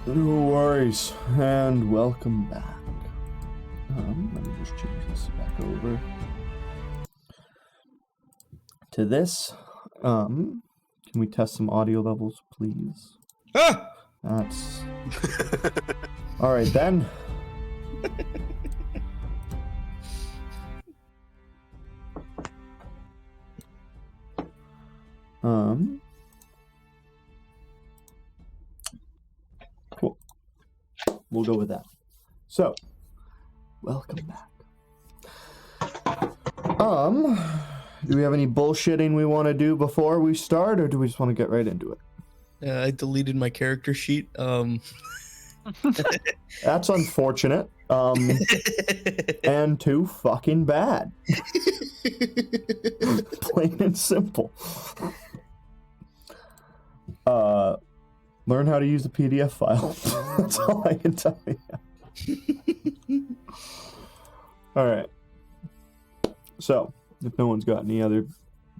No worries, and welcome back. Let me just change this back over to this. Can we test some audio levels, please? Ah! That's... Alright then. Cool. We'll go with that. So, welcome back. Do we have any bullshitting we want to do before we start, or do we just want to get right into it? I deleted my character sheet. That's unfortunate. And too fucking bad. Plain and simple. Learn how to use the PDF file. That's all I can tell you. Alright. So, if no one's got any other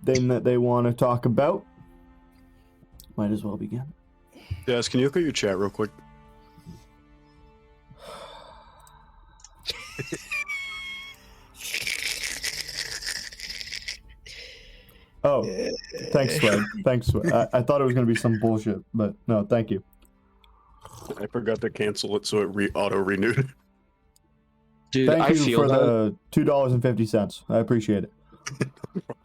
thing that they want to talk about, might as well begin. Yes, can you look at your chat real quick? Oh, thanks, Swag. Thanks, Swag. I thought it was going to be some bullshit, but no, thank you. I forgot to cancel it, so it auto-renewed. Dude, Thank I you feel for that. the $2.50. I appreciate it.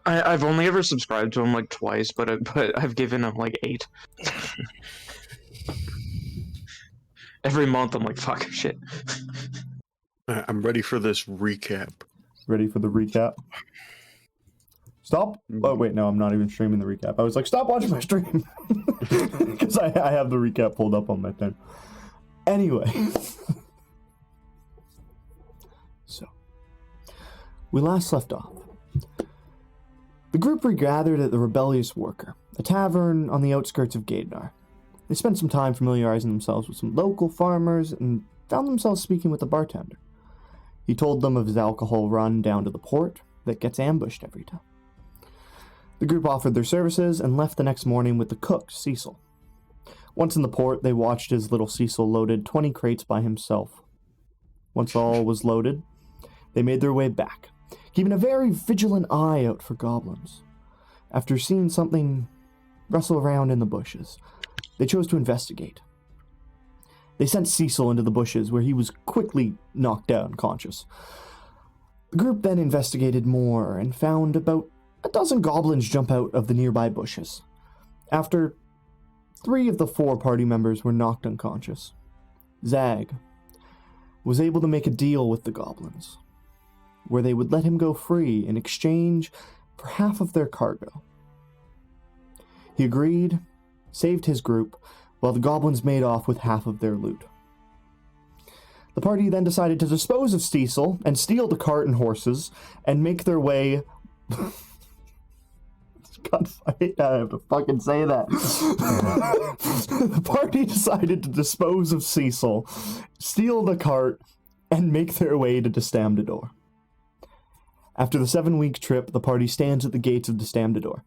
I've only ever subscribed to him like twice, but I've given him like 8. Every month I'm like, fuck, shit. I'm ready for this recap. Ready for the recap? Stop. Oh, wait, no, I'm not even streaming the recap. I was like, stop watching my stream. Because I have the recap pulled up on my thing. Anyway. So, we last left off. The group regathered at the Rebellious Worker, a tavern on the outskirts of Gaidnar. They spent some time familiarizing themselves with some local farmers and found themselves speaking with the bartender. He told them of his alcohol run down to the port that gets ambushed every time. The group offered their services and left the next morning with the cook, Cecil. Once in the port, they watched as little Cecil loaded 20 crates by himself. Once all was loaded, they made their way back, keeping a very vigilant eye out for goblins. After seeing something rustle around in the bushes, they chose to investigate. They sent Cecil into the bushes, where he was quickly knocked out unconscious. The group then investigated more and found about a dozen goblins jump out of the nearby bushes. After 3 of the 4 party members were knocked unconscious, Zag was able to make a deal with the goblins, where they would let him go free in exchange for half of their cargo. He agreed, saved his group, while the goblins made off with half of their loot. The party then decided to dispose of Cecil and steal the cart and horses and make their way... God, I have to fucking say that. The party decided to dispose of Cecil, steal the cart, and make their way to Destamdador. After the 7-week trip, the party stands at the gates of Destamdador.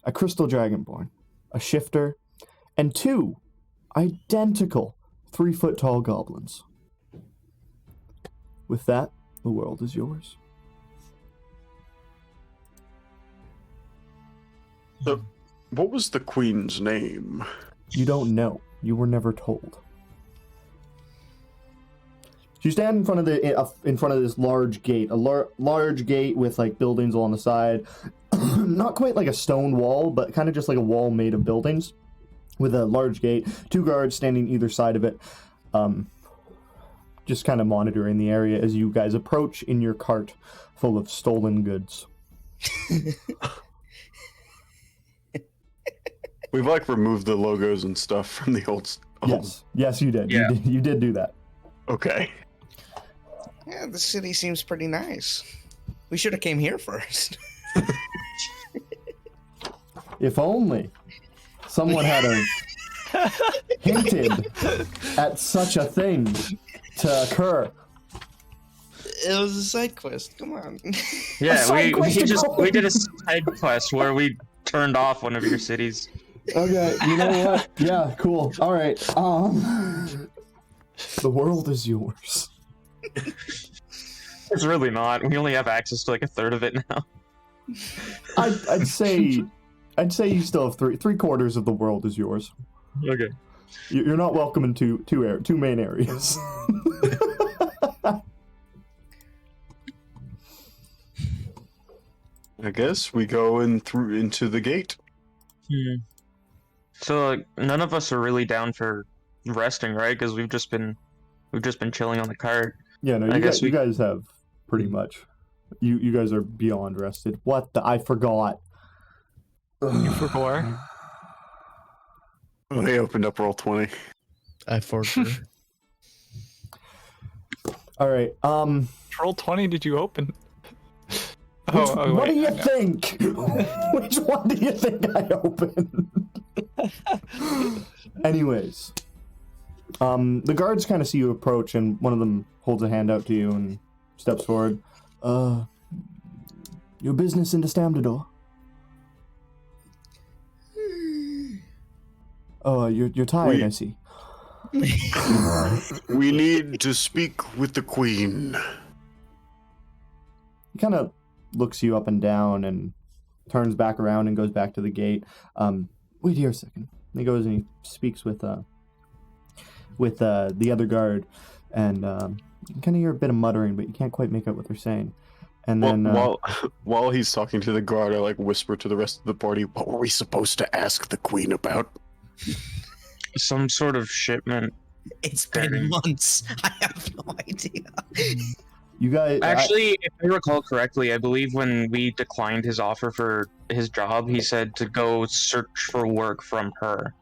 A crystal dragonborn, a shifter, and 2 identical 3-foot-tall goblins. With that, the world is yours. So, what was the queen's name? You don't know. You were never told. You stand in front of this large gate, a large gate with like buildings along the side. Not quite like a stone wall, but kind of just like a wall made of buildings with a large gate. 2 guards standing either side of it, just kind of monitoring the area as you guys approach in your cart full of stolen goods. We've like removed the logos and stuff from the old. Yes, you did. Yeah. You did do that. Okay. Yeah, the city seems pretty nice. We should have came here first. If only someone had hinted at such a thing to occur. It was a side quest. Come on. Yeah, we quest did a side quest where we turned off one of your cities. Okay, you know what? Yeah, cool. All right. The world is yours. It's really not. We only have access to like a third of it now. I'd say you still have three-quarters of the world is yours. Okay. You're not welcome in two main areas. I guess we go into the gate. So like, none of us are really down for resting, right? Because we've just been chilling on the cart. Yeah, no, you guys have pretty much. You guys are beyond rested. What the? I forgot. You forgot? Oh, they opened up roll 20. I forgot. All right. Roll 20 did you open? What do you think? Which one do you think I opened? Anyways, the guards kind of see you approach, and one of them holds a hand out to you and steps forward. Your business in the Stamdador? Oh, you're tired, I see. We need to speak with the queen. He kind of looks you up and down and turns back around and goes back to the gate. Wait here a second. And he goes and he speaks with the other guard, and you can kind of hear a bit of muttering, but you can't quite make out what they're saying. And then While he's talking to the guard, I like whisper to the rest of the party, "What were we supposed to ask the queen about?" Some sort of shipment. It's been months. I have no idea. you guys Actually, if I recall correctly, I believe when we declined his offer for his job, he said to go search for work from her.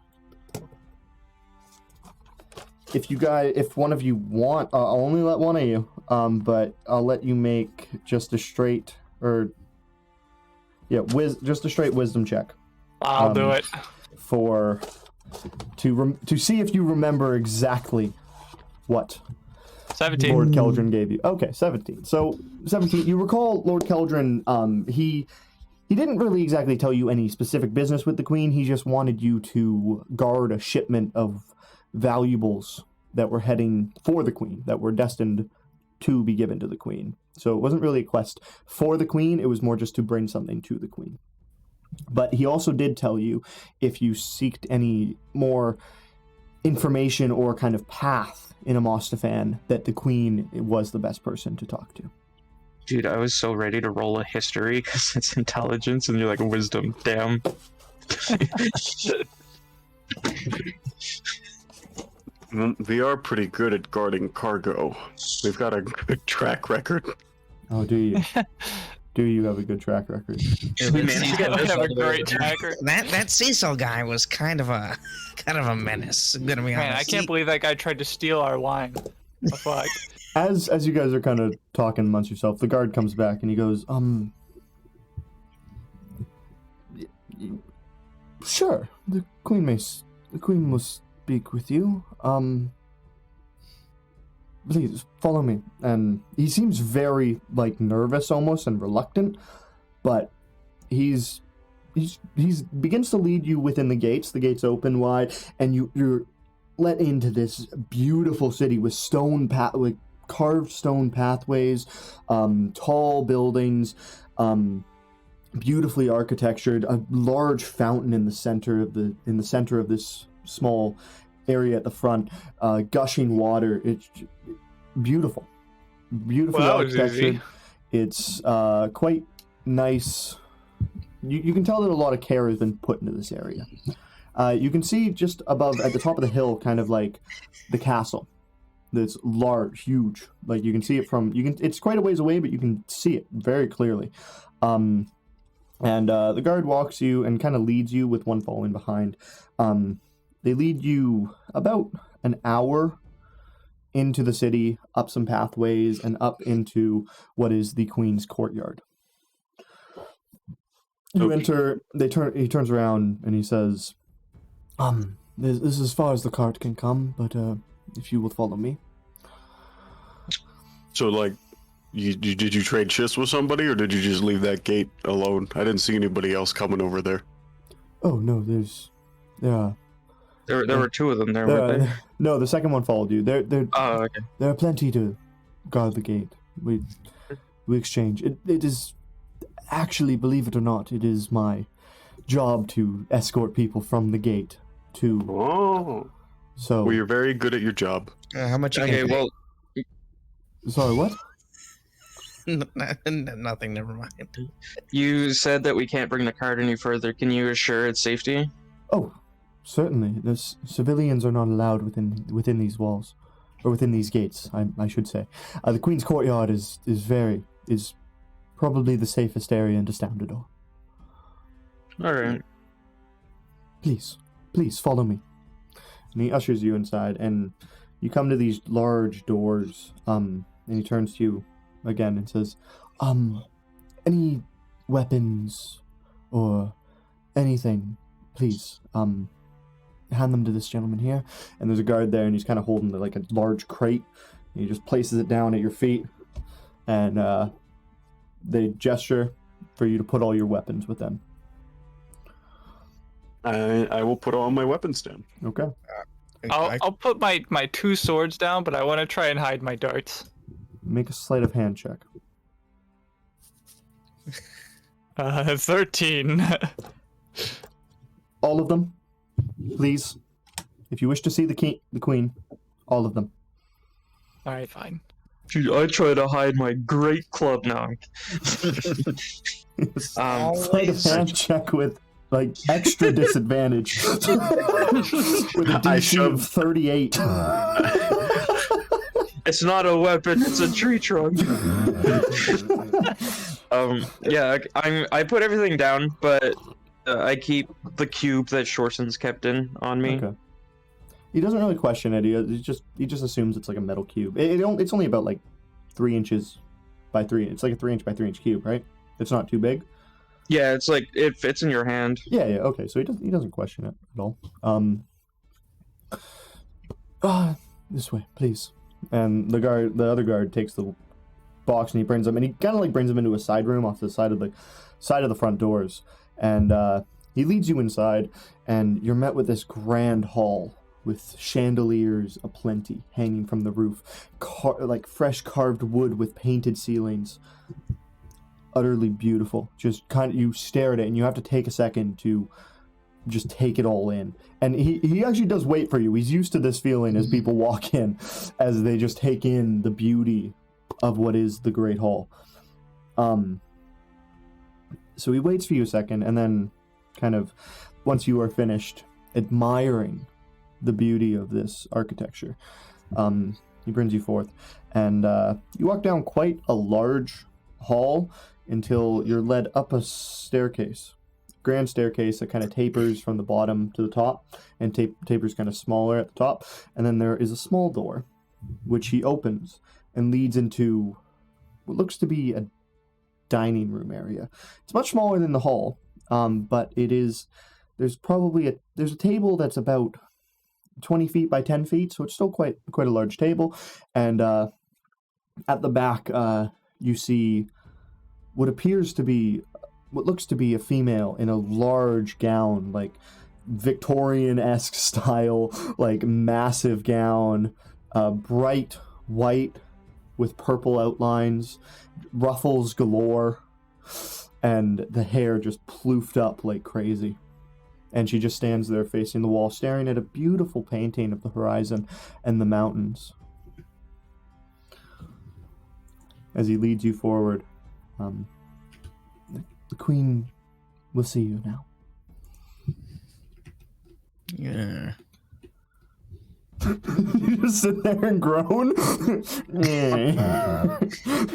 If one of you want, I'll only let one of you. But I'll let you make just a straight just a straight wisdom check. I'll do it. To see if you remember exactly what 17. Lord Keldrin gave you. Okay, 17. So 17. You recall Lord Keldrin? He didn't really exactly tell you any specific business with the Queen. He just wanted you to guard a shipment of valuables that were heading for the Queen, that were destined to be given to the Queen. So it wasn't really a quest for the Queen. It was more just to bring something to the Queen. But he also did tell you, if you seeked any more information or kind of path in Amostifan, that the Queen was the best person to talk to. Dude, I was so ready to roll a history because it's intelligence and you're like wisdom. Damn. We are pretty good at guarding cargo. We've got a good track record. Oh, do you? Do you have a good track record? We managed to get I this have all a the way great over. tracker. That Cecil guy was kind of a menace. I'm gonna be honest. Man, I can't believe that guy tried to steal our wine. The fuck? As you guys are kind of talking amongst yourself, the guard comes back and he goes, sure, the Queen will speak with you. Please follow me. And he seems very nervous almost and reluctant, but he's begins to lead you within the gates. The gates open wide, and you're let into this beautiful city with carved stone pathways, tall buildings, beautifully architectured, a large fountain in the center of this small area at the front, gushing water. It's beautiful, beautifully Well, that was architectured. easy. It's quite nice. You can tell that a lot of care has been put into this area. You can see just above, at the top of the hill, kind of like the castle. That's large, huge. You can see it it's quite a ways away, but you can see it very clearly. And the guard walks you and kind of leads you with one following behind. They lead you about an hour into the city, up some pathways, and up into what is the Queen's courtyard. You enter. He turns around and he says, this is as far as the cart can come, but if you will follow me." So, did you trade shifts with somebody, or did you just leave that gate alone? I didn't see anybody else coming over there. Oh no, there are There were two of them there, There weren't there? no, the second one followed you. Oh, okay. There are plenty to guard the gate. We exchange. It is actually, believe it or not, it is my job to escort people from the gate to. Oh. So. Well, you're very good at your job. How much you Okay, can pay? well, Sorry, what? Nothing, never mind. you said that we can't bring the cart any further. Can you assure its safety? Oh, certainly. The civilians are not allowed within these walls, or within these gates. I should say. The Queen's Courtyard is probably the safest area in Destandador. Alright. Please follow me. And he ushers you inside, and you come to these large doors. And he turns to you again and says, any weapons or anything, please, hand them to this gentleman here. And there's a guard there, and he's kind of holding like a large crate. And he just places it down at your feet, and they gesture for you to put all your weapons with them. I will put all my weapons down. Okay. I'll put my two swords down, but I want to try and hide my darts. Make a sleight of hand check. 13. All of them, please. If you wish to see the queen, all of them. All right, fine. Dude, I try to hide my great club now. Sleight of hand check with like extra disadvantage with a DC of 38. It's not a weapon, it's a tree trunk. Yeah, I put everything down, but I keep the cube that Shorson's kept in on me. Okay. He doesn't really question it. He just assumes it's like a metal cube. It's only about like 3 inches by 3. It's like a 3-inch by 3-inch cube, right? It's not too big. Yeah, it's like it fits in your hand. Yeah. Okay, so he doesn't question it at all. This way, please. And the other guard takes the box and he brings them, and he kind of like brings them into a side room off the side of the front doors, and he leads you inside, and you're met with this grand hall with chandeliers aplenty hanging from the roof, like fresh carved wood with painted ceilings. Utterly beautiful. Just kind of, you stare at it and you have to take a second to just take it all in. And he actually does wait for you. He's used to this feeling as people walk in, as they just take in the beauty of what is the Great Hall. So he waits for you a second, and then kind of, once you are finished admiring the beauty of this architecture, he brings you forth, and you walk down quite a large hall until you're led up a staircase. Grand staircase that kind of tapers from the bottom to the top, and tapers kind of smaller at the top, and then there is a small door which he opens and leads into what looks to be a dining room area. It's much smaller than the hall, but there's a table that's about 20 feet by 10 feet, so it's still quite a large table, and at the back you see what looks to be a female in a large gown, like Victorian-esque style, like massive gown, bright white with purple outlines, ruffles galore, and the hair just ploofed up like crazy. And she just stands there facing the wall, staring at a beautiful painting of the horizon and the mountains. As he leads you forward, the Queen will see you now. Yeah. You just sit there and groan? I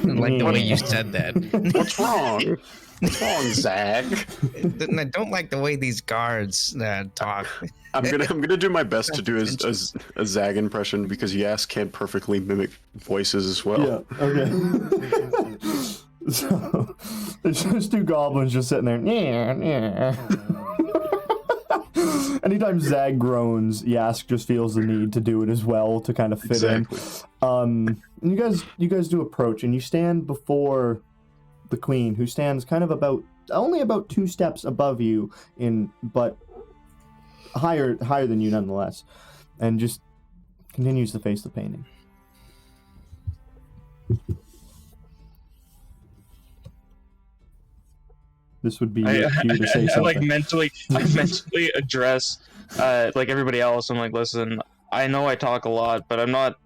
like the way you said that. What's wrong? What's wrong, Zag? I don't like the way these guards talk. I'm gonna do my best to do a Zag impression, because Yas can't perfectly mimic voices as well. Yeah, okay. So, there's just 2 goblins just sitting there. Anytime Zag groans, Yask just feels the need to do it as well to kind of fit in. And you guys do approach, and you stand before the Queen, who stands kind of only about 2 steps above you, but higher than you nonetheless, and just continues to face the painting. This would be your cue to say I something. like mentally address like everybody else. I'm like, listen, I know I talk a lot, but I'm not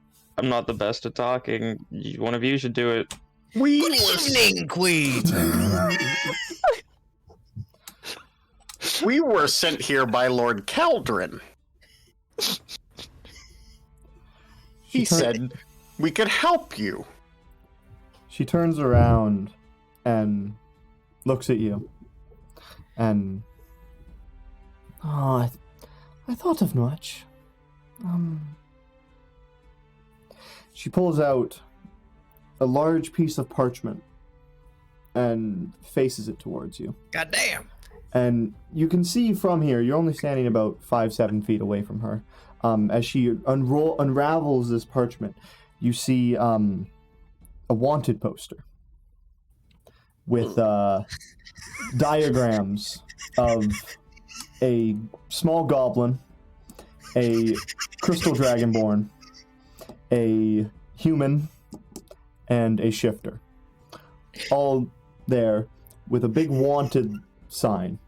the best at talking. One of you should do it. Good evening, Queen. We were sent here by Lord Caldron. He said we could help you. She turns around and looks at you. And... Oh, I thought of much. She pulls out a large piece of parchment and faces it towards you. Goddamn. And you can see from here, you're only standing about 5-7 feet away from her. As she unravels this parchment, you see a wanted poster with diagrams of a small goblin, a crystal dragonborn, a human, and a shifter. All there with a big wanted sign,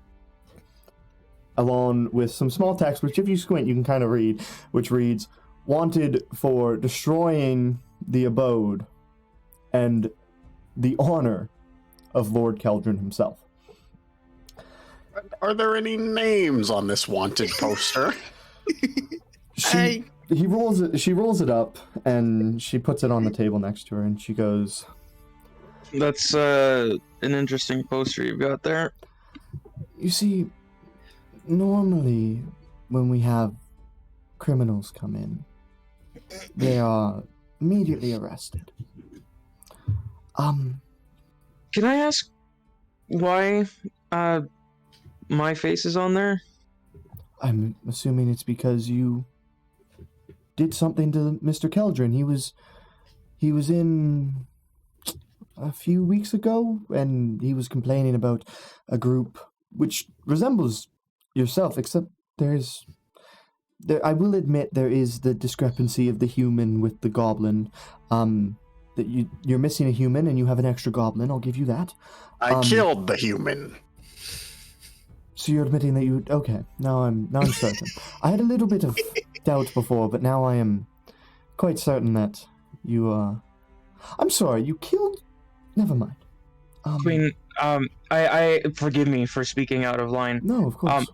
along with some small text, which if you squint you can kind of read, which reads, "Wanted for destroying the abode and the honor of Lord Keldrin himself." Are there any names on this wanted poster? She rolls it up, and she puts it on the table next to her, and she goes, That's an interesting poster you've got there. "You see, normally when we have criminals come in, they are immediately arrested. Can I ask why my face is on there? I'm assuming it's because you did something to Mr. Keldrin. He was in a few weeks ago, and he was complaining about a group which resembles yourself, except I will admit there is the discrepancy of the human with the goblin. That you're missing a human and you have an extra goblin. I'll give you that. I killed the human. So you're admitting that you... Okay, now I'm certain. I had a little bit of doubt before, but now I am quite certain that you, I'm sorry, you killed... Never mind. Queen, I forgive me for speaking out of line. No, of course.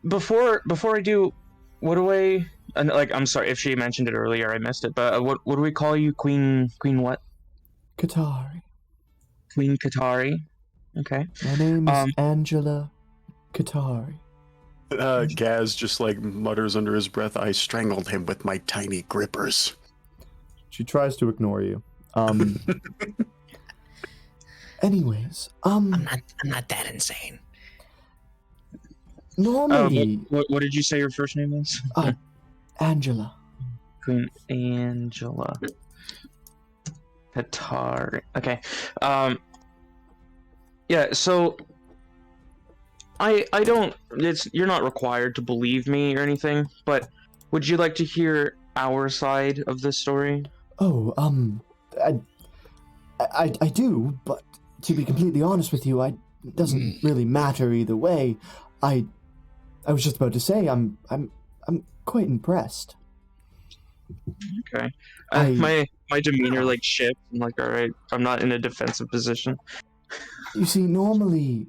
Before I do, what do I... Like, I'm sorry, if she mentioned it earlier, I missed it, but what do we call you? Queen what? Katari. Queen Katari? Okay. My name is Angela Katari. Gaz just like mutters under his breath, "I strangled him with my tiny grippers." She tries to ignore you. Anyways, I'm not that insane. normally... What did you say your first name is? Angela. Queen Angela Katari. Okay. Yeah, so I don't you're not required to believe me or anything, but would you like to hear our side of this story? Oh, I do, but to be completely honest with you, it doesn't really matter either way. I was just about to say I'm quite impressed. Okay. My demeanor like shifts. I'm like, all right, I'm not in a defensive position. You see, normally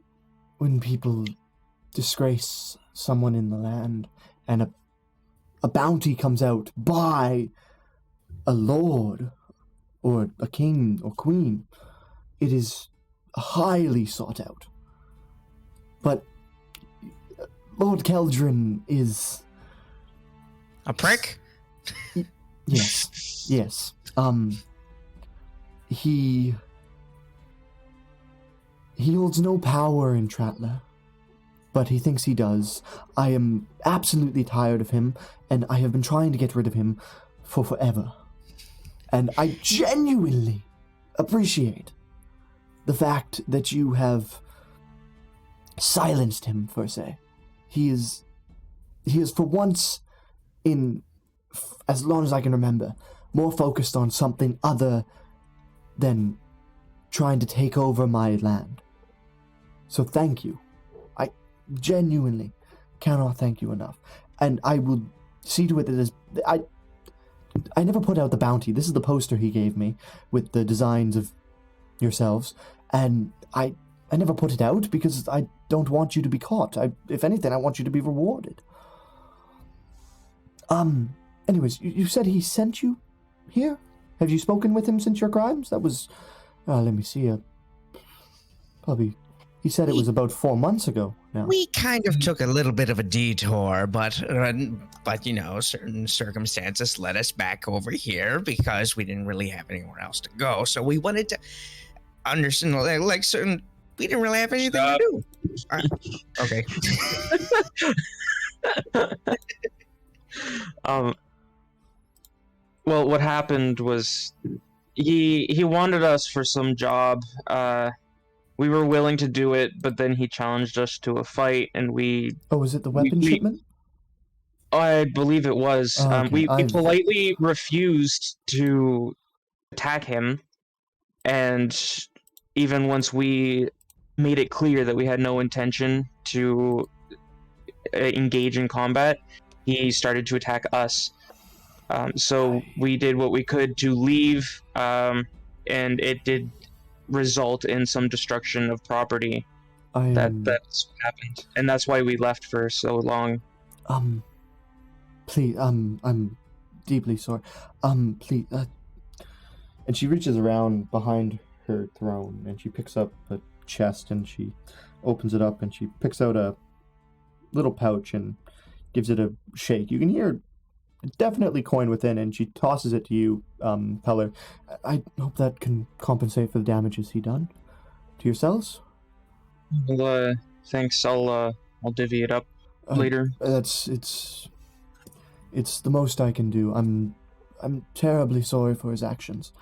when people disgrace someone in the land and a bounty comes out by a lord or a king or queen, it is highly sought out. But Lord Keldrin is... A prick? Yes. He holds no power in Tratla, but he thinks he does. I am absolutely tired of him, and I have been trying to get rid of him for forever. And I genuinely appreciate the fact that you have silenced him, per se. he is for once, as long as I can remember, more focused on something other than trying to take over my land. So thank you. I genuinely cannot thank you enough. And I will see to it that I never put out the bounty. This is the poster he gave me with the designs of yourselves, and I never put it out because I don't want you to be caught. If anything, I want you to be rewarded. Anyways, you said he sent you here? Have you spoken with him since your crimes? That was, let me see, probably, he said it was about 4 months ago now. We kind of took a little bit of a detour, but you know, certain circumstances led us back over here because we didn't really have anywhere else to go. So we wanted to understand, like certain, we didn't really have anything to do. Okay. Well, what happened was he wanted us for some job. We were willing to do it, but then he challenged us to a fight, and we... Oh, was it the weapon shipment? I believe it was. Oh, okay. We politely refused to attack him, and even once we made it clear that we had no intention to engage in combat, he started to attack us. So we did what we could to leave, and it did result in some destruction of property. That's what happened, and that's why we left for so long. Please, I'm deeply sorry. Please, and she reaches around behind her throne, and she picks up a chest, and she opens it up, and she picks out a little pouch and gives it a shake. You can hear definitely coin within, and she tosses it to you, Peller. I hope that can compensate for the damages he done to yourselves. Well, thanks. I'll divvy it up later. It's the most I can do. I'm terribly sorry for his actions.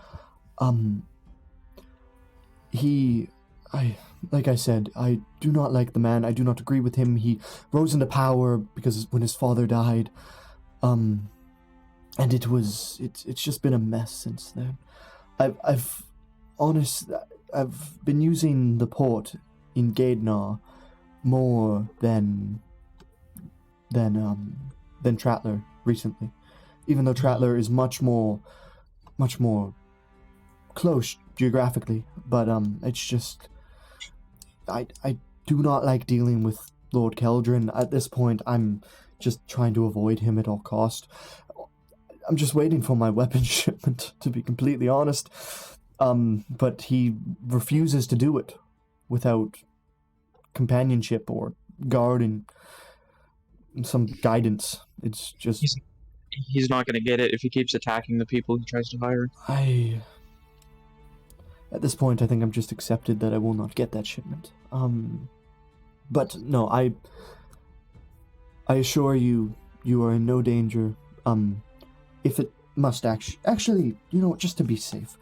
Like I said, I do not like the man. I do not agree with him. He rose into power because when his father died, and it's just been a mess since then. I've been using the port in Gaidnar more than Trattler recently, even though Trattler is much more close geographically, but it's just I do not like dealing with Lord Keldrin. At this point, I'm just trying to avoid him at all cost. I'm just waiting for my weapon shipment, to be completely honest. But he refuses to do it without companionship or guard and some guidance. It's just... He's not going to get it if he keeps attacking the people he tries to hire. At this point, I think I'm just accepted that I will not get that shipment. But no, I assure you, you are in no danger. If it must actually, you know, just to be safe,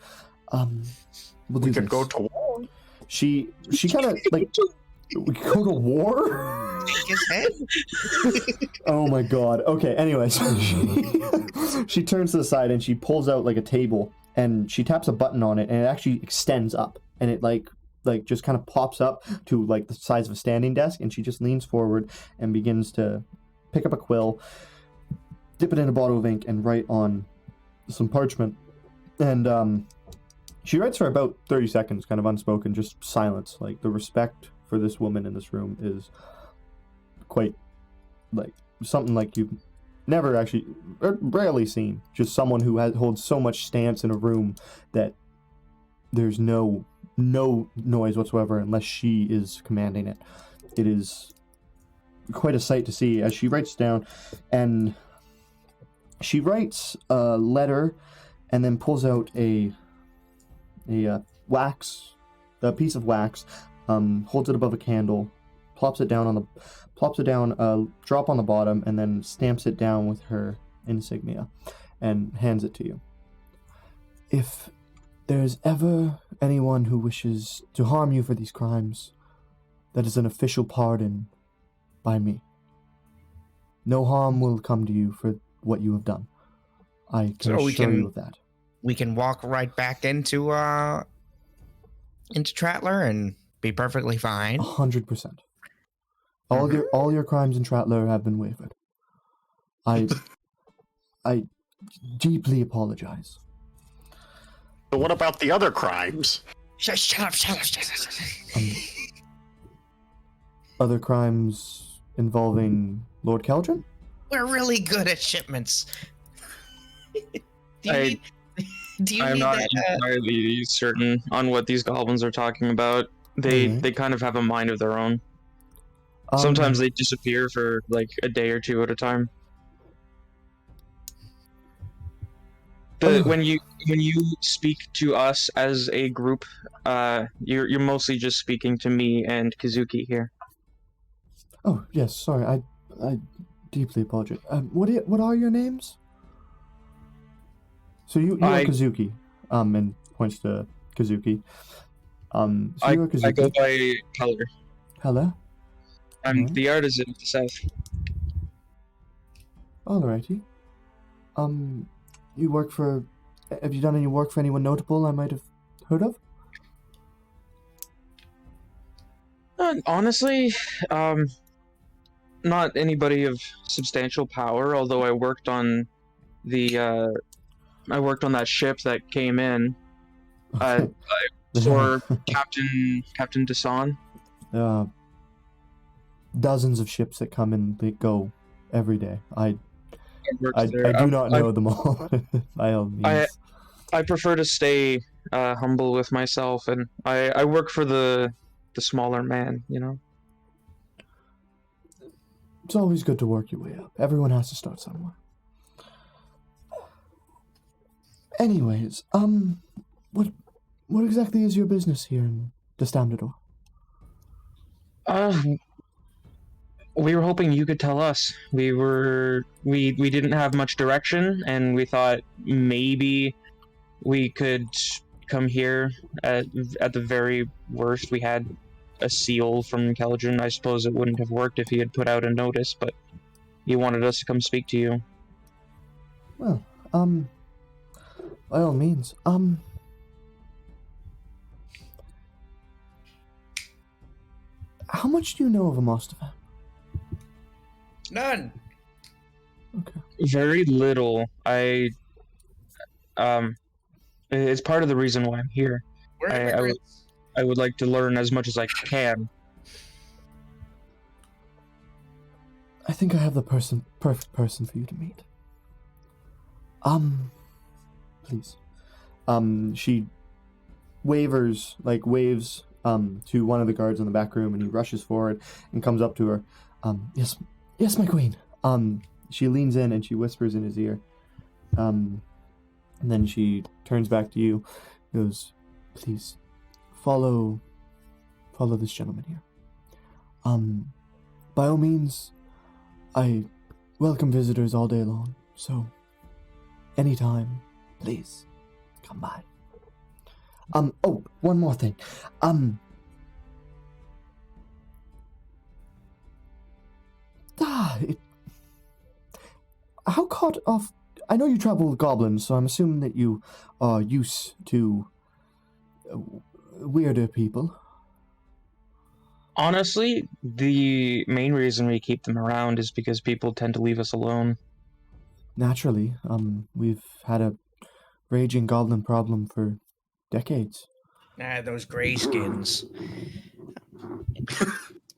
we could go to war. She kind of like, we could go to war. Take his head. Oh my god. Okay. Anyways, she turns to the side and she pulls out like a table and she taps a button on it and it actually extends up and it like just kind of pops up to like the size of a standing desk, and she just leans forward and begins to pick up a quill, dip it in a bottle of ink, and write on some parchment. And she writes for about 30 seconds, kind of unspoken, just silence. Like, the respect for this woman in this room is quite, like, something like you've never actually, or rarely seen. Just someone who holds so much stance in a room that there's no noise whatsoever unless she is commanding it. It is quite a sight to see as she writes down, and she writes a letter and then pulls out a piece of wax, holds it above a candle, plops it down, drop on the bottom, and then stamps it down with her insignia and hands it to you. If there's ever anyone who wishes to harm you for these crimes, that is an official pardon by me. no harm will come to you for what you have done. I can So we assure can- you of that. We can walk right back into Trattler and be perfectly fine. 100%. All your crimes in Trattler have been waived. I deeply apologize. But what about the other crimes? Shut up. Other crimes involving Lord Keldrin? We're really good at shipments. Do I'm you need not that? entirely certain on what these goblins are talking about. They Alright. they kind of have a mind of their own. Sometimes Um, they disappear for like a day or two at a time. When you speak to us as a group, you're mostly just speaking to me and Kazuki here. Oh, yes, sorry, I deeply apologize. What are your names? So you are Kazuki, and points to Kazuki. So you are Kazuki. I go by Keller. Hello? I'm Alright. the artisan of the south. Alrighty. You work for... Have you done any work for anyone notable I might have heard of? Honestly, not anybody of substantial power. Although I worked on that ship that came in Okay. for Captain Desan. There are dozens of ships that come and they go every day. I do not know them all, by all means. I prefer to stay humble with myself, and I work for the smaller man, you know. It's always good to work your way up. Everyone has to start somewhere. Anyways, what exactly is your business here in Destamdador? We were hoping you could tell us. We didn't have much direction, and we thought maybe we could come here. At the very worst, we had a seal from Keldrin. I suppose it wouldn't have worked if he had put out a notice, but he wanted us to come speak to you. Well, by all means, how much do you know of Amostifan? None. Okay. Very little. It's part of the reason why I'm here. We're I immigrants. would like to learn as much as I can. I think I have the perfect person for you to meet. Please. She waves to one of the guards in the back room, and he rushes forward and comes up to her. Yes, my queen. She leans in and she whispers in his ear. And then she turns back to you, goes, please, follow this gentleman here. By all means, I welcome visitors all day long, so anytime, please, come by. Oh, one more thing. How caught off... I know you travel with goblins, so I'm assuming that you are used to weirder people. Honestly, the main reason we keep them around is because people tend to leave us alone. Naturally, we've had a raging goblin problem for decades. Those gray skins.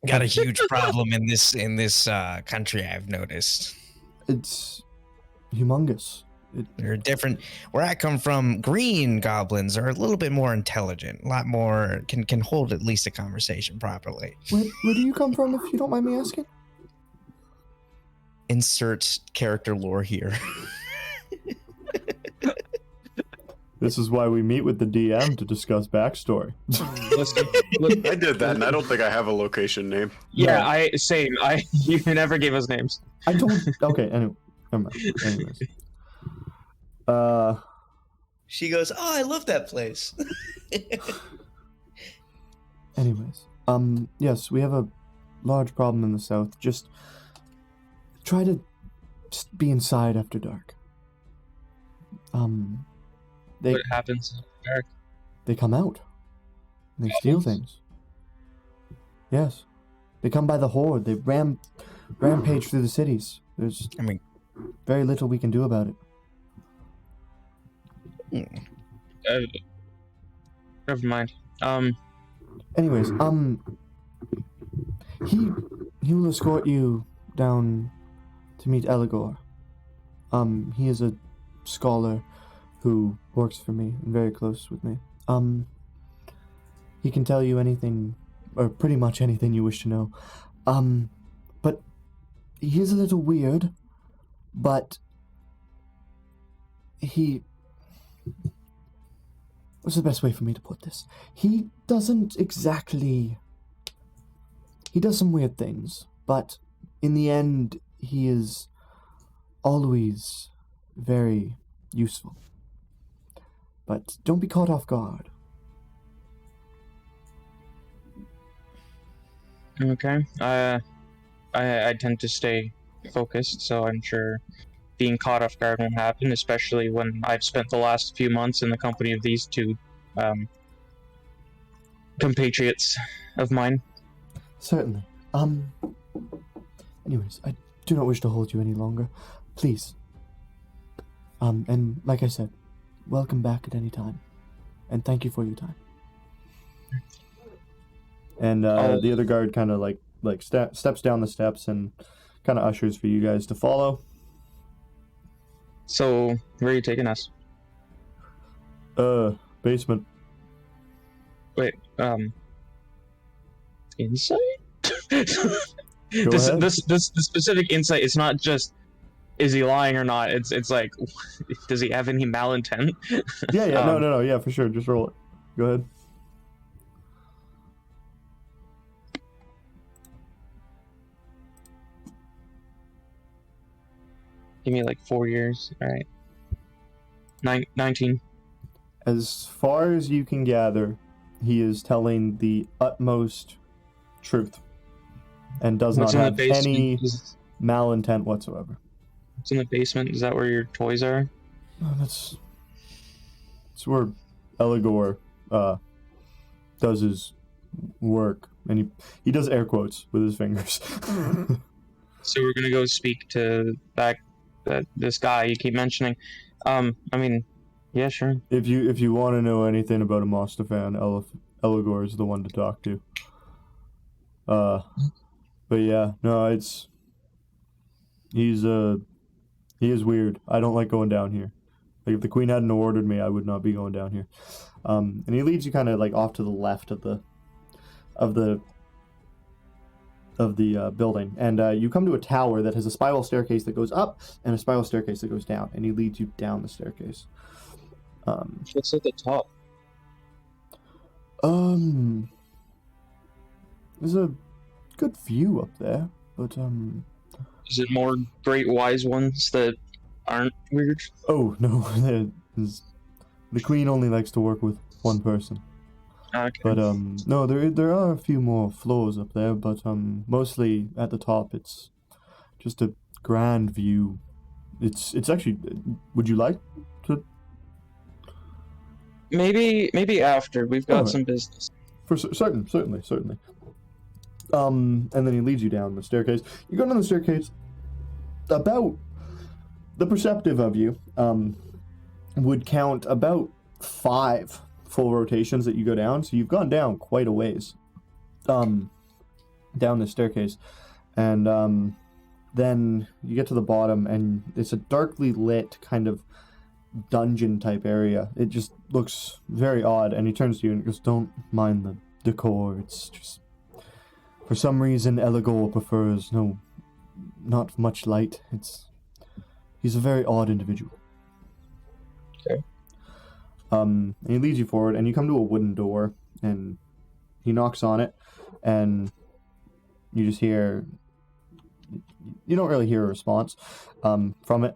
Got a huge problem in this country, I've noticed. It's humongous. They're different. Where I come from, green goblins are a little bit more intelligent, a lot more can hold at least a conversation properly. Where do you come from, if you don't mind me asking? Insert character lore here. This is why we meet with the DM to discuss backstory. I did that, and I don't think I have a location name. Yeah, No. same. You never gave us names. I don't... Okay, anyway. Never mind. Anyways. She goes, "Oh, I love that place." Anyways. Yes, we have a large problem in the south. Just try to just be inside after dark. They What happens in the dark? they come out. And they steal things. Yes. They come by the horde. They rampage through the cities. There's I mean, very little we can do about it. Never mind. Anyways, he will escort you down to meet Eligor. He is a scholar who works for me and very close with me. He can tell you anything, or pretty much anything you wish to know. But he is a little weird, but what's the best way for me to put this? He doesn't exactly... He does some weird things, but in the end, he is always very useful. But don't be caught off guard. Okay. I tend to stay focused, so I'm sure being caught off guard won't happen, especially when I've spent the last few months in the company of these two compatriots of mine. Certainly. Anyways, I do not wish to hold you any longer. Please. And like I said, welcome back at any time. And thank you for your time. And the other guard kind of like steps down the steps and kind of ushers for you guys to follow. So, where are you taking us? Basement. Wait, insight? Go ahead. This specific insight is not just is he lying or not. It's like, does he have any malintent? Yeah, no, yeah, for sure. Just roll it. Go ahead. Give me like 4 years. All right. 19. As far as you can gather, he is telling the utmost truth and does What's not in the have basement? any malintent whatsoever. What's in the basement? Is that where your toys are? That's where Eligor does his work, and he does air quotes with his fingers. So we're gonna go speak to this guy you keep mentioning. I mean, yeah, sure. If you want to know anything about Amostifan, Eligor is the one to talk to. But yeah, no, he is weird. I don't like going down here. Like, if the queen hadn't ordered me, I would not be going down here. And he leads you kind of like off to the left of the building, and you come to a tower that has a spiral staircase that goes up and a spiral staircase that goes down, and he leads you down the staircase. What's at the top? There's a good view up there, but Is it more great wise ones that aren't weird? oh no, the queen only likes to work with one person. Okay. But no, there are a few more floors up there, but mostly at the top it's just a grand view. It's actually. Would you like to? Maybe after we've got Alright. some business. For certainly. And then he leads you down the staircase. You go down the staircase. About the perceptive of you would count about 5 full rotations that you go down. So you've gone down quite a ways down the staircase, and then you get to the bottom, and it's a darkly lit kind of dungeon type area. It just looks very odd, and he turns to you and goes, "Don't mind the decor. It's just for some reason Eligor prefers not much light. He's a very odd individual." Okay. And he leads you forward, and you come to a wooden door, and he knocks on it, and you just hear. You don't really hear a response from it.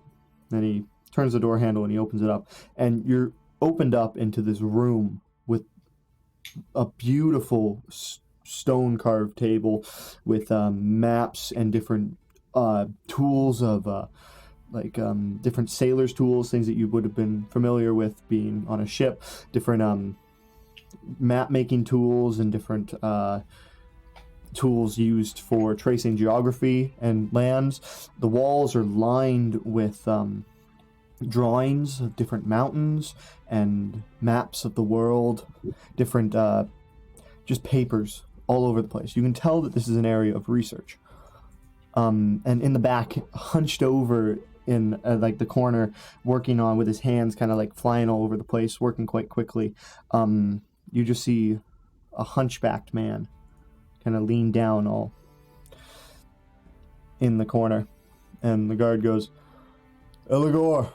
Then he turns the door handle and he opens it up, and you're opened up into this room with a beautiful stone carved table with maps and different tools of different sailors' tools, things that you would have been familiar with being on a ship, different map making tools, and different tools used for tracing geography and lands. The walls are lined with drawings of different mountains and maps of the world, different just papers all over the place. You can tell that this is an area of research. And in the back, hunched over in the corner, working on with his hands kind of like flying all over the place, working quite quickly, you just see a hunchbacked man kind of lean down all in the corner. And the guard goes, "Eligor,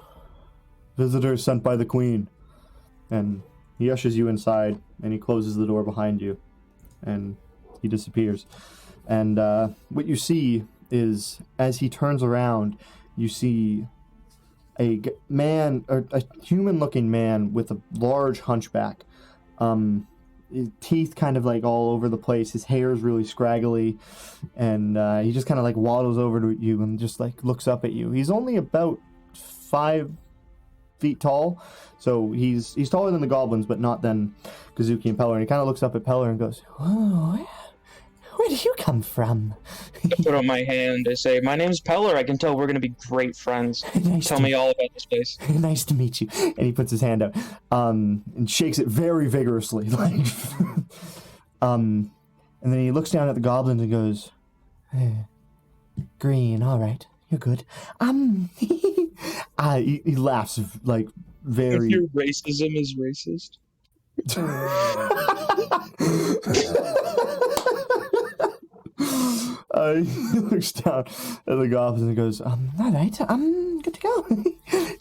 visitor sent by the queen." And he ushers you inside, and he closes the door behind you, and he disappears. And what you see is, as he turns around, you see a human-looking man with a large hunchback, his teeth kind of like all over the place. His hair is really scraggly, and he just kind of like waddles over to you and just like looks up at you. He's only about 5 feet tall, so he's taller than the goblins, but not than Kazuki and Peller. And he kind of looks up at Peller and goes, "Oh, where do you come from?" I put up my hand. I say, "My name's Peller. I can tell we're going to be great friends. Tell me all about this place." Nice to meet you. And he puts his hand out and shakes it very vigorously. And then he looks down at the goblins and goes, "Green, all right. You're good." He laughs like very... Your racism is racist? He looks down at the goblins and goes, "All right, I'm good to go." And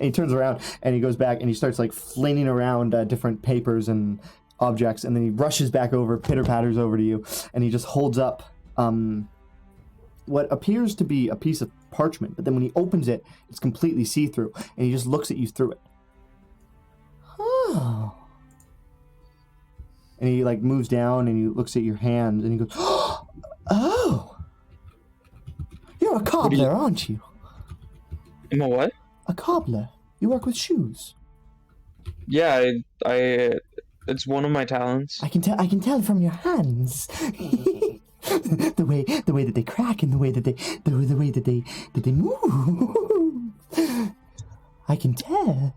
he turns around and he goes back and he starts like flinging around different papers and objects, and then he rushes back over, pitter-patters over to you, and he just holds up what appears to be a piece of parchment, but then when he opens it, it's completely see-through, and he just looks at you through it. Oh. And he like moves down and he looks at your hand and he goes, "Oh, you're a cobbler, aren't you?" I'm a what? A cobbler. You work with shoes. Yeah, I it's one of my talents. I can tell from your hands. the way that they crack and the way that they move. I can tell.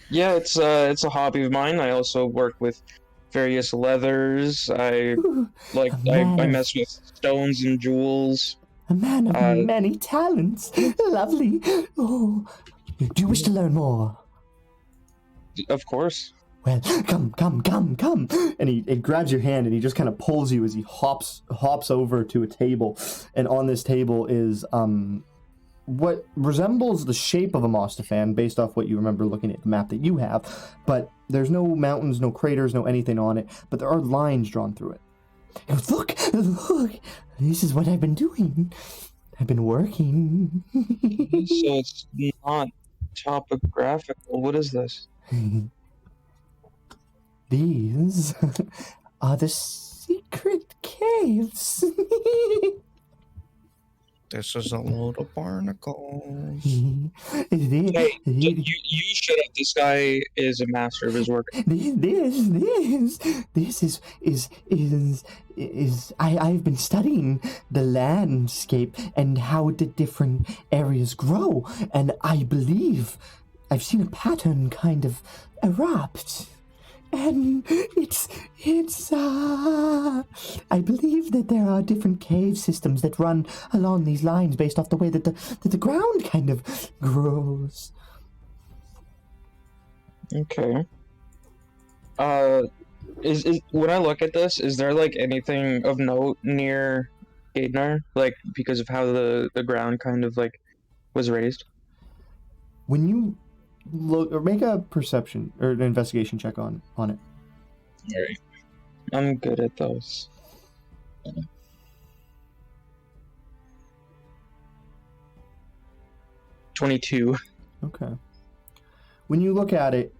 Yeah, it's a hobby of mine. I also work with various leathers. I mess with stones and jewels. A man of many talents. Lovely. Oh, do you wish to learn more? Of course. Well, come. And he grabs your hand and he just kind of pulls you as he hops over to a table. And on this table is what resembles the shape of Amostifan based off what you remember looking at the map that you have. But there's no mountains, no craters, no anything on it. But there are lines drawn through it. He goes, look, this is what I've been doing. I've been working. So it's not topographical. What is this? These are the secret caves. This is a load of barnacles. Hey, you shut up. This guy is a master of his work. This is I've been studying the landscape and how the different areas grow, and I believe I've seen a pattern kind of erupt. And it's I believe that there are different cave systems that run along these lines based off the way that the ground kind of grows. Okay. Is when I look at this, is there like anything of note near Aidnar? Like because of how the ground kind of like was raised? When you look, or make a perception or an investigation check on it. Alright. I'm good at those. 22. Okay. When you look at it,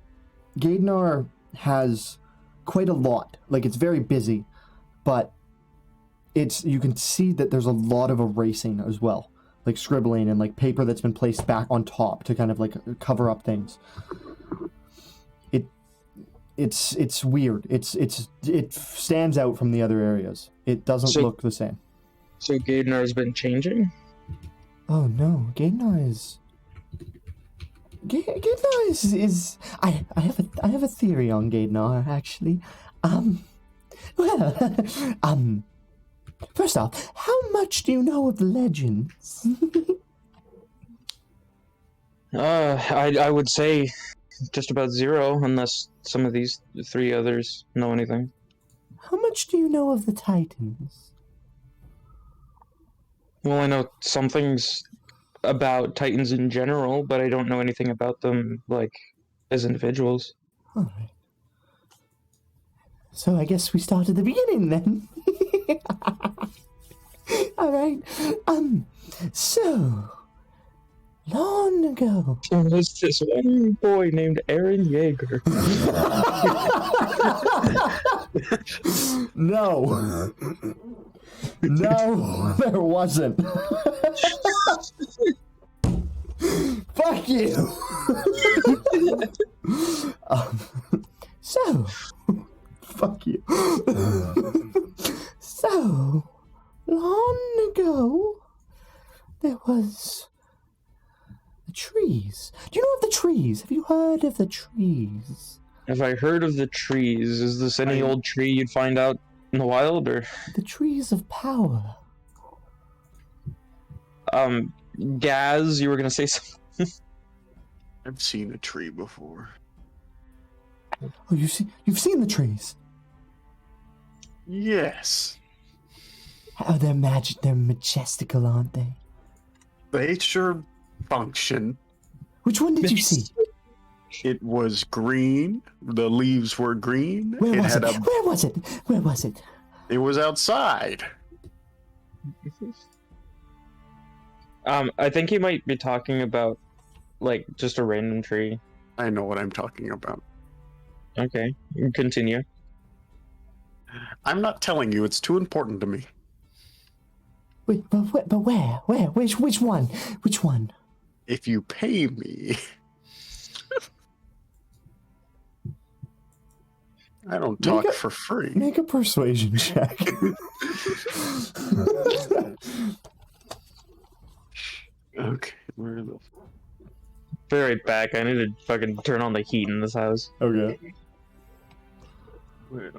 Gaidnar has quite a lot. Like, it's very busy, but you can see that there's a lot of erasing as well, like scribbling and like paper that's been placed back on top to kind of like cover up things. It's weird. It stands out from the other areas. It doesn't look the same. So Gaidnar's been changing? Oh no, Gaidnar is I have a theory on Gaidnar actually. Well, first off, how much do you know of the legends? I would say just about 0, unless some of these 3 others know anything. How much do you know of the Titans? Well, I know some things about Titans in general, but I don't know anything about them, like, as individuals. Alright. So I guess we start at the beginning then. Alright. So long ago. There was this one boy named Aaron Yeager. No. No, there wasn't. Fuck you. So, fuck you. So, long ago, there was the trees. Do you know of the trees? Have you heard of the trees? Have I heard of the trees? Is this any old tree you'd find out in the wild, or? The trees of power. Gaz, you were gonna say something? I've seen a tree before. Oh, you've seen the trees? Yes. Oh, they're they're majestical, aren't they? They sure function. Which one did you see? It was green. The leaves were green. Where was it? Where was it? Where was it? It was outside. I think you might be talking about, like, just a random tree. I know what I'm talking about. Okay, continue. I'm not telling you. It's too important to me. Wait, but where? Where? Which one? Which one? If you pay me. I don't talk for free. Make a persuasion check. Okay, where are the... Be right back. I need to fucking turn on the heat in this house. Okay. Wait,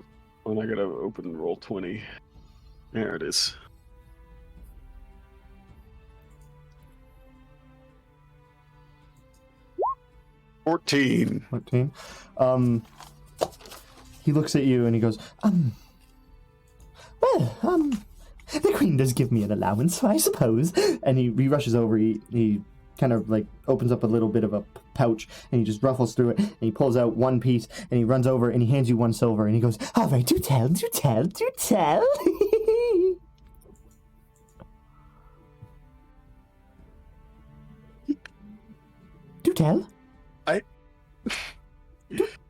when I gotta open roll 20. There it is. $14. 14. He looks at you and he goes, the queen does give me an allowance, I suppose. And he rushes over, he kind of like opens up a little bit of a pouch and he just ruffles through it and he pulls out one piece and he runs over and he hands you 1 silver and he goes, all right, do tell. Do tell.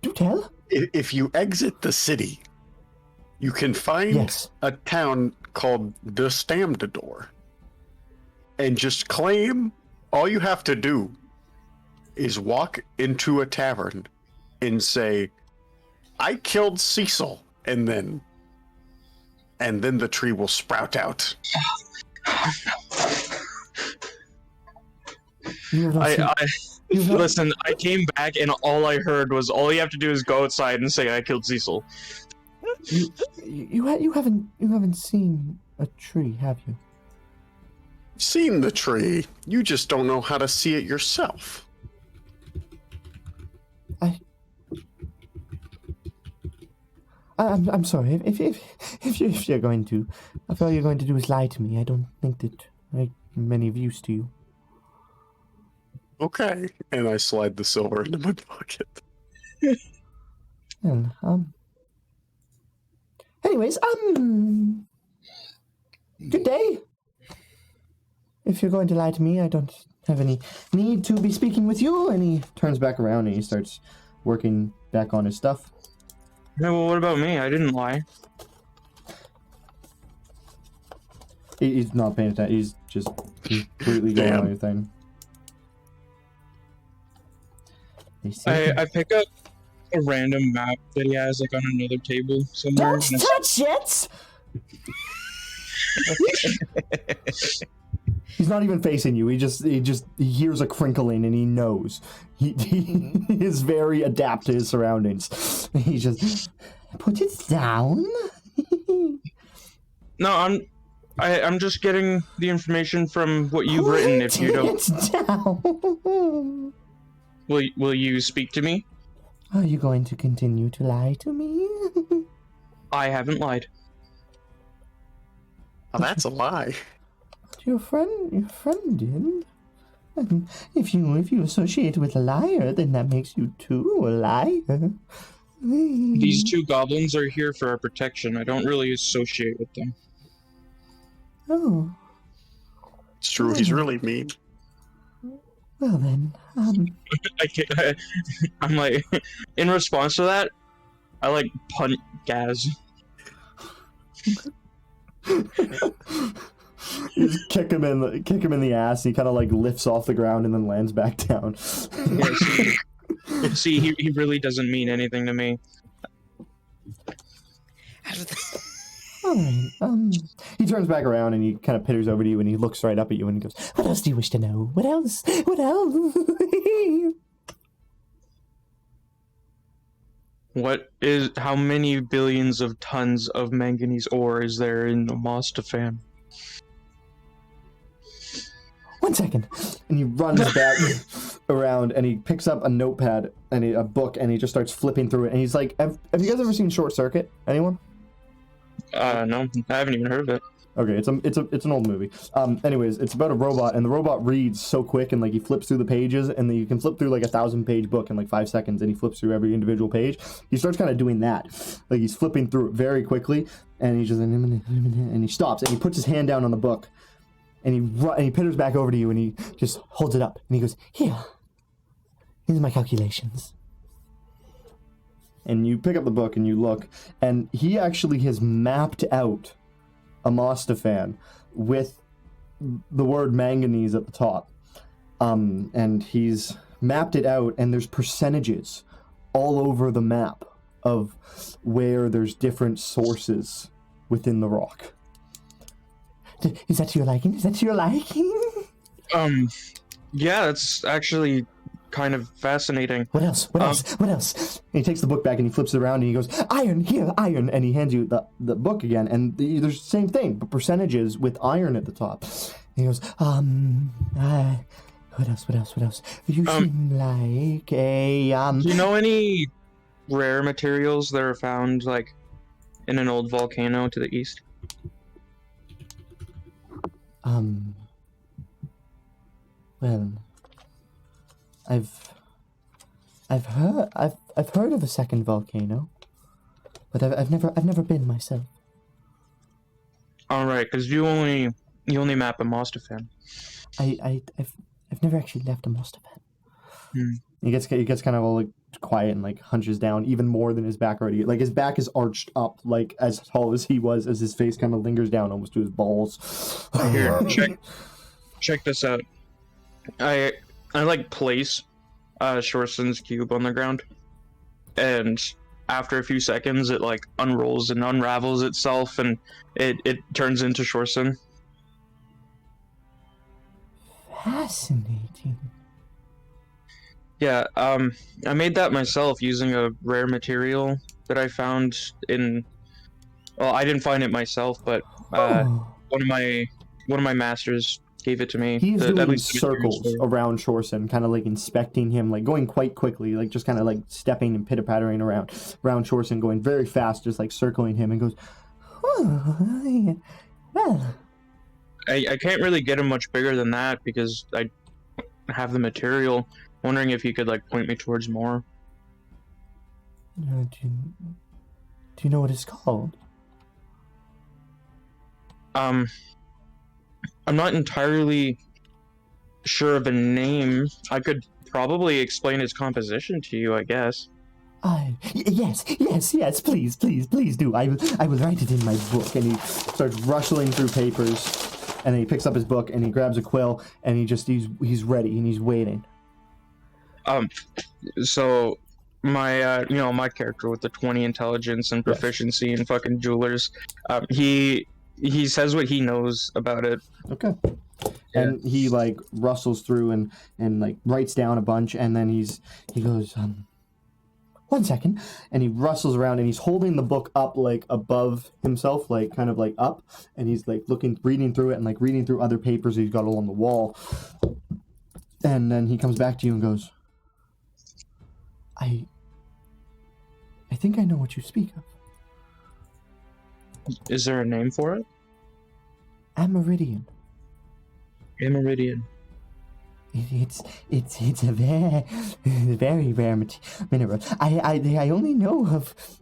Do tell. If you exit the city, you can find a town called the Stamdador. And just claim, all you have to do is walk into a tavern and say, I killed Cecil, and then the tree will sprout out. Listen, I came back and all I heard was, all you have to do is go outside and say I killed Cecil. You haven't seen a tree, have you? Seen the tree. You just don't know how to see it yourself. I'm sorry. If you're going to, if all you're going to do is lie to me, I don't think that I'm many of use to you. Okay. And I slide the silver into my pocket. Well, anyways, good day. If you're going to lie to me, I don't have any need to be speaking with you. And he turns back around and he starts working back on his stuff. Yeah, well, what about me? I didn't lie. He's not paying attention. He's completely going on your thing. I pick up a random map that he has like on another table somewhere. Don't touch it! He's not even facing you. He hears a crinkling and he knows. He is very adept to his surroundings. He just put it down. No, I'm just getting the information from what you've written. If you don't, it down. Will you speak to me? Are you going to continue to lie to me? I haven't lied. Oh, that's a lie. Your friend did. And if you associate with a liar, then that makes you too a liar. These two goblins are here for our protection. I don't really associate with them. Oh. It's true. He's really mean. Well then, I'm like, in response to that, I like punt Gaz. You just kick him in the ass. And he kind of like lifts off the ground and then lands back down. Yeah, see, he really doesn't mean anything to me. Alright, he turns back around and he kind of pitters over to you and he looks right up at you and he goes, "What else do you wish to know? What else? What else?" How many billions of tons of manganese ore is there in Amostifan? 1 second. And he runs back around and he picks up a notepad and a book and he just starts flipping through it and he's like, have you guys ever seen Short Circuit? Anyone? No, I haven't even heard of it. Okay, it's an old movie. Anyways, it's about a robot, and the robot reads so quick, and like he flips through the pages, and then you can flip through like a 1,000-page book in like 5 seconds, and he flips through every individual page. He starts kind of doing that, like he's flipping through it very quickly, and he just and he stops, and he puts his hand down on the book, and he pitters back over to you, and he just holds it up, and he goes, "Here, these are my calculations." And you pick up the book and you look, and he actually has mapped out Amostifan with the word manganese at the top. And he's mapped it out, and there's percentages all over the map of where there's different sources within the rock. Is that to your liking? Is that to your liking? Yeah, that's actually kind of fascinating. What else? What else? What else? And he takes the book back and he flips it around and he goes, "Iron, here, iron," and he hands you the book again, and there's the same thing, but percentages with iron at the top. And he goes, what else? You seem like a, Do you know any rare materials that are found, like, in an old volcano to the east? Well, I've heard of a second volcano, but I've never been myself. All right, because you only map Amostifan. I've never actually left Amostifan. Hmm. He gets kind of all like quiet and like hunches down even more than his back already. Like his back is arched up, like as tall as he was, as his face kind of lingers down almost to his balls. Here, check this out. I like place Shorson's cube on the ground, and after a few seconds it like unrolls and unravels itself, and it turns into Shorson. Fascinating. Yeah, I made that myself using a rare material that I found in. Well, I didn't find it myself, but one of my masters gave it to me. He's doing circles around Shorson, kind of like inspecting him, like going quite quickly, like just kind of like stepping and pitter-pattering around Shorson, going very fast, just like circling him, and goes, "Oh, well." I can't really get him much bigger than that because I have the material. Wondering if you could like point me towards more. Do you know what it's called? I'm not entirely sure of a name. I could probably explain its composition to you, I guess. Yes, please do. I will write it in my book. And he starts rustling through papers. And then he picks up his book and he grabs a quill and he's ready and he's waiting. So my my character with the 20 intelligence and proficiency in fucking jewelers, he says what he knows about it. Okay. And he like rustles through and like writes down a bunch, and then he goes, 1 second, and he rustles around and he's holding the book up like above himself, like kind of like up, and he's like reading through it and like reading through other papers he's got along the wall. And then he comes back to you and goes, I think I know what you speak of. Is there a name for it? Ameridian. Ameridian. It's a very rare mineral. I only know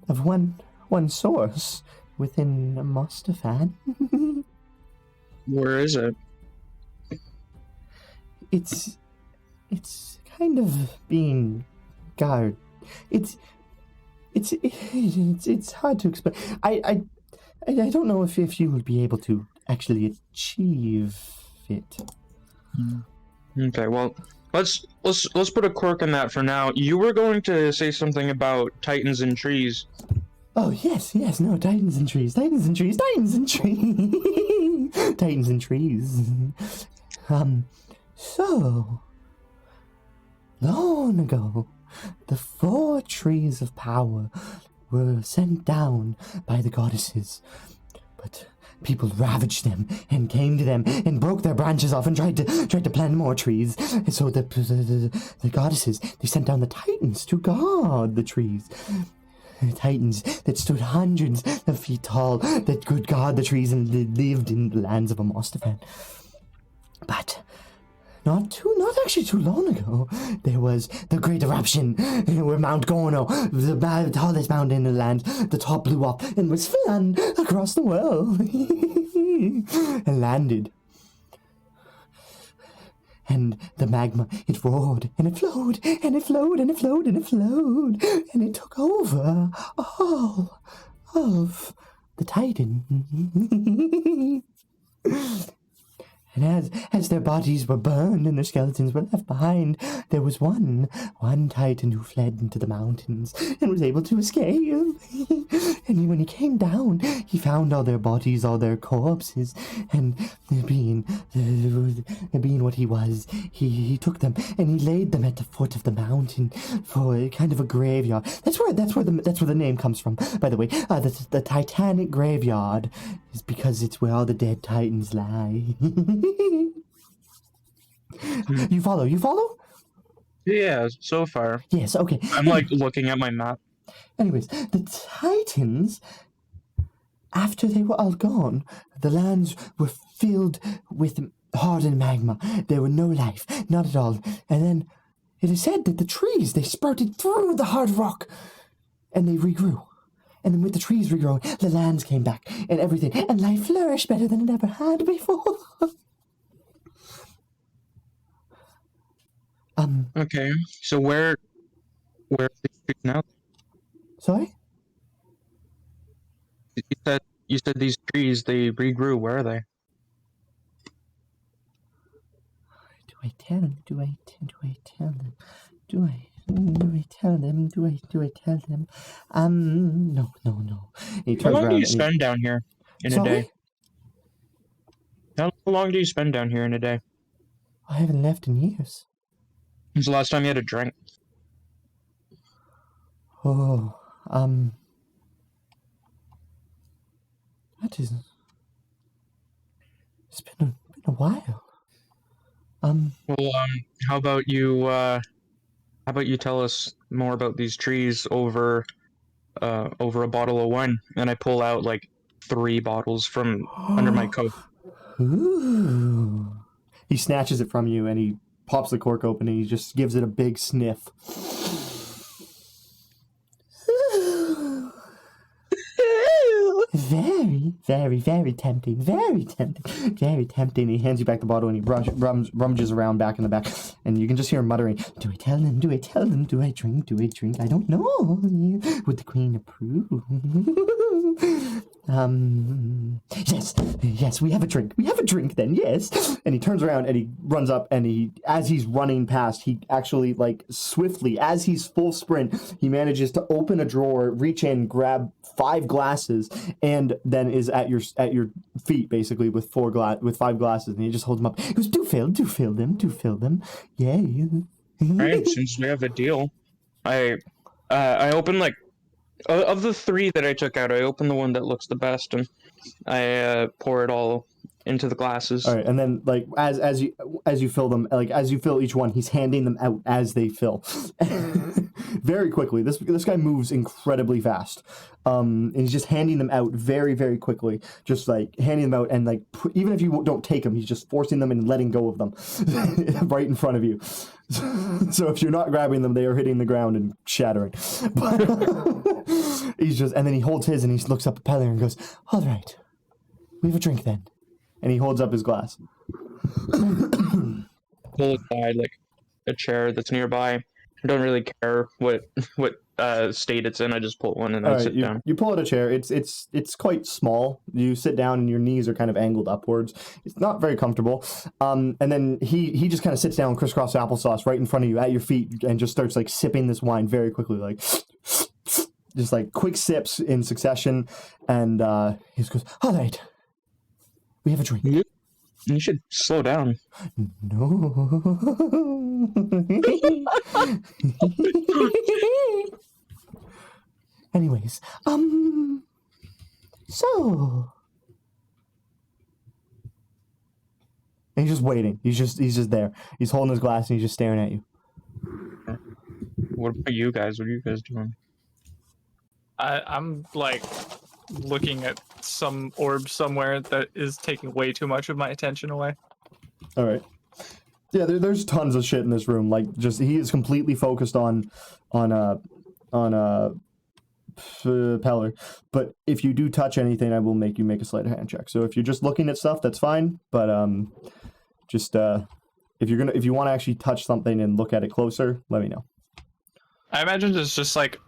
of one source within Amostifan. Where is it? It's kind of being guarded. It's hard to explain. I don't know if you would be able to actually achieve it. Okay, well, let's put a cork in that for now. You were going to say something about titans and trees. Oh yes, no, titans and trees, titans and trees, titans and trees, titans and trees. So long ago, the 4 trees of power were sent down by the goddesses, but people ravaged them and came to them and broke their branches off and tried to plant more trees. And so the goddesses, they sent down the titans to guard the trees. The titans that stood hundreds of feet tall, that could guard the trees and lived in the lands of Amostifan. But not actually too long ago, there was the Great Eruption, where Mount Gorno, the tallest mountain in the land, the top blew up and was flung across the world and landed. And the magma, it roared, and it flowed, and it flowed, and it flowed, and it flowed, and it took over all of the Titan. And as their bodies were burned and their skeletons were left behind, there was one Titan who fled into the mountains and was able to escape. And when he came down, he found all their bodies, all their corpses, and being what he was, he took them and he laid them at the foot of the mountain for a kind of a graveyard. That's where the name comes from, by the way. The Titanic Graveyard is because it's where all the dead Titans lie. You follow? Yeah, so far. Yes, okay. I'm like looking at my map. Anyways, the Titans, after they were all gone, the lands were filled with hardened magma. There were no life, not at all. And then it is said that the trees, they sprouted through the hard rock and they regrew. And then with the trees regrowing, the lands came back and everything, and life flourished better than it ever had before. Okay, so where are these trees now? Sorry? You said these trees, they regrew. Where are they? Do I tell them? Do I tell them? Do I tell them? No. He How turns long around do you and spend down here in a Sorry? day? How long do you spend down here in a day? I haven't left in years. When's the last time you had a drink? Oh, that is. It's been a while. Well, how about you tell us more about these trees over a bottle of wine? And I pull out like 3 bottles from under my coat. Ooh. He snatches it from you and he pops the cork open and he just gives it a big sniff. Very very, very tempting, very tempting, very tempting. He hands you back the bottle and he rummages around back in the back, and you can just hear him muttering, do I tell them, do I tell them, do I drink, I don't know, would the queen approve? Yes, we have a drink then, yes. And he turns around and he runs up, and as he's running past, he actually, like, swiftly, as he's full sprint, he manages to open a drawer, reach in, grab 5 glasses, and then is at your feet, basically, with 5 glasses, and he just holds them up. He goes, do fill them. Yeah. Right, since we have a deal, I open, like, of the 3 that I took out, I open the one that looks the best, and I pour it all into the glasses. All right, and then, like, as you fill them, like, as you fill each one, he's handing them out as they fill, very quickly. This guy moves incredibly fast, and he's just handing them out very, very quickly, just like handing them out, and like even if you don't take them, he's just forcing them and letting go of them, right in front of you. So if you're not grabbing them, they are hitting the ground and shattering. But and then he holds his, and he looks up at Peller and goes, "All right, we have a drink then." And he holds up his glass. Pull aside, like, a chair that's nearby. I don't really care what state it's in. I just pull one and then sit down. You pull out a chair. It's quite small. You sit down and your knees are kind of angled upwards. It's not very comfortable. And then he just kind of sits down, crisscross applesauce, right in front of you at your feet, and just starts, like, sipping this wine very quickly, like just like quick sips in succession. And he just goes, "All right, we have a drink." You should slow down. No. Anyways, so. And he's just waiting. He's just there. He's holding his glass and he's just staring at you. What about you guys? What are you guys doing? I'm like looking at some orb somewhere that is taking way too much of my attention away. All right. Yeah, there's tons of shit in this room. Like, just he is completely focused on Peller. But if you do touch anything, I will make you make a sleight of hand check. So if you're just looking at stuff, that's fine. But just if you want to actually touch something and look at it closer, let me know. I imagine it's just like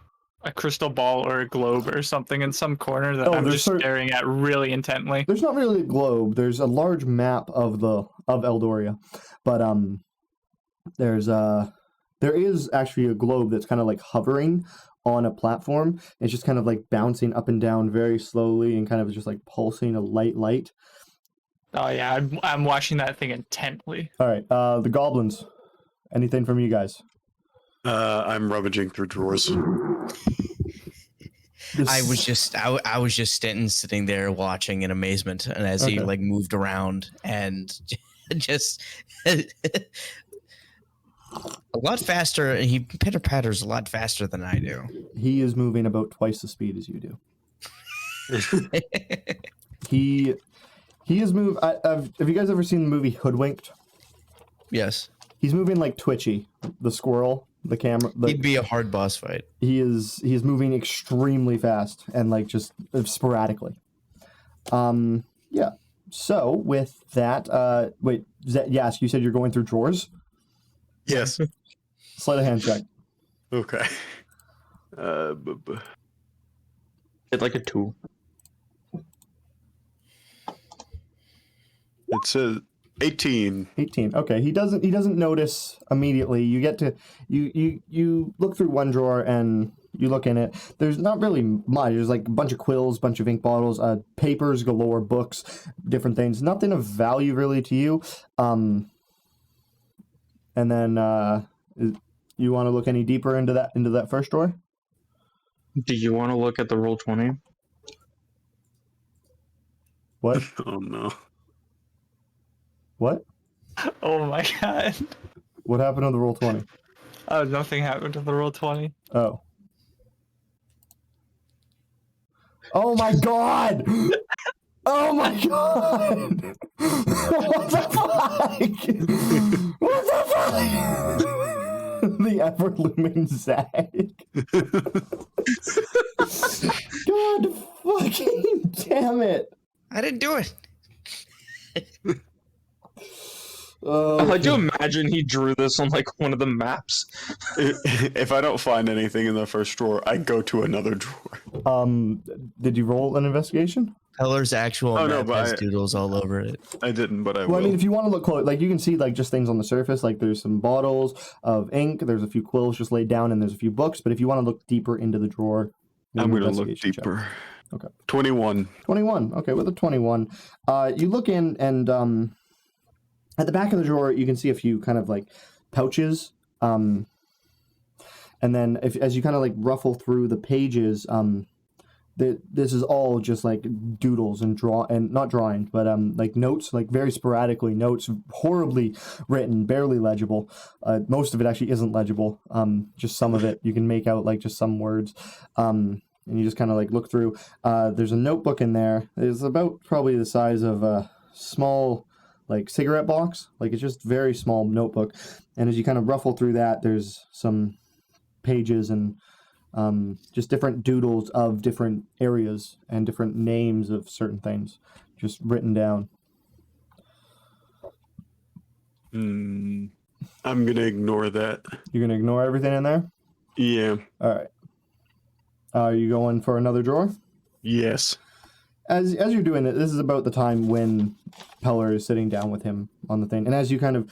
a crystal ball or a globe or something in some corner that I'm just staring at really intently. There's not really a globe. There's a large map of Eldoria, but there is actually a globe that's kind of like hovering on a platform. It's just kind of like bouncing up and down very slowly and kind of just like pulsing a light. Oh yeah, I'm watching that thing intently. All right, the goblins. Anything from you guys? I'm rummaging through drawers. I was just sitting there watching in amazement, and as he like moved around and just a lot faster. He pitter patters a lot faster than I do. He is moving about twice the speed as you do. He is moving. Have you guys ever seen the movie Hoodwinked? Yes. He's moving like Twitchy, the squirrel. The camera. He'd be a hard boss fight. He is moving extremely fast and like just sporadically. Yeah. So with that, wait, yes, you said you're going through drawers? Yes. Sleight of hand check. Okay. It's like a 2. It says 18. 18. Okay. He doesn't notice immediately. You get to you look through one drawer and you look in it. There's not really much. There's like a bunch of quills, bunch of ink bottles, papers galore, books, different things. Nothing of value really to you. And then you want to look any deeper into that first drawer? Do you want to look at the Roll20? What? Oh no. What? Oh my god. What happened to the Roll20? Oh, nothing happened to the Roll20. Oh. Oh my god! Oh my god! What the fuck? What the fuck? The ever-looming Zag. God Damn it. I didn't do it. I do imagine he drew this on like one of the maps. If I don't find anything in the first drawer, I go to another drawer. Did you roll an investigation? Heller's actual Oh, no, map but has doodles all over it. I didn't, but I Well, will. I mean, if you want to look close, like you can see like just things on the surface, like there's some bottles of ink, there's a few quills just laid down, and there's a few books. But if you want to look deeper into the drawer, I'm going going to to look deeper. Okay. 21. 21. Okay, with a 21, you look in, and at the back of the drawer, you can see a few kind of like pouches. And then as you kind of like ruffle through the pages, this is all just like doodles and not drawings, but like notes, like very sporadically notes, horribly written, barely legible. Most of it actually isn't legible. Just some of it you can make out like just some words. And you just kind of like look through. There's a notebook in there. It's about probably the size of a small like cigarette box. Like it's just very small notebook. And as you kind of ruffle through that, there's some pages and just different doodles of different areas and different names of certain things just written down. I'm going to ignore that. You're going to ignore everything in there? Yeah. All right. Are you going for another drawer? Yes. As you're doing it, this is about the time when Peller is sitting down with him on the thing. And as you kind of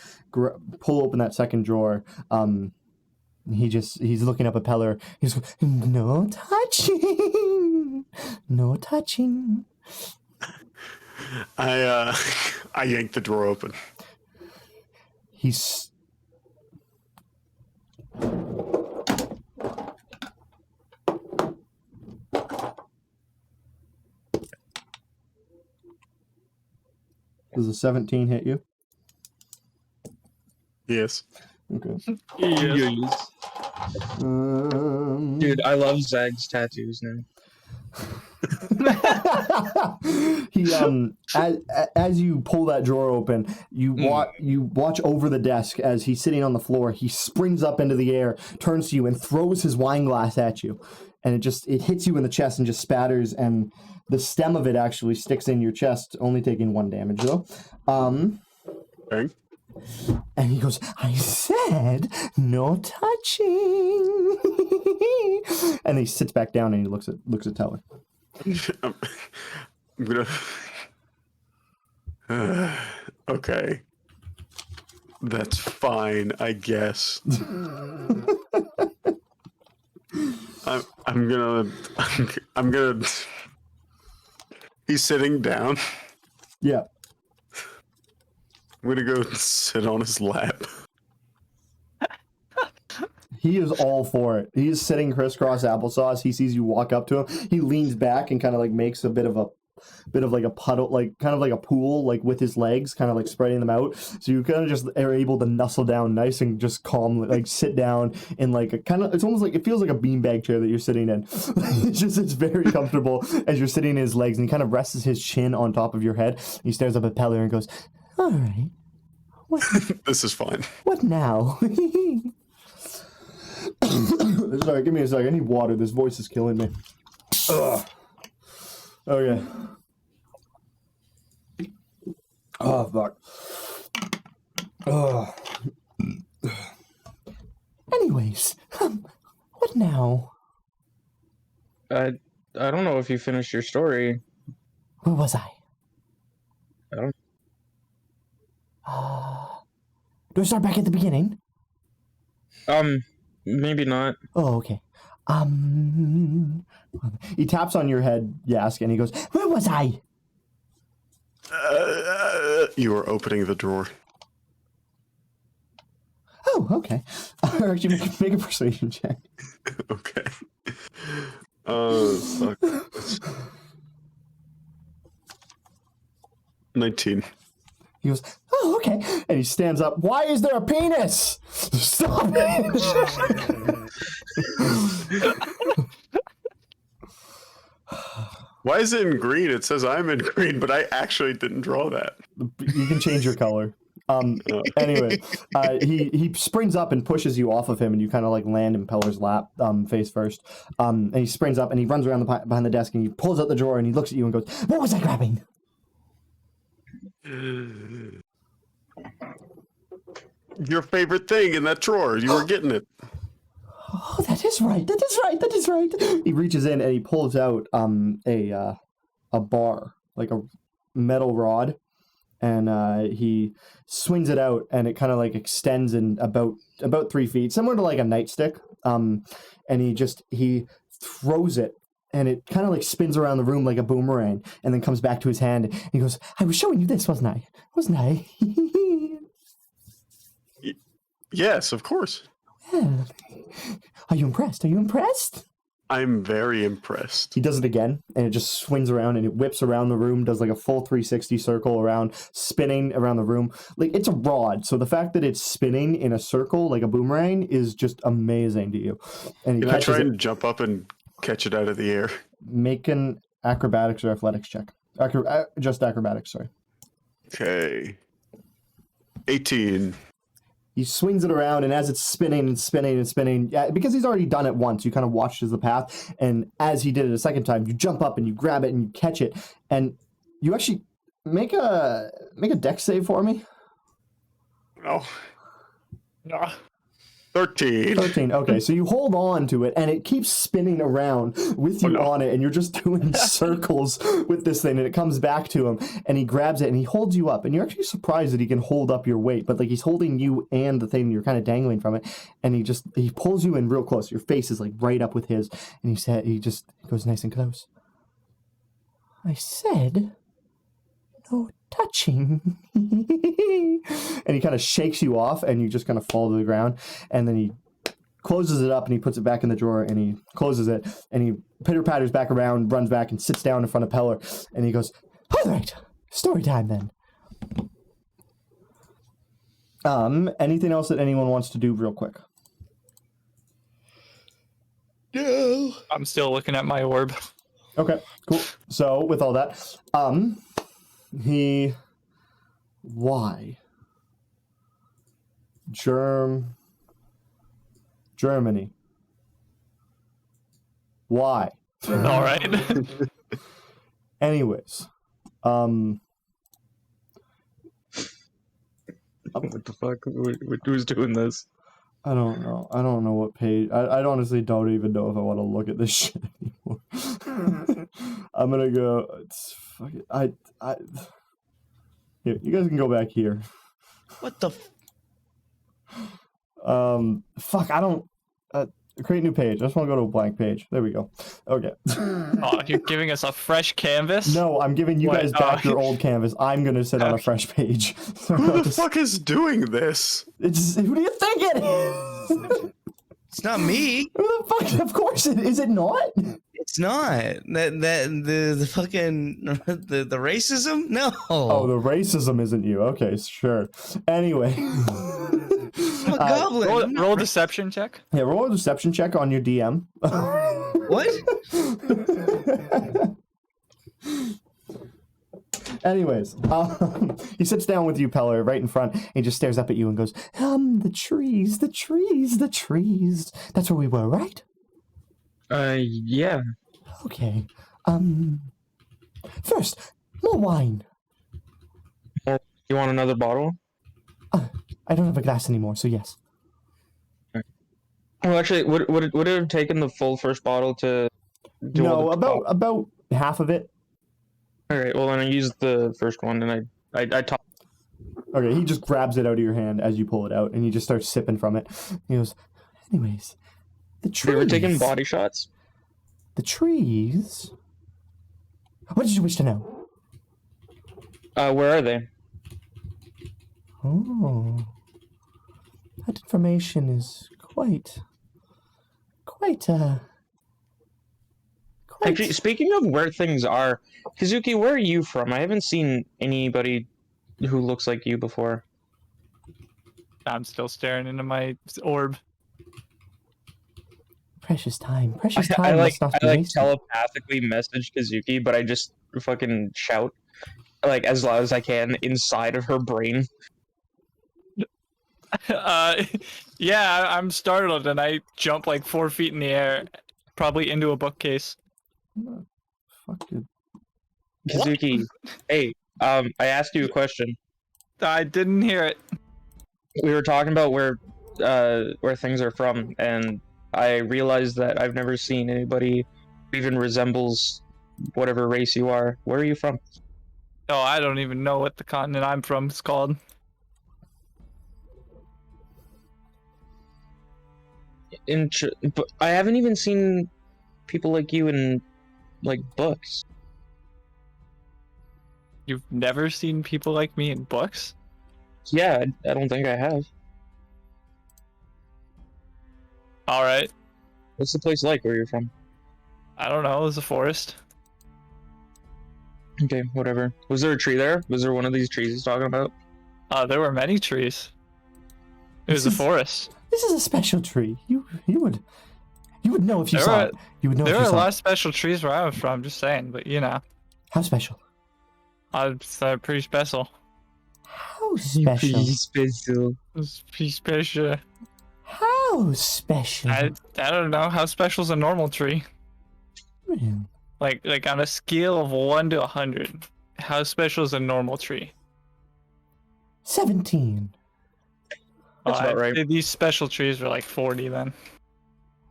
pull open that second drawer, he's looking up at Peller. He's going, no touching. No touching. I yanked the drawer open. He's... Does a 17 hit you? Yes. Okay. Yes. Dude, I love Zag's tattoos now. He as you pull that drawer open, you watch over the desk as he's sitting on the floor. He springs up into the air, turns to you, and throws his wine glass at you, and it hits you in the chest and just spatters, and the stem of it actually sticks in your chest, only taking 1 damage though. Okay. And he goes, I said no touching. And he sits back down and he looks at Teller. I'm gonna. Okay. That's fine, I guess. I'm gonna. He's sitting down. Yeah. I'm gonna go sit on his lap. He is all for it. He's sitting crisscross applesauce. He sees you walk up to him. He leans back and kind of like makes a bit of like a puddle, like kind of like a pool, like with his legs, kind of like spreading them out. So you kind of just are able to nuzzle down nice and just calmly, like sit down in like a kind of, it's almost like, it feels like a beanbag chair that you're sitting in. It's very comfortable as you're sitting in his legs, and he kind of rests his chin on top of your head. He stares up at Peller and goes, all right. This is fine. What now? Sorry, give me a second. I need water. This voice is killing me. Ugh. Okay. Oh, fuck. Ugh. Anyways, what now? I don't know if you finished your story. Where was I? I don't. Do I start back at the beginning? Maybe not. Oh, okay. He taps on your head, Yask, and he goes, where was I? You were opening the drawer. Oh, okay. Actually, make a persuasion check. Okay. Fuck. 19. He goes, oh, okay. And he stands up. Why is there a penis? Stop it. Why is it in green? It says I'm in green, but I actually didn't draw that. You can change your color. Anyway, he springs up and pushes you off of him, and you kind of like land in Peller's lap, face first. And he springs up and he runs around behind the desk and he pulls out the drawer and he looks at you and goes, "What was I grabbing?" Your favorite thing in that drawer. You were getting it. Oh, that is right. That is right. That is right. He reaches in and he pulls out a bar, like a metal rod, and he swings it out, and it kind of like extends in about 3 feet, similar to like a nightstick. And he throws it, and it kind of like spins around the room like a boomerang, and then comes back to his hand. And he goes, "I was showing you this, wasn't I? Wasn't I?" Yes, of course. Yeah. Are you impressed? Are you impressed? I'm very impressed. He does it again, and it just swings around, and it whips around the room, does like a full 360 circle around, spinning around the room. Like, it's a rod, so the fact that it's spinning in a circle like a boomerang is just amazing to you. And he Can I try it. and jump up and catch it out of the air? Make an acrobatics or athletics check. Just acrobatics, sorry. Okay. 18. He swings it around, and as it's spinning and spinning and spinning, because he's already done it once, you kind of watched as the path, and as he did it a second time, you jump up and you grab it and you catch it, and you actually make a dex save for me. Oh. 13. Okay, so you hold on to it, and it keeps spinning around with you on it, and you're just doing circles with this thing, and it comes back to him, and he grabs it, and he holds you up, and you're actually surprised that he can hold up your weight, but like he's holding you and the thing you're kind of dangling from it, and he pulls you in real close. Your face is like right up with his, and he goes nice and close. I said, no touching. And he kind of shakes you off, and you just kind of fall to the ground, and then he closes it up and he puts it back in the drawer, and he closes it, and he pitter-patters back around, runs back and sits down in front of Peller, and he goes, "All right, story time then." Anything else that anyone wants to do real quick? No. I'm still looking at my orb. Okay, cool. So with all that, why? Germany. Why? All right. Anyways, what the fuck? Who's doing this? I don't know. I don't know what page. I honestly don't even know if I want to look at this shit anymore. I'm gonna go. It's fucking. Here, you guys can go back here. What the? Fuck. I don't. Create new page. I just want to go to a blank page. There we go. Okay. Oh, you're giving us a fresh canvas? No, I'm giving you guys back your old canvas. I'm gonna sit on a fresh page. Who the fuck is doing this? Who do you think it is? It's not me. Who the fuck? Of course it is. It not? It's not. The fucking the racism? No. Oh, the racism isn't you. Okay, sure. Anyway. I'm a goblin. Roll a deception check. Yeah, roll a deception check on your DM. What? Anyways, he sits down with you, Peller, right in front, and he just stares up at you and goes, the trees. That's where we were, right? Yeah. Okay. First, more wine. You want another bottle? I don't have a glass anymore, so yes. Well, actually, would it have taken the full first bottle to do all No, the about half of it. All right. Well, then I used the first one, and I topped. Okay, he just grabs it out of your hand as you pull it out, and he just starts sipping from it. He goes, anyways, the trees. You ever taken body shots? The trees? What did you wish to know? Where are they? Oh, that information is quite. Actually, speaking of where things are, Kazuki, where are you from? I haven't seen anybody who looks like you before. I'm still staring into my orb. Precious time. I must not be wasted. telepathically message Kazuki, but I just fucking shout like as loud as I can inside of her brain. Uh, yeah, I'm startled and I jump like 4 feet in the air, probably into a bookcase. Fuck, dude. Kazuki, hey, I asked you a question. I didn't hear it. We were talking about where things are from, and I realized that I've never seen anybody who even resembles whatever race you are. Where are you from? Oh, I don't even know what the continent I'm from is called. But I haven't even seen people like you in like books. You've never seen people like me in books? Yeah, I don't think I have. All right. What's the place like where you're from? I don't know. It's a forest. Okay, whatever. Was there a tree there? Was there one of these trees he's talking about? There were many trees. It was a forest. This is a special tree. You would know if you There saw were- it. You would know There if are you a saw lot it. of special trees where I was from, just saying, but you know, How special? they're pretty special. How special? Special. It's pretty special. How special? I don't know. How special is a normal tree? Man. Like on a scale of 1 to 100, how special is a normal tree? 17. That's about right. These special trees were like 40 then.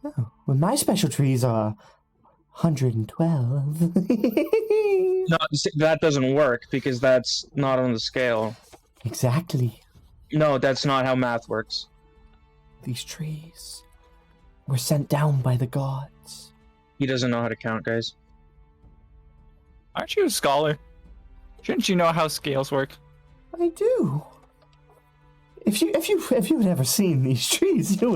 Oh, well, my special trees are 112. No, that doesn't work because that's not on the scale. Exactly. No, that's not how math works. These trees were sent down by the gods. He doesn't know how to count, guys. Aren't you a scholar? Shouldn't you know how scales work? I do. If you had ever seen these trees, you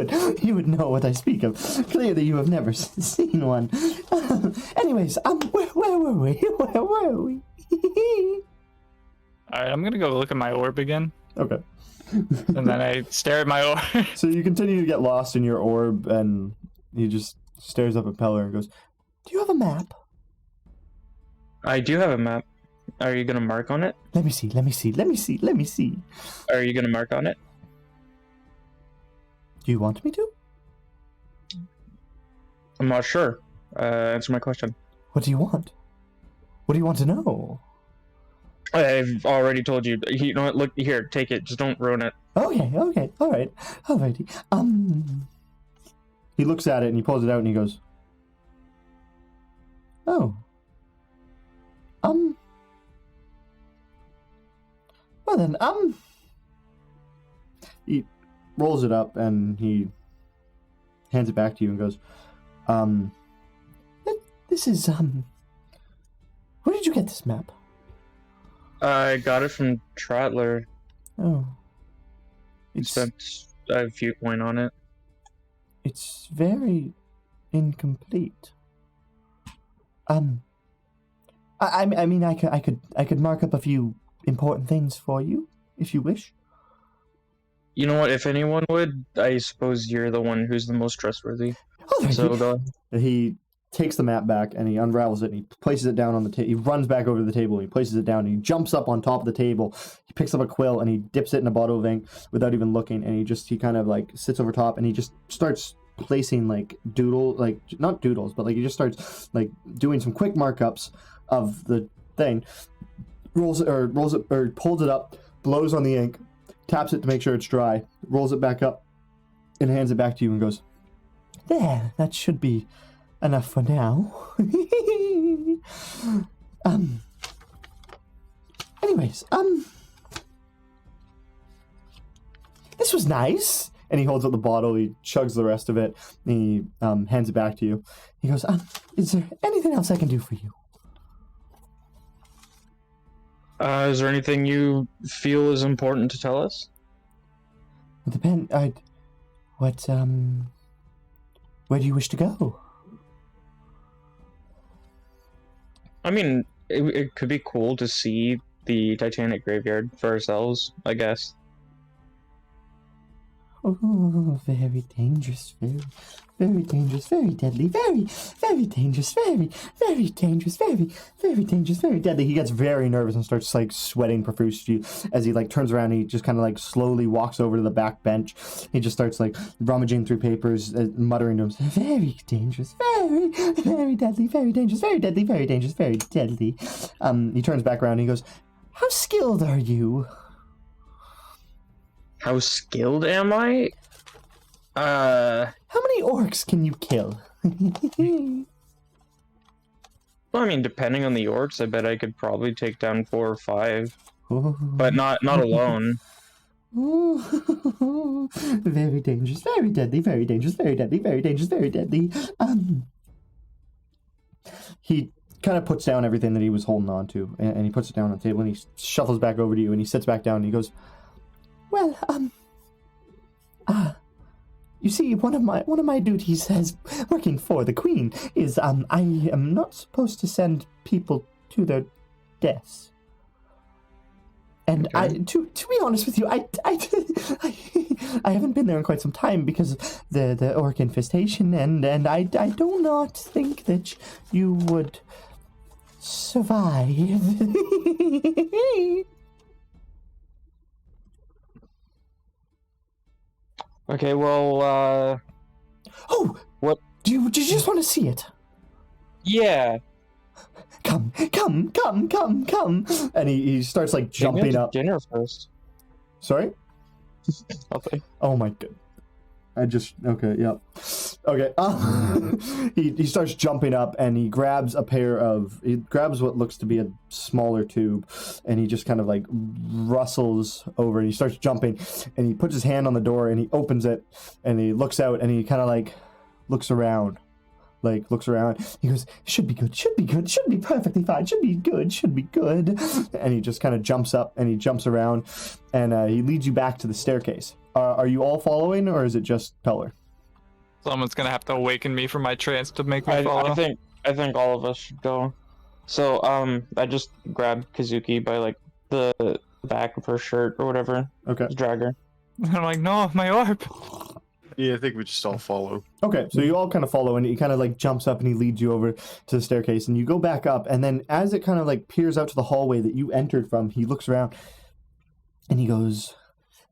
would know what I speak of. Clearly, you have never seen one. Anyways, where were we? Where were we? All right, I'm gonna go look at my orb again, Okay. and then I stare at my orb. So you continue to get lost in your orb, and he just stares up at Peller and goes, "Do you have a map?" I do have a map. Are you gonna mark on it? Let me see. Are you gonna mark on it? Do you want me to? I'm not sure. Answer my question. What do you want? What do you want to know? I've already told you. You know what? Look here. Take it. Just don't ruin it. Okay, alrighty. He looks at it and he pulls it out and he goes, "Oh. Well then, He rolls it up and he hands it back to you and goes, this is, where did you get this map? I got it from Trattler. Oh. Spent a few coin on it. It's very incomplete. I mean, I could mark up a few important things for you, if you wish. You know what? If anyone would, I suppose you're the one who's the most trustworthy. Oh, thank So you. go. He takes the map back and he unravels it and he places it down on the table. He runs back over to the table and he places it down and he jumps up on top of the table. He picks up a quill and he dips it in a bottle of ink without even looking, and he kind of like sits over top and he just starts placing like not doodles, but like he just starts like doing some quick markups of the thing. Pulls it up, blows on the ink, taps it to make sure it's dry, rolls it back up, and hands it back to you and goes, "There, that should be enough for now." Anyways, this was nice. And he holds up the bottle, he chugs the rest of it, and he hands it back to you. He goes, is there anything else I can do for you? Is there anything you feel is important to tell us? It depends. Where do you wish to go? I mean, it could be cool to see the Titanic graveyard for ourselves, I guess. Oh, very dangerous, very dangerous, very deadly, very dangerous, very dangerous, very dangerous, very deadly. He gets very nervous and starts like sweating profusely as he like turns around and he just kind of like slowly walks over to the back bench. He just starts like rummaging through papers, muttering to himself, very dangerous, very deadly, very dangerous, very deadly, very dangerous, very deadly. He turns back around and he goes, how skilled are you? How skilled am I? How many orcs can you kill? Well, I mean, depending on the orcs, I bet I could probably take down 4 or 5, but not alone. Very dangerous, very deadly, very dangerous, very deadly, very dangerous, very deadly. He kind of puts down everything that he was holding on to, and he puts it down on the table, and he shuffles back over to you, and he sits back down, and he goes, well, you see, one of my duties as working for the Queen is, I am not supposed to send people to their deaths. And Okay. to be honest with you, I haven't been there in quite some time because of the orc infestation, and I do not think that you would survive. Okay, well, Oh, what? Do you just want to see it? Yeah. Come. And he starts like Take me out jumping to up. dinner first. Sorry? Okay. Oh my god. Okay, yep. Okay. He starts jumping up and he grabs what looks to be a smaller tube, and he just kind of like rustles over and he starts jumping and he puts his hand on the door and he opens it and he looks out and he kind of like looks around. He goes, should be good, should be perfectly fine, should be good. And he just kind of jumps up and he jumps around and he leads you back to the staircase. Are you all following, or is it just Peller? Someone's gonna have to awaken me from my trance to make me follow. I think all of us should go. So, I just grabbed Kazuki by like the back of her shirt or whatever. Okay. Just drag her. And I'm like, no, my orb. Yeah, I think we just all follow. Okay, so you all kind of follow, and he kind of like jumps up and he leads you over to the staircase, and you go back up, and then as it kind of like peers out to the hallway that you entered from, he looks around and he goes,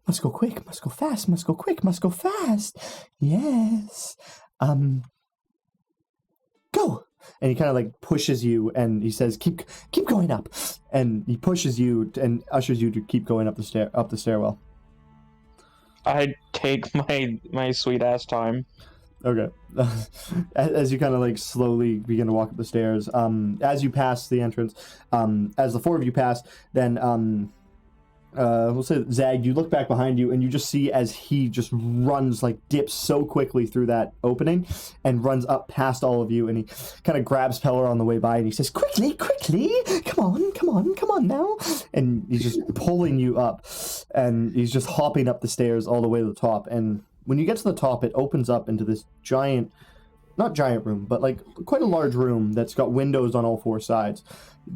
must go quick, must go fast, must go quick, must go fast. Yes. Go. And he kind of like pushes you and he says, keep going up. And he pushes you and ushers you to keep going up the stairwell. I take my sweet ass time. Okay. As you kind of like slowly begin to walk up the stairs, as you pass the entrance, as the four of you pass, then we'll say Zag, you look back behind you and you just see as he just runs, like dips so quickly through that opening and runs up past all of you, and he kind of grabs Peller on the way by and he says, quickly, come on now. And he's just pulling you up and he's just hopping up the stairs all the way to the top. And when you get to the top, it opens up into this not giant room, but like quite a large room that's got windows on all four sides.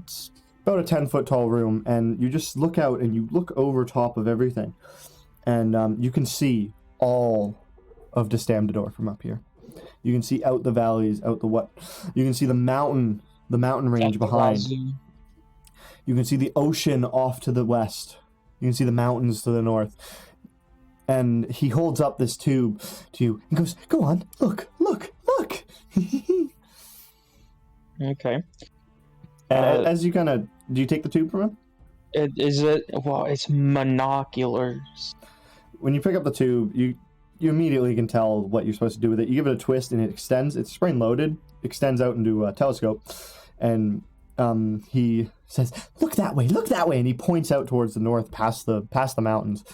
It's about a 10-foot tall room, and you just look out and you look over top of everything, and you can see all of Destamdador from up here. You can see out the valleys, you can see the mountain range behind. You can see the ocean off to the west. You can see the mountains to the north. And he holds up this tube to you. He goes, go on, look. Okay. And as you kind of, do you take the tube from him? It's monoculars. When you pick up the tube, you immediately can tell what you're supposed to do with it. You give it a twist and it extends. It's spring loaded, extends out into a telescope, and he says, look that way, and he points out towards the north, past the mountains.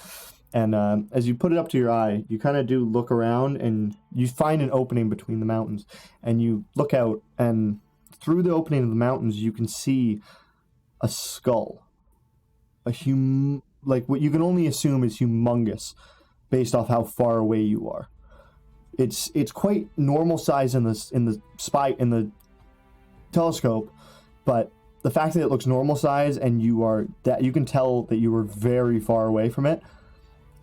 And as you put it up to your eye, you kind of do look around and you find an opening between the mountains, and you look out, and through the opening of the mountains you can see a skull, like what you can only assume is humongous based off how far away you are. It's quite normal size in the telescope, but the fact that it looks normal size and you can tell that you were very far away from it,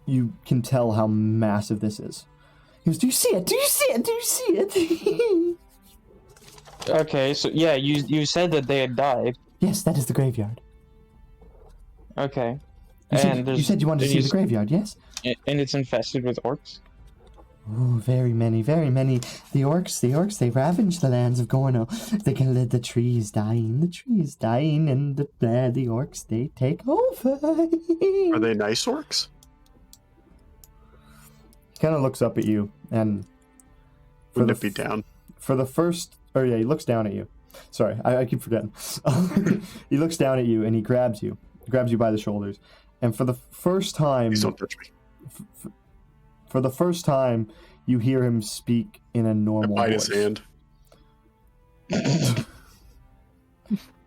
you can tell how massive this is. He goes, "Do you see it? Do you see it? Do you see it?" Okay, so yeah, you said that they had died. Yes, that is the graveyard. Okay. You said you wanted to see the graveyard, yes? And it's infested with orcs? Oh, very many, very many. The orcs, they ravage the lands of Gorno. They can let the trees dying, and the orcs, they take over. Are they nice orcs? He kind of looks up at you, and Wouldn't it be down? For the first, he looks down at you. Sorry, I keep forgetting. He looks down at you, and he grabs you by the shoulders, and for the first time, Please don't touch me. For the first time, you hear him speak in a normal I bite voice. his hand.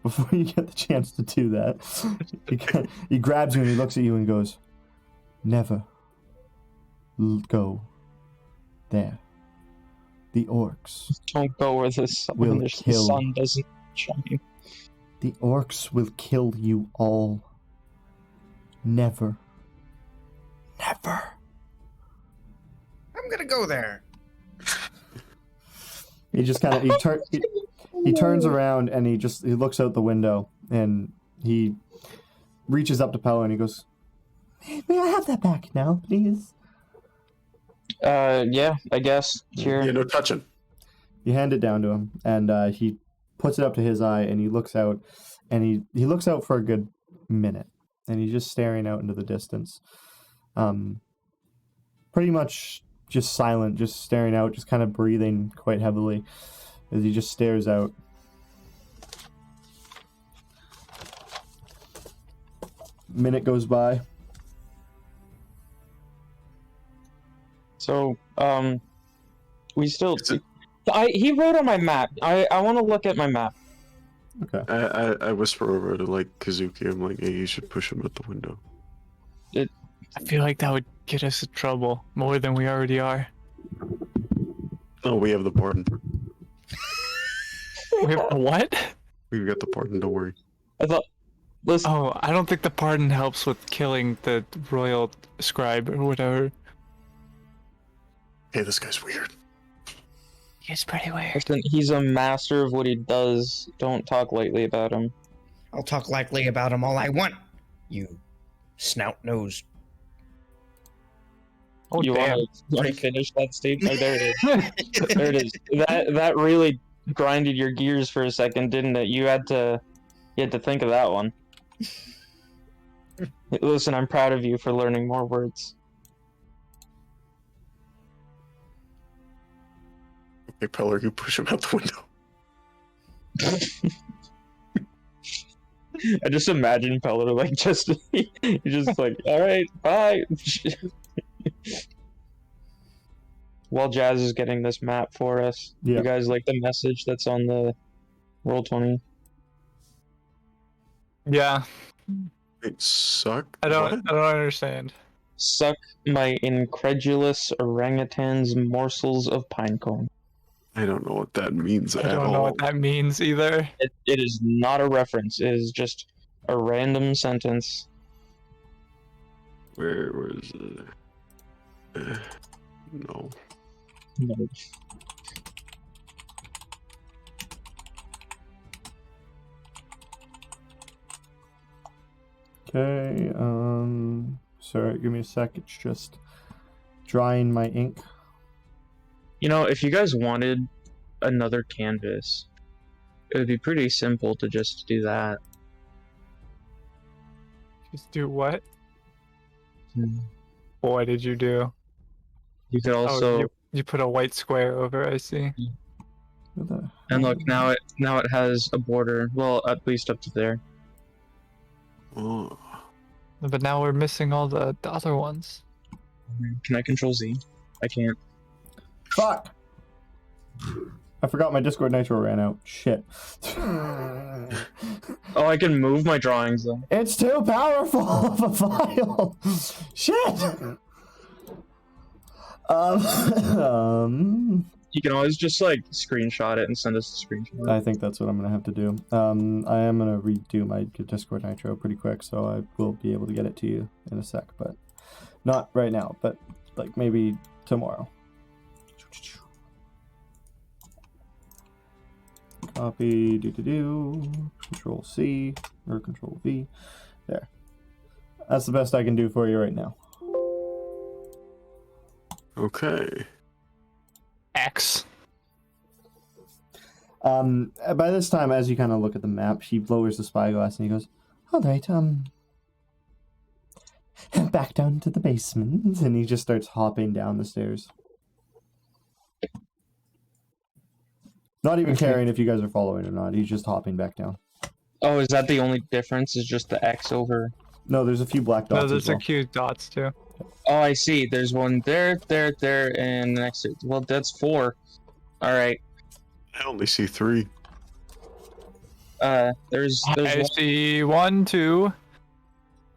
Before you get the chance to do that, he grabs you and he looks at you and goes, "Never go there. The orcs Don't go where the sun doesn't shine. The orcs will kill you all. Never. Never." I'm gonna go there. He just kind of he turns around and he looks out the window and he reaches up to Pella and he goes, "May I have that back now, please?" Yeah, I guess. Here. Yeah, no touching. You hand it down to him and he puts it up to his eye and he looks out and he looks out for a good minute and he's just staring out into the distance. Pretty much just silent, just staring out, just kind of breathing quite heavily as he just stares out. Minute goes by. So, we still... he wrote on my map. I want to look at my map. Okay. I whisper over to, like, Kazuki. I'm like, hey, you should push him out the window. I feel like that would get us in trouble more than we already are. Oh, we have the pardon. We have what? We've got the pardon, don't worry. I thought... Listen, Oh, I don't think the pardon helps with killing the royal scribe or whatever. Hey, this guy's weird. He's pretty weird. listen, he's a master of what he does. Don't talk lightly about him. I'll talk lightly about him all I want. You snout-nosed. Oh, You damn. want to finish that statement? Oh, there it is. There it is. That really grinded your gears for a second, didn't it? You had to think of that one. Listen, I'm proud of you for learning more words. Hey, Peller, you push him out the window. I just imagine Peller like he's just like, all right, bye. While Jazz is getting this map for us, you guys like the message that's on the Roll20? Yeah. It sucked. I don't understand. Suck my incredulous orangutan's morsels of pinecone. I don't know what that means I at don't all. know what that means either. It is not a reference. It is just a random sentence. Where was it? No. No. Okay, sorry, give me a sec, it's just drying my ink. You know, if you guys wanted another canvas, it would be pretty simple to just do that. Just do what? Hmm. What did you do? You could also you put a white square over, I see. and look, now it has a border. Well, at least up to there. Oh. But now we're missing all the other ones. Can I control Z? I can't. Fuck! I forgot my Discord Nitro ran out. Shit. Oh, I can move my drawings though. It's too powerful of a file! Shit! You can always just like screenshot it and send us a screenshot. I think that's what I'm gonna have to do. I am gonna redo my Discord Nitro pretty quick, so I will be able to get it to you in a sec, but Not right now, but like maybe tomorrow. Copy, Control C, or Control V. There. That's the best I can do for you right now. Okay. X. By this time, as you kind of look at the map, he lowers the spyglass and he goes, all right, back down to the basement. And he just starts hopping down the stairs. Not even caring if you guys are following or not. He's just hopping back down. Oh, is that the only difference? Is just the X over? No, there's a few black dots. No, there's as well. a few dots too. Oh, I see. There's one there, and the next. Well, that's 4. All right. I only see 3. There's I one. see 1, 2,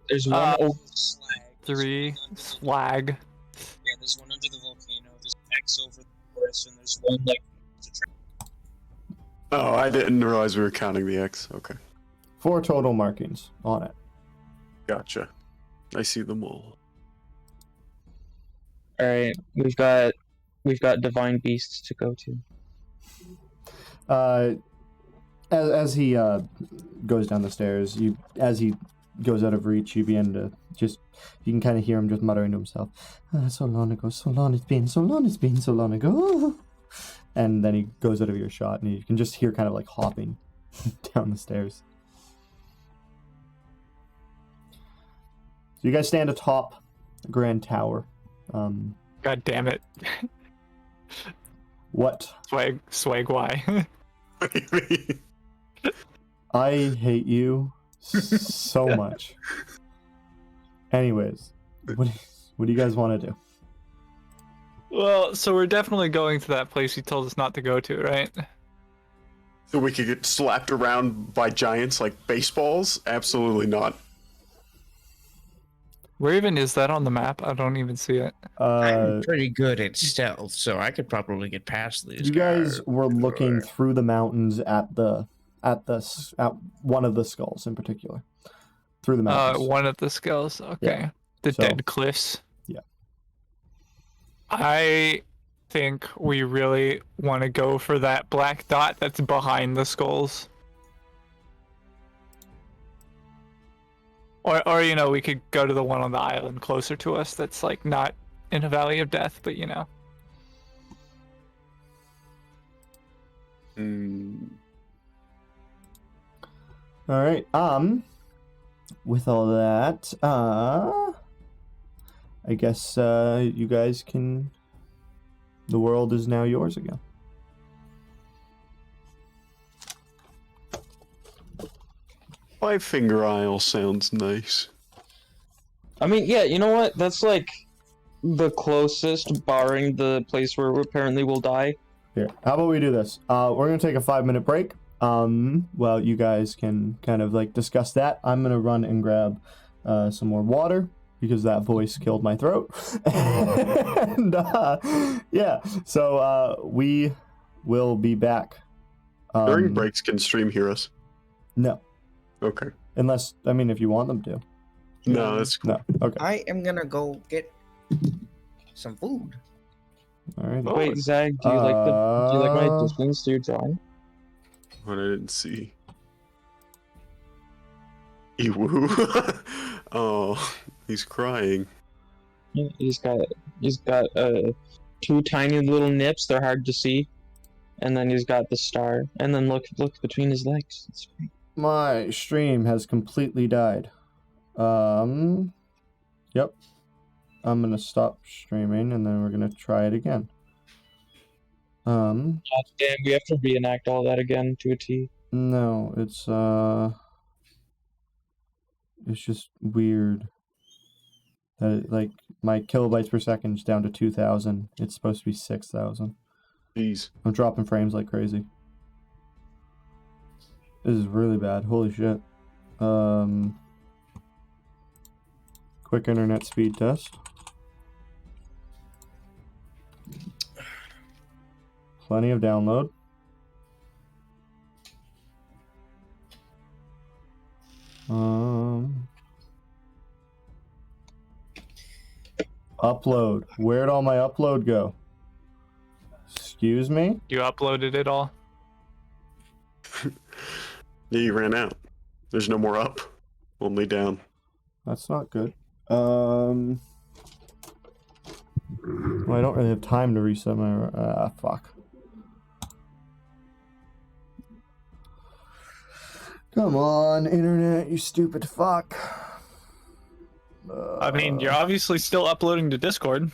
There's one over the slag. 3 slag. Yeah, there's one under the volcano. There's X over the forest, and there's one like. Oh, I didn't realize we were counting the X. Okay. 4 total markings on it. Gotcha. I see them all. All right, we've got divine beasts to go to. As he goes down the stairs, as he goes out of reach, you begin to you can kind of hear him just muttering to himself, so long ago, so long it's been, so long it's been, so long ago. And then he goes out of your shot, and you can just hear kind of like hopping down the stairs. So you guys stand atop the Grand Tower. God damn it. What? Swag Y. What do you mean? I hate you so much. Anyways, what do you guys want to do? Well, so we're definitely going to that place he told us not to go to, right? So we could get slapped around by giants like baseballs? Absolutely not. Where even is that on the map? I don't even see it. I'm pretty good at stealth, so I could probably get past these You guys were looking through the mountains at one of the skulls in particular. Through the mountains. One of the skulls. Okay. Yeah. The So- dead cliffs. Yeah. I think we really want to go for that black dot that's behind the skulls. Or you know, we could go to the one on the island closer to us that's like not in a valley of death, but you know. All right. With all that, I guess you guys can. The world is now yours again. Five-Finger Isle sounds nice. I mean, yeah, you know what? That's like the closest, barring the place where apparently we'll die. Here, how about we do this? We're gonna take a 5-minute break. Well, you guys can kind of like discuss that. I'm gonna run and grab some more water because that voice killed my throat. And yeah, so we will be back. During breaks, can stream hear us? No, Okay. unless if you want them to. No, that's cool. No, okay. I am gonna go get some food. All right. Oh, Wait, Zach, do you like my additions to your drawing? What I didn't see. Ew. Oh, he's crying. Yeah, he's got 2 tiny little nips. They're hard to see, and then he's got the star. And then look between his legs. It's great. My stream has completely died. Yep. I'm gonna stop streaming and then we're gonna try it again. God damn, we have to reenact all that again to a T. No, it's just weird. That like my kilobytes per second is down to 2,000. It's supposed to be 6,000. Jeez. I'm dropping frames like crazy. This is really bad. Holy shit. Quick internet speed test. Plenty of download. Upload. Where'd all my upload go? Excuse me? You uploaded it all? Yeah, you ran out. There's no more up, only down. That's not good. Well, I don't really have time to reset my... fuck. Come on, internet, you stupid fuck. I mean, you're obviously still uploading to Discord.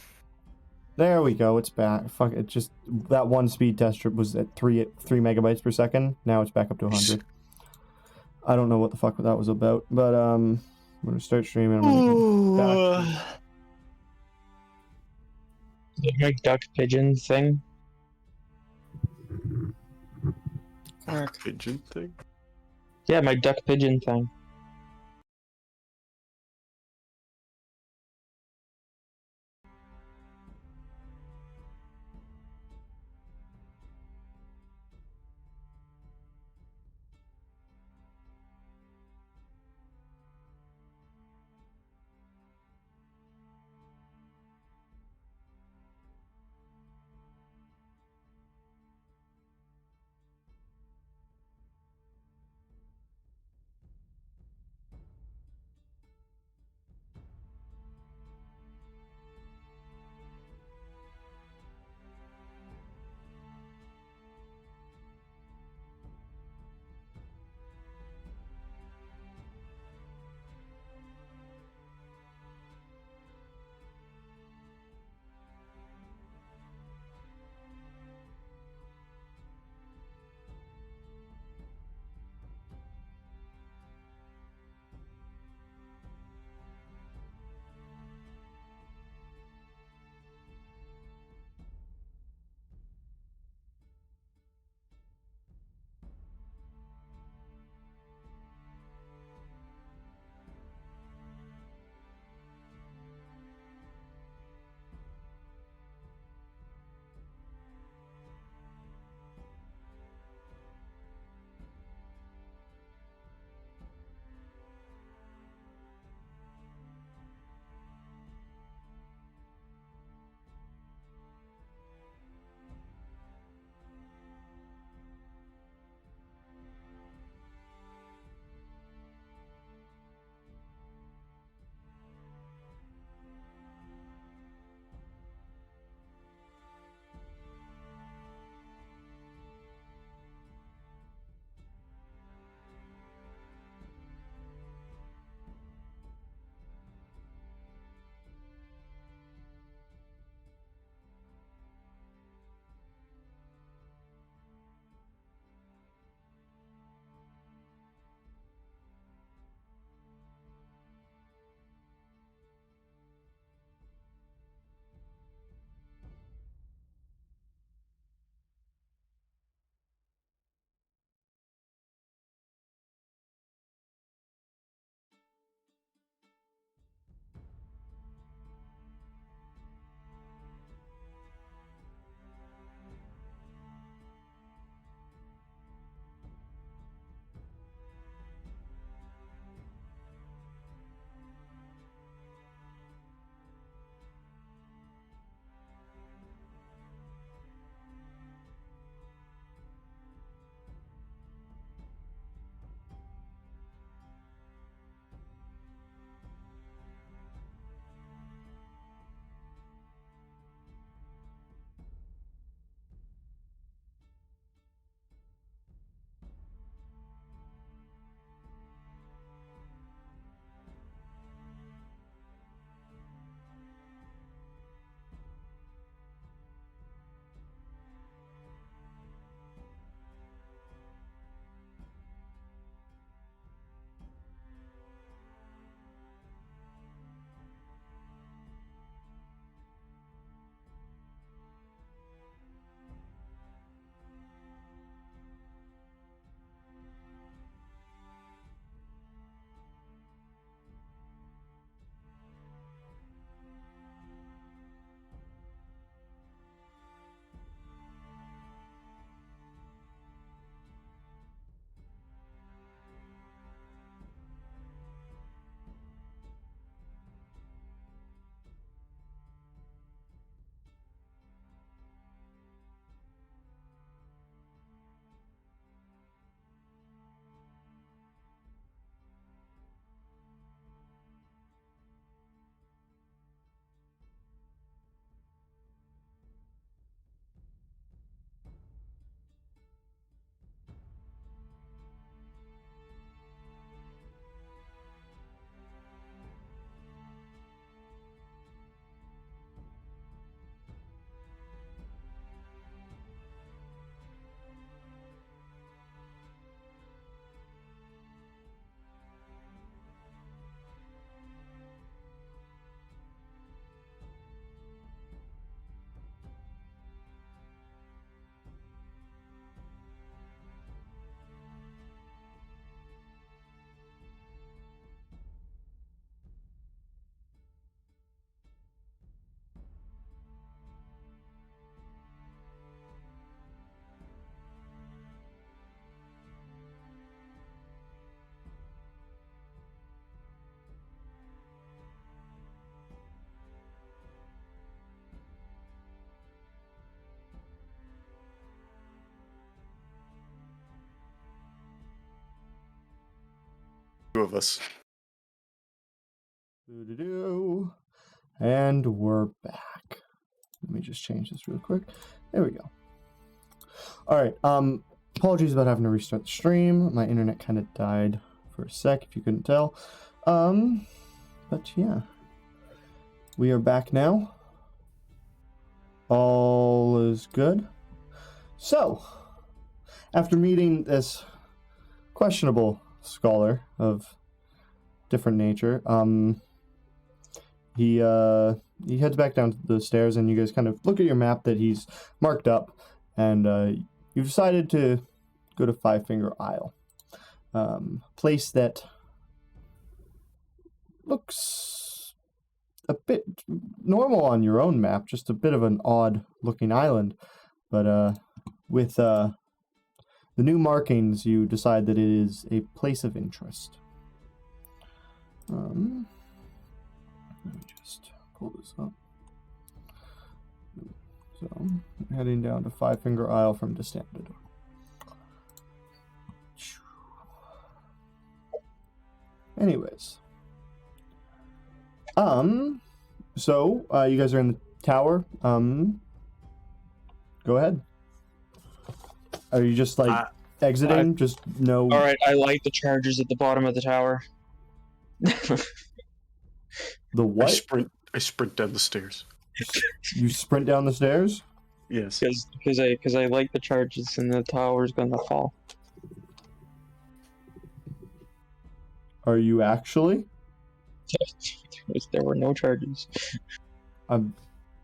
There we go, it's back. Fuck, it just... That one speed test strip was at 3 megabytes per second. Now it's back up to 100. I don't know what the fuck that was about, but, I'm gonna start streaming. I'm gonna get back. My duck pigeon thing. Pigeon thing? Yeah, my duck pigeon thing. of us. Doo-doo-doo. And we're back. Let me just change this real quick. There we go. All right. Apologies about having to restart the stream. My internet kind of died for a sec, if you couldn't tell. But yeah, we are back now. All is good. So, after meeting this questionable scholar of different nature, he heads back down the stairs, and you guys kind of look at your map that he's marked up, and you've decided to go to Five Finger Isle, place that looks a bit normal on your own map, just a bit of an odd looking island, but with the new markings, you decide that it is a place of interest. Let me just pull this up. So, I'm heading down to Five Finger Isle from Distandador. Anyways. So, you guys are in the tower. Go ahead. Are you just, like, exiting? Just no... Alright, I light the chargers at the bottom of the tower. The what? I sprint down the stairs. You sprint down the stairs? Yes. Because I like the charges and the tower's gonna fall. Are you actually? There were no charges. I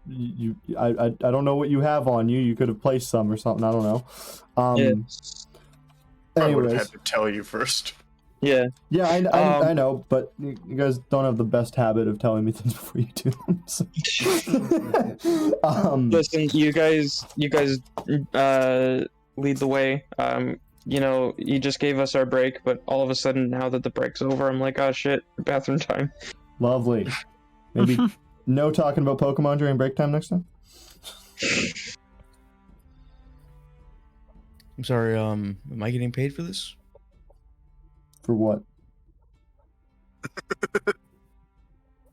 don't know what you have on you. You could have placed some or something. I don't know. Yeah. I would have Anyways. had to tell you first. Yeah. Yeah, I know, but you guys don't have the best habit of telling me things before you do them. So. Listen, you guys lead the way. You know, you just gave us our break, but all of a sudden, now that the break's over, I'm like, oh shit, bathroom time. Lovely. Maybe no talking about Pokemon during break time next time? I'm sorry, am I getting paid for this? For what?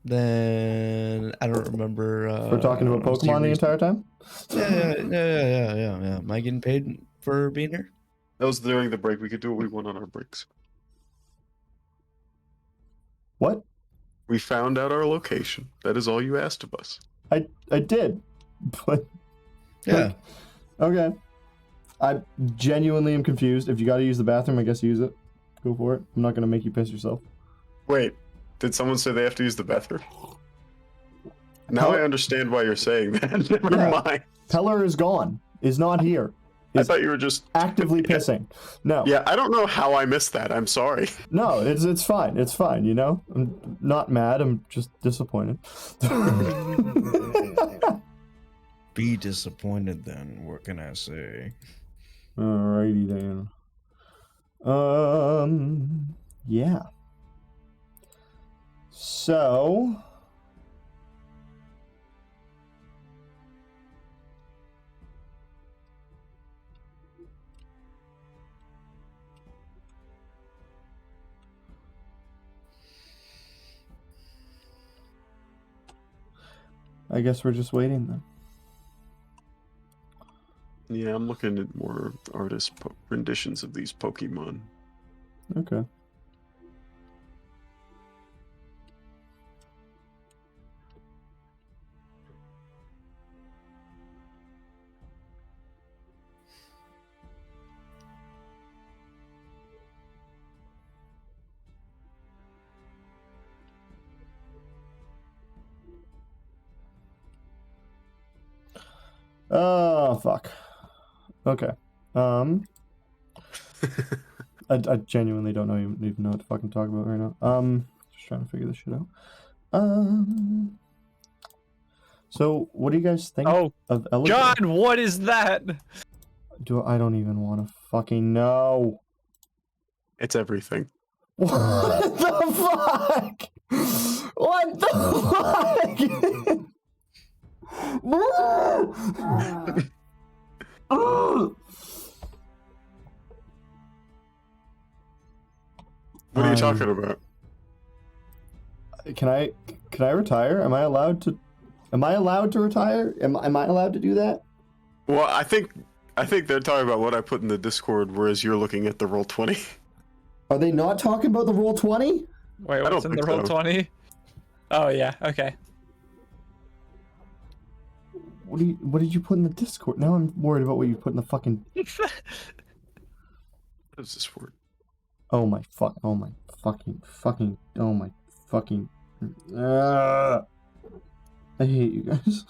Then I don't remember. For talking about Pokemon the entire time? Yeah. Am I getting paid for being here? That was during the break. We could do what we want on our breaks. What? We found out our location. That is all you asked of us. I did. But Yeah. okay. I genuinely am confused. If you gotta use the bathroom, I guess use it. Go for it. I'm not gonna make you piss yourself. Wait, did someone say they have to use the bathroom? Now I understand why you're saying that. Never mind. Peller is gone. Is not here. I thought you were just actively pissing. No. Yeah, I don't know how I missed that. I'm sorry. No, it's fine. It's fine, you know? I'm not mad. I'm just disappointed. Be disappointed then. What can I say? Alrighty then. Yeah. So... I guess we're just waiting then. Yeah, I'm looking at more artist renditions of these Pokemon. Okay. Oh, fuck. Okay. I genuinely don't know even know what to fucking talk about right now. Just trying to figure this shit out. So what do you guys think of Elegor? God, what is that? I don't even want to fucking know. It's everything. What the fuck? What the fuck? What do you talking about? Can I retire? Am I allowed to retire? Am I allowed to do that? Well, I think they're talking about what I put in the Discord, whereas you're looking at the Roll20. Are they not talking about the Roll20? Wait, what's in the Roll20? Oh yeah, okay. What did you put in the Discord? Now I'm worried about what you put in the fucking. What is this word? Oh my fucking. I hate you guys.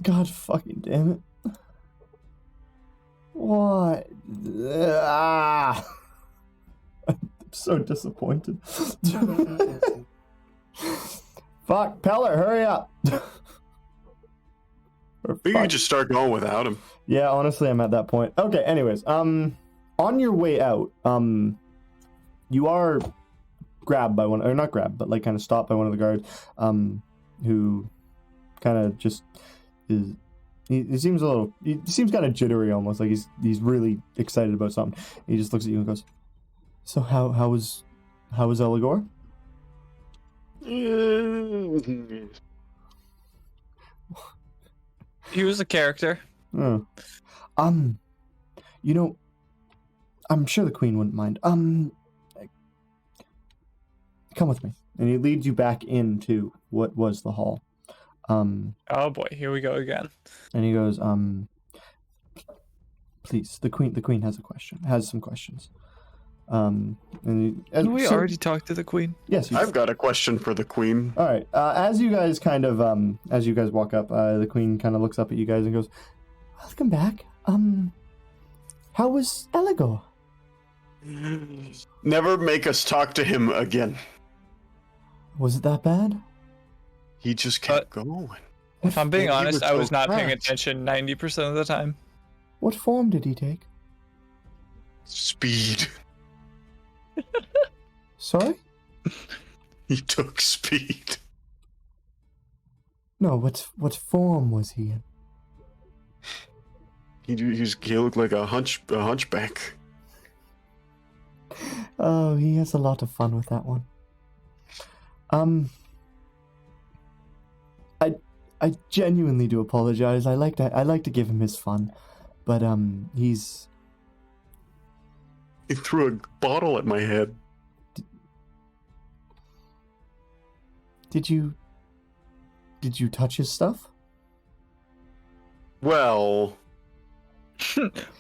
God fucking damn it. What? I'm so disappointed. Fuck, Peller, hurry up. You can just start going without him. Yeah, honestly, I'm at that point. Okay, anyways, on your way out, you are grabbed by one, or not grabbed, but like kind of stopped by one of the guards, who kind of just is. He seems kind of jittery, almost like he's really excited about something. He just looks at you and goes, "So how was Eligor?" He was a character. Oh. You know, I'm sure the Queen wouldn't mind. Come with me. And he leads you back into what was the hall. Oh boy, here we go again. And he goes, please, the Queen has some questions. We already talked to the Queen. Yes, I've got a question for the Queen. All right. As you guys walk up, the Queen kind of looks up at you guys and goes, "Welcome back. How was Eligor?" Never make us talk to him again. Was it that bad? He just kept going. If I'm being He honest, I so was not paying cracked. attention 90% of the time. What form did he take? Speed. Sorry? He took speed. No, what form was he in? He looked like a hunchback. Oh, he has a lot of fun with that one. I genuinely do apologize. I like to give him his fun, but He threw a bottle at my head. Did you touch his stuff? Well,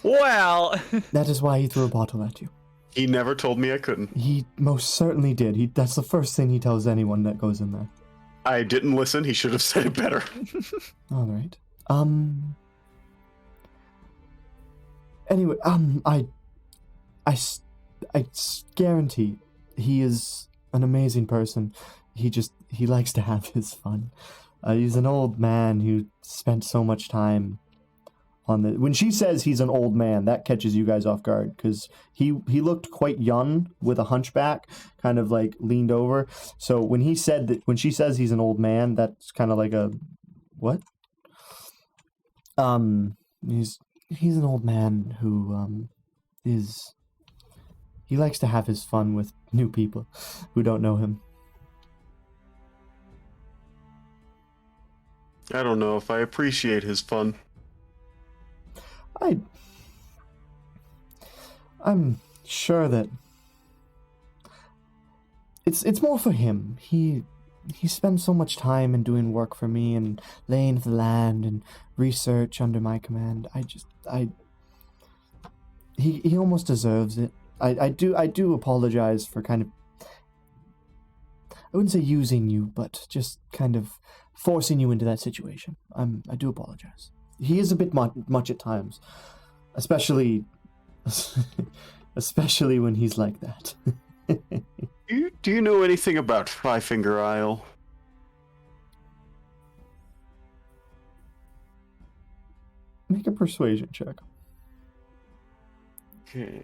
Well, That is why he threw a bottle at you. he never told me I couldn't. He most certainly did. That's the first thing he tells anyone that goes in there. I didn't listen. He should have said it better. All right. Anyway, I guarantee he is an amazing person. He likes to have his fun. He's an old man who spent so much time on the. When she says he's an old man, that catches you guys off guard because he looked quite young with a hunchback, kind of like leaned over. So when she says he's an old man, that's kind of like a what? He's an old man who he likes to have his fun with new people who don't know him. I don't know if I appreciate his fun. I'm sure that it's more for him. He spends so much time in doing work for me and laying the land and research under my command. He almost deserves it. I do apologize for kind of, I wouldn't say using you, but just kind of forcing you into that situation. I do apologize. He is a bit much at times, especially when he's like that. Do you know anything about Five Finger Isle? Make a persuasion check. Okay.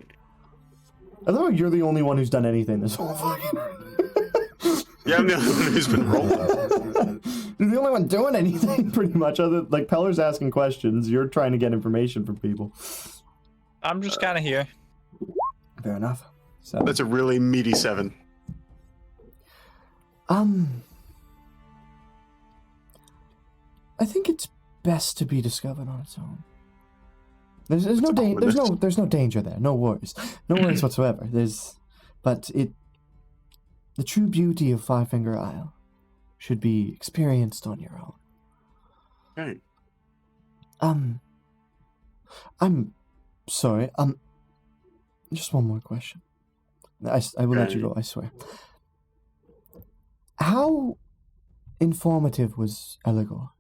I thought you're the only one who's done anything this whole fucking. Yeah, I'm the only one who's been rolling. You're the only one doing anything, pretty much. Like Peller's asking questions, you're trying to get information from people. I'm just kind of here. Fair enough. 7. That's a really meaty 7. I think it's best to be discovered on its own. There's no there's no danger there. No worries whatsoever. But the true beauty of Five Finger Isle should be experienced on your own. Right. I'm sorry. Just one more question. I will let you go. I swear. How informative was Eligor?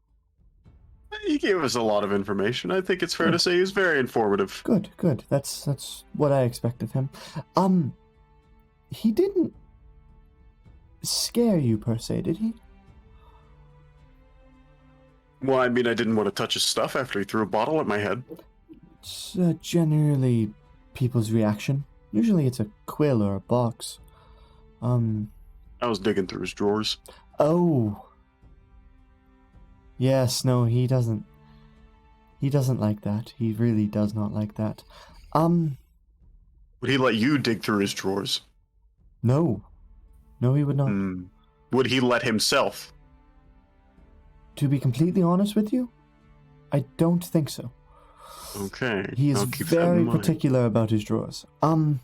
He gave us a lot of information. I think it's fair to say he's very informative. Good. That's what I expect of him. He didn't scare you per se, did he? Well, I mean, I didn't want to touch his stuff after he threw a bottle at my head. It's generally people's reaction. Usually it's a quill or a box. I was digging through his drawers. Oh. Yes, no, he doesn't. He doesn't like that. He really does not like that. Would he let you dig through his drawers? No. No, he would not. Would he let himself? To be completely honest with you, I don't think so. Okay. He is very particular about his drawers. I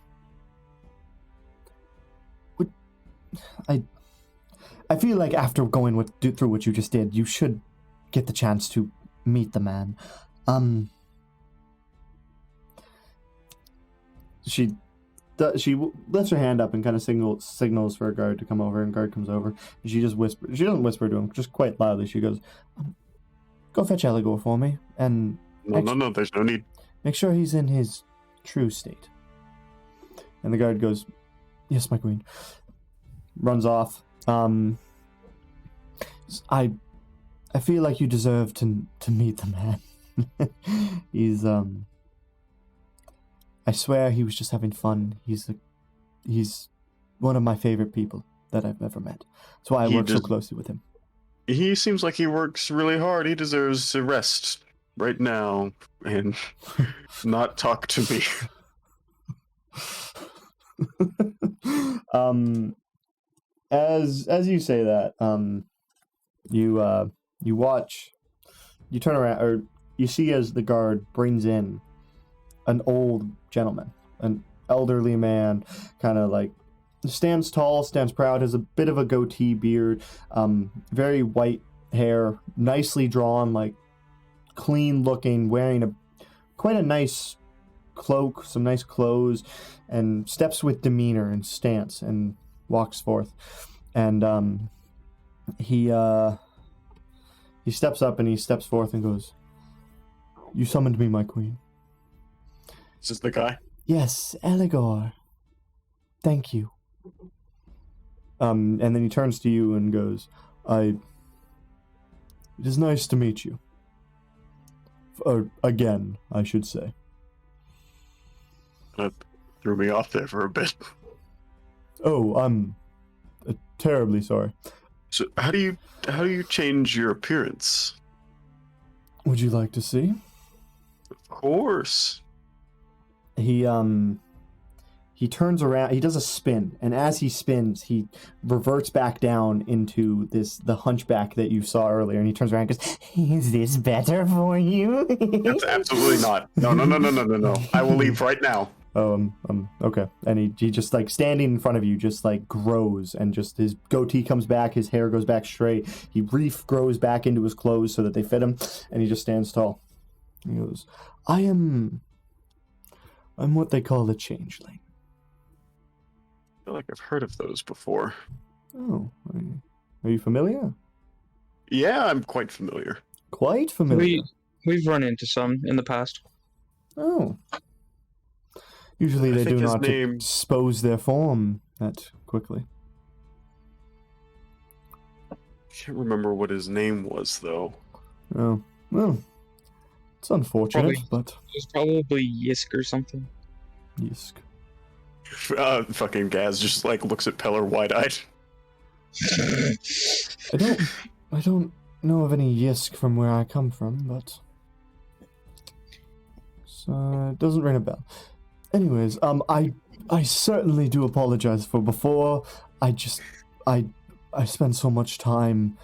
feel like after going through what you just did, you should get the chance to meet the man. She lifts her hand up and kind of signals for a guard to come over, and guard comes over. And she just whispers. She doesn't whisper to him, just quite loudly. She goes, "Go fetch Eligor for me, and no. There's no need. Make sure he's in his true state." And the guard goes, "Yes, my queen." Runs off. I feel like you deserve to meet the man. He's I swear he was just having fun. He's one of my favorite people that I've ever met. That's why I work so closely with him. He seems like he works really hard. He deserves to rest right now and not talk to me. As you say that, you watch, you turn around, or you see as the guard brings in an old gentleman, an elderly man, kind of like stands tall, stands proud, has a bit of a goatee beard, very white hair, nicely drawn, like clean looking, wearing quite a nice cloak, some nice clothes, and steps with demeanor and stance and walks forth. And he steps up and he steps forth and goes, "You summoned me, my queen." Is this the guy? "Yes, Eligor. Thank you." And then he turns to you and goes, It is nice to meet you. Again, I should say." That threw me off there for a bit. "Oh, I'm terribly sorry." So how do you change your appearance? "Would you like to see?" Of course. He turns around, he does a spin, and as he spins, he reverts back down into the hunchback that you saw earlier, and he turns around and goes, "Is this better for you?" Absolutely not. No. I will leave right now. Okay. And he just, like, standing in front of you, just, like, grows, and just his goatee comes back, his hair goes back straight, he grows back into his clothes so that they fit him, and he just stands tall. He goes, I'm what they call a changeling." I feel like I've heard of those before. "Oh, are you familiar?" Yeah, I'm quite familiar. "Quite familiar." We've run into some in the past. "Oh. Usually they do not expose their form that quickly." I can't remember what his name was, though. "Oh, well, it's unfortunate, but..." It's probably Yisk or something. Yisk. Fucking Gaz just, like, looks at Peller wide-eyed. I don't know of any Yisk from where I come from, but... So, it doesn't ring a bell. Anyways, I certainly do apologize for before. I spend so much time,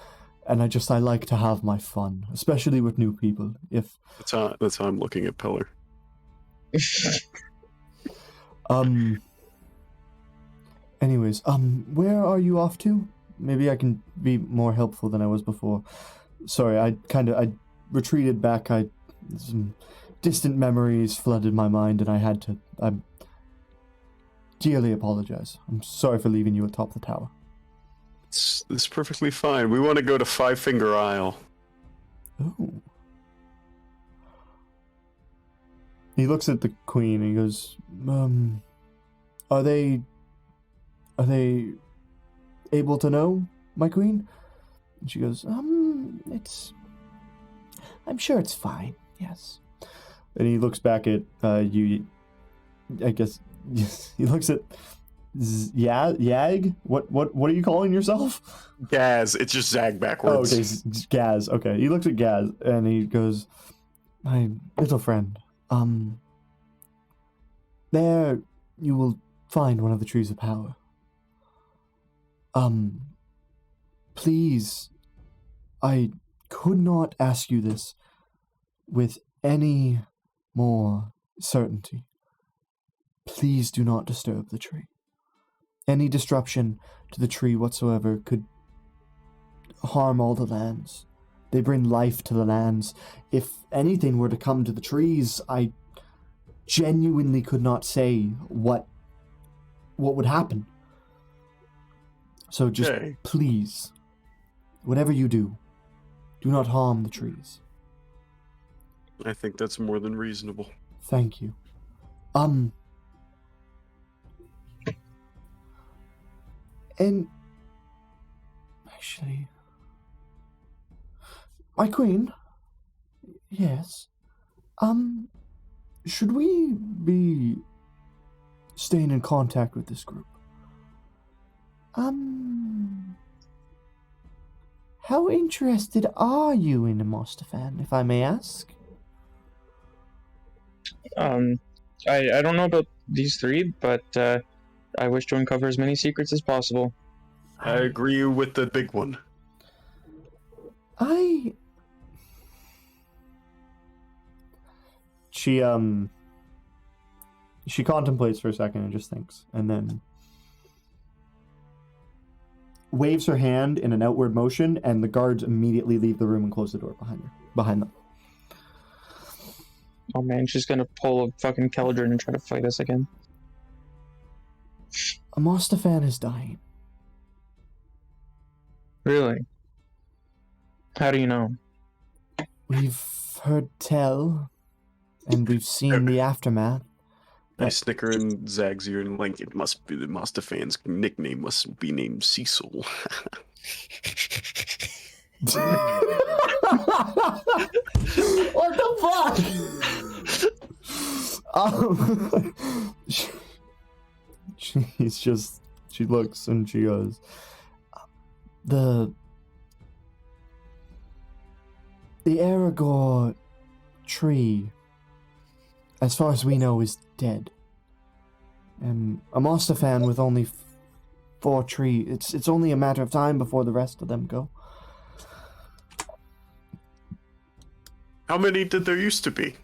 and I like to have my fun, especially with new people. If That's how I'm looking at Pillar. Anyways, where are you off to? Maybe I can be more helpful than I was before. Sorry, I retreated back. Some distant memories flooded my mind, and I dearly apologize. I'm sorry for leaving you atop the tower. It's perfectly fine. We want to go to Five Finger Isle. Oh. He looks at the queen and he goes, are they able to know, my queen? And she goes, I'm sure it's fine, yes. And he looks back at, you, I guess, he looks at Yag? What are you calling yourself? Gaz. It's just Zag backwards. Oh, okay, Gaz. Okay, he looks at Gaz and he goes, my little friend, there you will find one of the trees of power. Please, I could not ask you this with any more certainty. Please do not disturb the tree. Any disruption to the tree whatsoever could harm all the lands. They bring life to the lands. If anything were to come to the trees, I genuinely could not say what would happen. So just please, whatever you do, do not harm the trees. I think that's more than reasonable. Thank you. And actually, my queen, yes, should we be staying in contact with this group? How interested are you in Amostifan, if I may ask? I don't know about these three, but I wish to uncover as many secrets as possible. I agree with the big one. She contemplates for a second and just thinks, and then waves her hand in an outward motion, and the guards immediately leave the room and close the door behind them. Oh man, she's gonna pull a fucking Keldrin and try to fight us again. Amostifan is dying. Really? How do you know? We've heard tell, and we've seen the aftermath. I snicker in Zag's ear and like, it must be the Mostafan's nickname must be named Cecil. What the fuck? She looks and she goes, the Aragorn tree, as far as we know, is dead. And Amostifan with only 4 trees, it's only a matter of time before the rest of them go. How many did there used to be?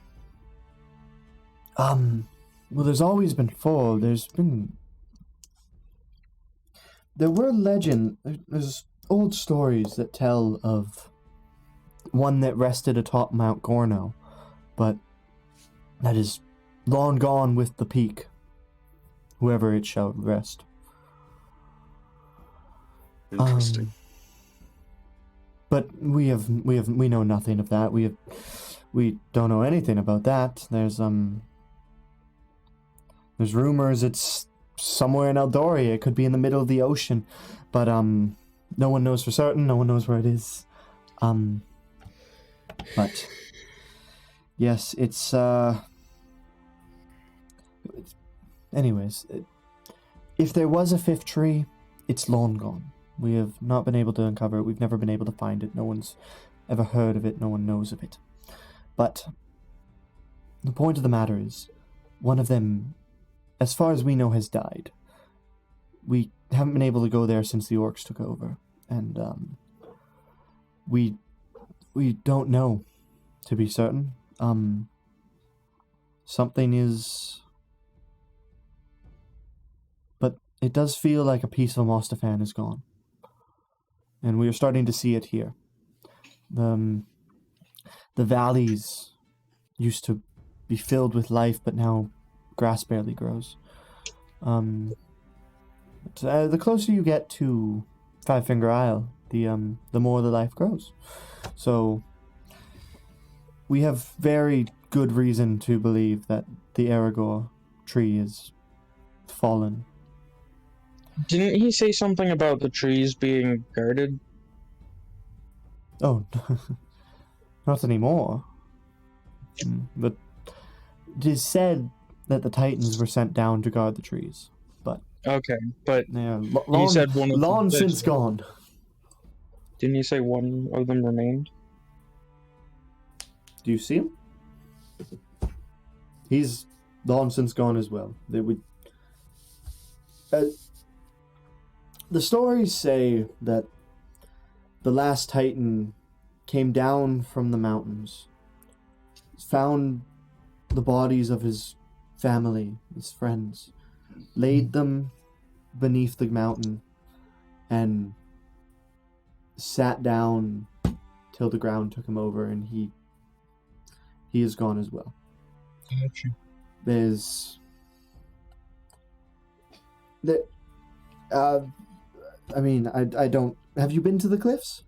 Well, there's always been 4. There were there's old stories that tell of one that rested atop Mount Gorno, but that is long gone with the peak, whoever it shall rest. Interesting. But we know nothing of that. We don't know anything about that. There's rumors it's somewhere in Eldoria. It could be in the middle of the ocean, but no one knows for certain. No one knows where it is. But yes, it's anyways, if there was a 5th tree, it's long gone. We have not been able to uncover it. We've never been able to find it. No one's ever heard of it. No one knows of it. But the point of the matter is, one of them as far as we know, has died. We haven't been able to go there since the orcs took over, and we don't know, to be certain. Something is, but it does feel like a piece of Amostifan is gone, and we are starting to see it here. The valleys used to be filled with life, but now grass barely grows. The closer you get to Five Finger Isle, the more the life grows. So we have very good reason to believe that the Aragor tree is fallen. Didn't he say something about the trees being guarded? Oh, not anymore. But it is said that the Titans were sent down to guard the trees. But Okay, but yeah, he said one of long them since gone. Didn't he say one of them remained? Do you see him? He's long since gone as well. The stories say that the last Titan came down from the mountains, found the bodies of his family, his friends, laid them beneath the mountain, and sat down till the ground took him over, and he is gone as well. Gotcha. I don't. Have you been to the cliffs?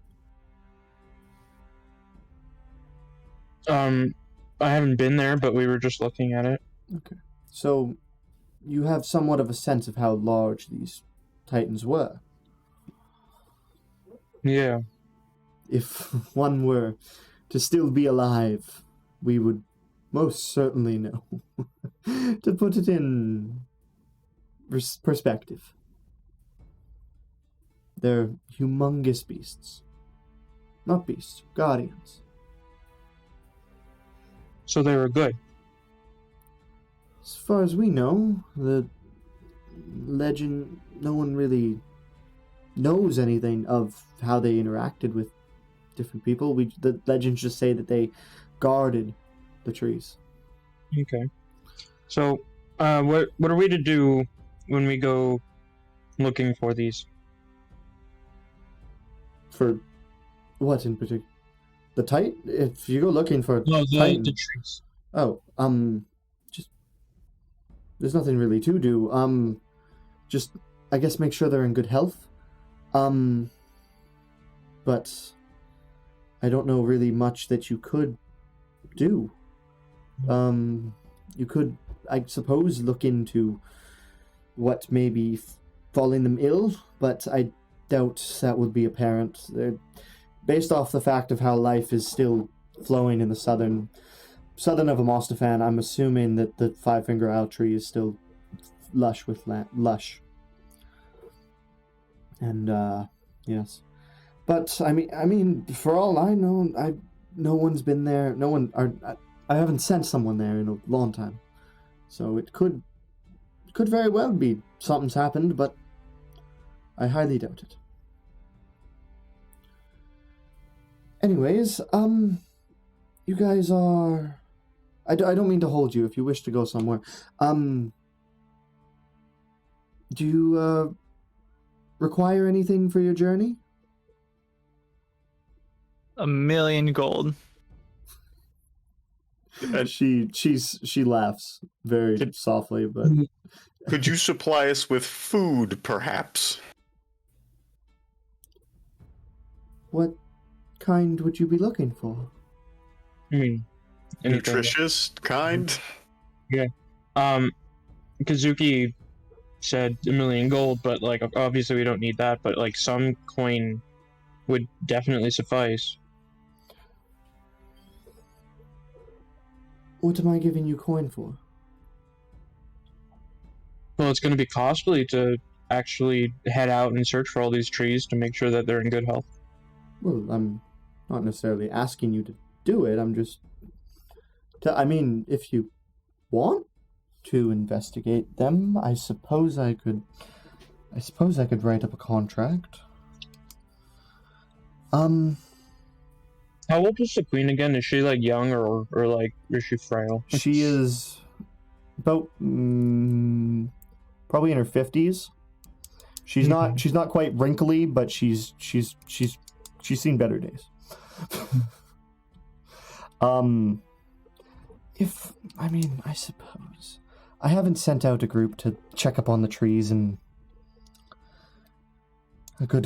I haven't been there, but we were just looking at it. Okay. So, you have somewhat of a sense of how large these Titans were. Yeah. If one were to still be alive, we would most certainly know. To put it in perspective. They're humongous beasts. Not beasts, guardians. So they were good. As far as we know, the legend, no one really knows anything of how they interacted with different people. The legends just say that they guarded the trees. Okay. So, what are we to do when we go looking for these? For what in particular? The Titan? If you go looking for The trees. Oh, just there's nothing really to do. Just I guess make sure they're in good health. But I don't know really much that you could do. You could, I suppose, look into what may be falling them ill, but I doubt that would be apparent. Based off the fact of how life is still flowing in the southern of Amostifan, I'm assuming that the Five Finger Isle tree is still lush with lush. And yes, but I mean, for all I know, no one's been there. I haven't sent someone there in a long time, so it could very well be something's happened, but I highly doubt it. Anyways, you guys are. I don't mean to hold you if you wish to go somewhere. Do you require anything for your journey? 1,000,000 gold. She laughs very softly, but could you supply us with food, perhaps? What kind would you be looking for? I mean, anything. Nutritious kind? Yeah. Kazuki said 1,000,000 gold, but like obviously we don't need that, but like some coin would definitely suffice. What am I giving you coin for? Well, it's going to be costly to actually head out and search for all these trees to make sure that they're in good health. Well, I'm not necessarily asking you to do it. I'm just... I mean, if you want, to investigate them. I suppose I could write up a contract. How old is the queen again? Is she like young or like is she frail? She is about probably in her 50s. She's not quite wrinkly, but she's seen better days. I suppose I haven't sent out a group to check up on the trees in a good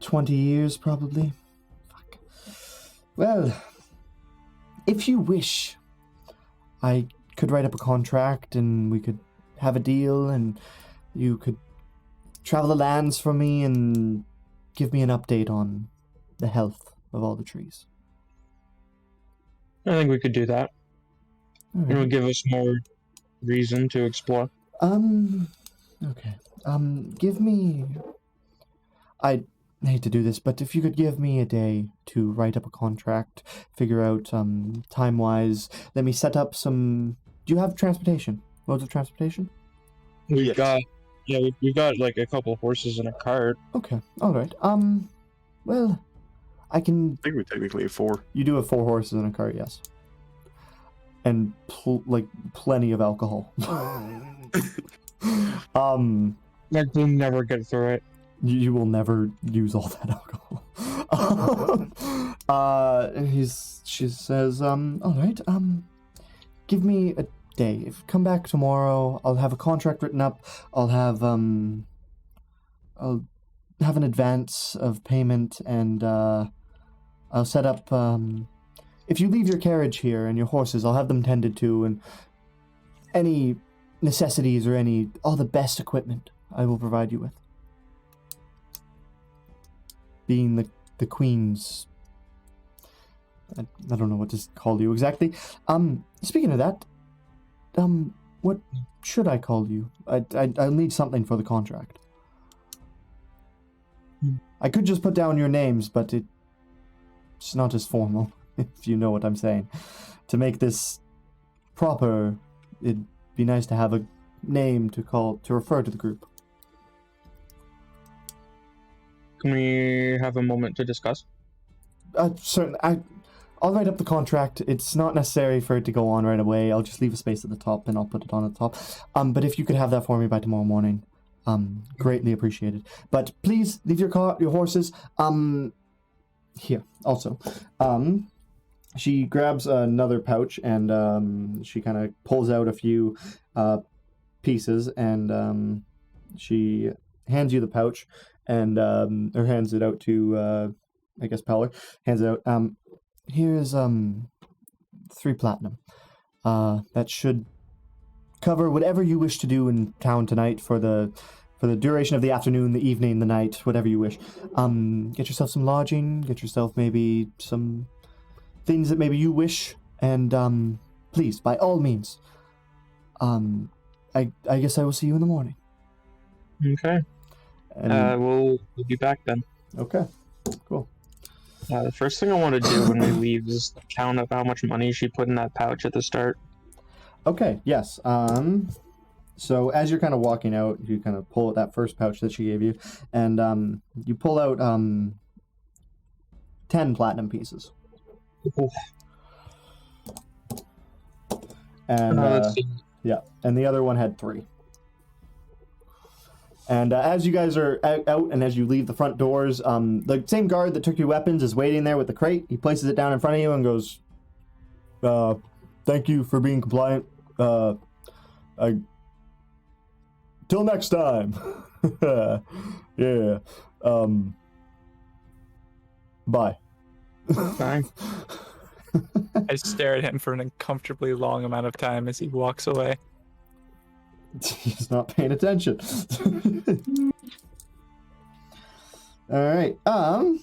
20 years probably. Fuck. Well, if you wish, I could write up a contract and we could have a deal and you could travel the lands for me and give me an update on the health of all the trees. I think we could do that. All right. It would give us more reason to explore. Okay. Give me... I hate to do this, but if you could give me a day to write up a contract, figure out, time-wise, let me set up some... Do you have transportation? Modes of transportation? We've got like a couple horses and a cart. Okay, alright. Well, I can... I think we technically have 4. You do have 4 horses and a cart, yes. And, plenty of alcohol. Like, we'll never get through it. You will never use all that alcohol. She says, alright, give me a day. Come back tomorrow, I'll have a contract written up, I'll have an advance of payment, and, I'll set up, if you leave your carriage here and your horses, I'll have them tended to, and any necessities or all the best equipment I will provide you with. Being the queen's... I don't know what to call you exactly. Speaking of that, what should I call you? I'll need something for the contract. I could just put down your names, but it's not as formal, if you know what I'm saying. To make this proper, it'd be nice to have a name to refer to the group. Can we have a moment to discuss? Certainly. I'll write up the contract. It's not necessary for it to go on right away. I'll just leave a space at the top and I'll put it on at the top. But if you could have that for me by tomorrow morning, greatly appreciated. But please leave your horses. Here also. She grabs another pouch and she kind of pulls out a few pieces and she hands you the pouch and or hands it out to I guess Peller hands it out. Here's 3 platinum. That should cover whatever you wish to do in town tonight for the duration of the afternoon, the evening, the night, whatever you wish. Get yourself some lodging, get yourself maybe some things that maybe you wish, and please, by all means, I guess I will see you in the morning. Okay. And, we'll be back then. Okay, cool. The first thing I want to do when we leave is count up how much money she put in that pouch at the start. Okay, yes. So as you're kind of walking out, you kind of pull out that first pouch that she gave you, and you pull out 10 platinum pieces. And yeah, and the other one had 3. And as you guys are out and as you leave the front doors, the same guard that took your weapons is waiting there with the crate. He places it down in front of you and goes, thank you for being compliant. Till next time. Yeah. Bye. Bye. I stare at him for an uncomfortably long amount of time as he walks away. He's not paying attention. All right. I'm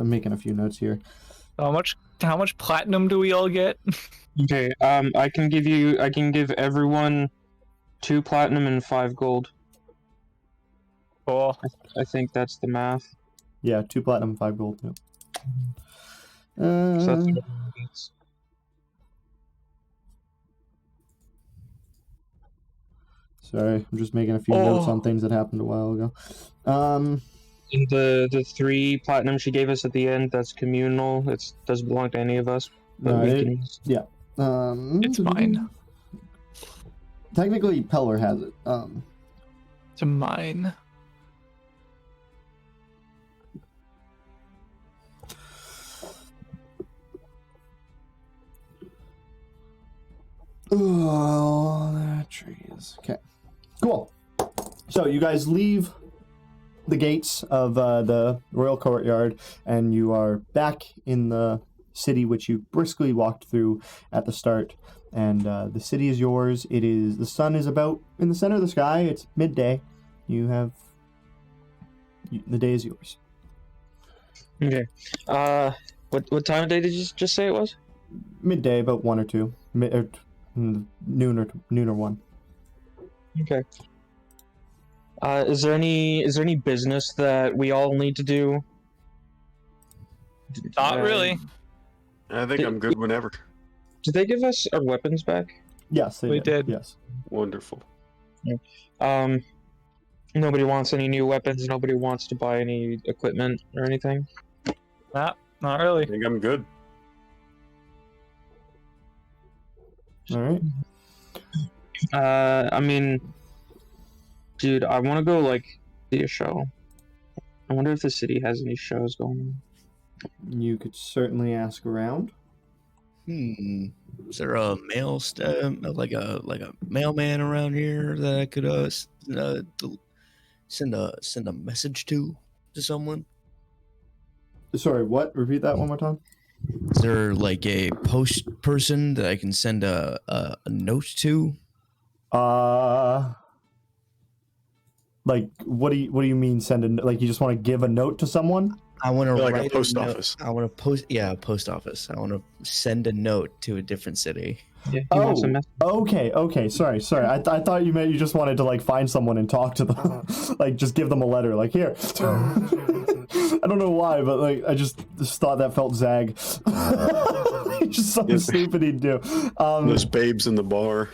making a few notes here. How much platinum do we all get? Okay. I can give everyone 2 platinum and 5 gold. Cool. I think that's the math. Yeah, 2 platinum, 5 gold. Yep. So that's Uh, sorry, I'm just making a few notes on things that happened a while ago. and the 3 platinum she gave us at the end, that's communal. It doesn't belong to any of us, but we can. Yeah. It's mine. Technically, Peller has it. It's mine. Oh, that trees. Okay. Cool. So you guys leave the gates of the royal courtyard, and you are back in the city, which you briskly walked through at the start. And the city is yours. The sun is about in the center of the sky. It's midday. The day is yours. Okay. What time of day did you just say it was? Midday, about 1 or 2. Noon or 1. Okay. Is there any business that we all need to do? Not really. I think I'm good whenever. Did they give us our weapons back? Yes, We did. Yes. Wonderful. Nobody wants any new weapons. Nobody wants to buy any equipment or anything. Not I really. think I'm good. All right. I mean, dude, I want to go see a show. I wonder if the city has any shows going on. You could certainly ask around. Is there a like a mailman around here that I could send a message to someone? Sorry, what? Repeat that one more time. Is there like a post person that I can send a note to? Like what do you mean send a, like you just want to give a note to someone? I want to Like write a post note. office. I want to post office. I want to send a note to a different city. Yeah, he wants a message. Okay. Sorry. I thought you meant you just wanted to like find someone and talk to them, like just give them a letter. Like here. I don't know why, but like I just thought that felt Zag. Just something stupid he'd do. Those babes in the bar.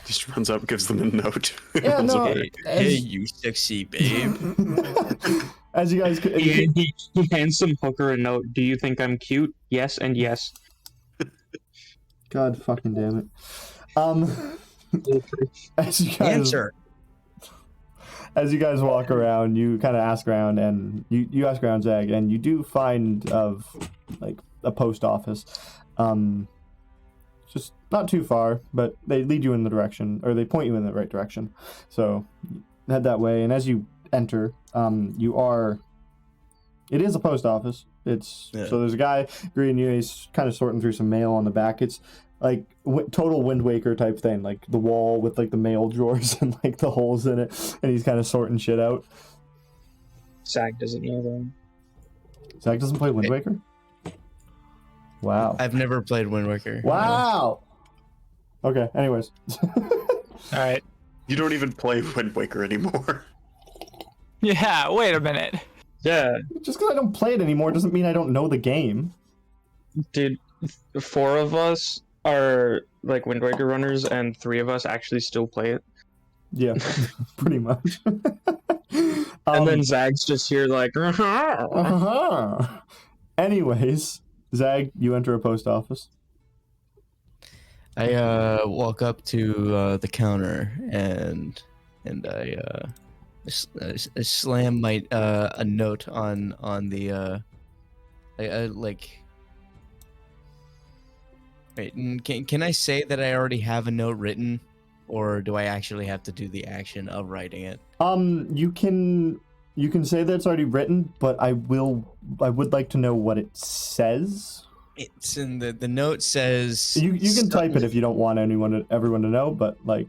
Just runs up, gives them a note. Yeah, no. Hey, you sexy babe. As you guys, He hands some hooker a note. Do you think I'm cute? Yes and yes. God fucking damn it. As you guys Answer. As you guys walk around, you kind of ask around, and you ask around, Zag, and you do find of like a post office. Just not too far, but they lead you in the direction, or they point you in the right direction. So head that way, and as you enter, it is a post office. So there's a guy greeting you. He's kind of sorting through some mail on the back. It's like total Wind Waker type thing, like the wall with like the mail drawers and like the holes in it, and he's kind of sorting shit out. Zag doesn't know that. Zag doesn't play Wind Waker? Wow. I've never played Wind Waker. Wow. Okay, anyways. All right. You don't even play Wind Waker anymore. Yeah, wait a minute. Yeah, Just because I don't play it anymore doesn't mean I don't know the game. dude, 4 of us are like Wind Waker runners, and 3 of us actually still play it. Yeah, pretty much. And then Zag's just here like, Anyways, Zag, you enter a post office. I walk up to the counter and I slam my a note on the like. Wait, can I say that I already have a note written, or do I actually have to do the action of writing it? You can say that it's already written, but I would like to know what it says. It's in the note says You can type it if you don't want everyone to know, but like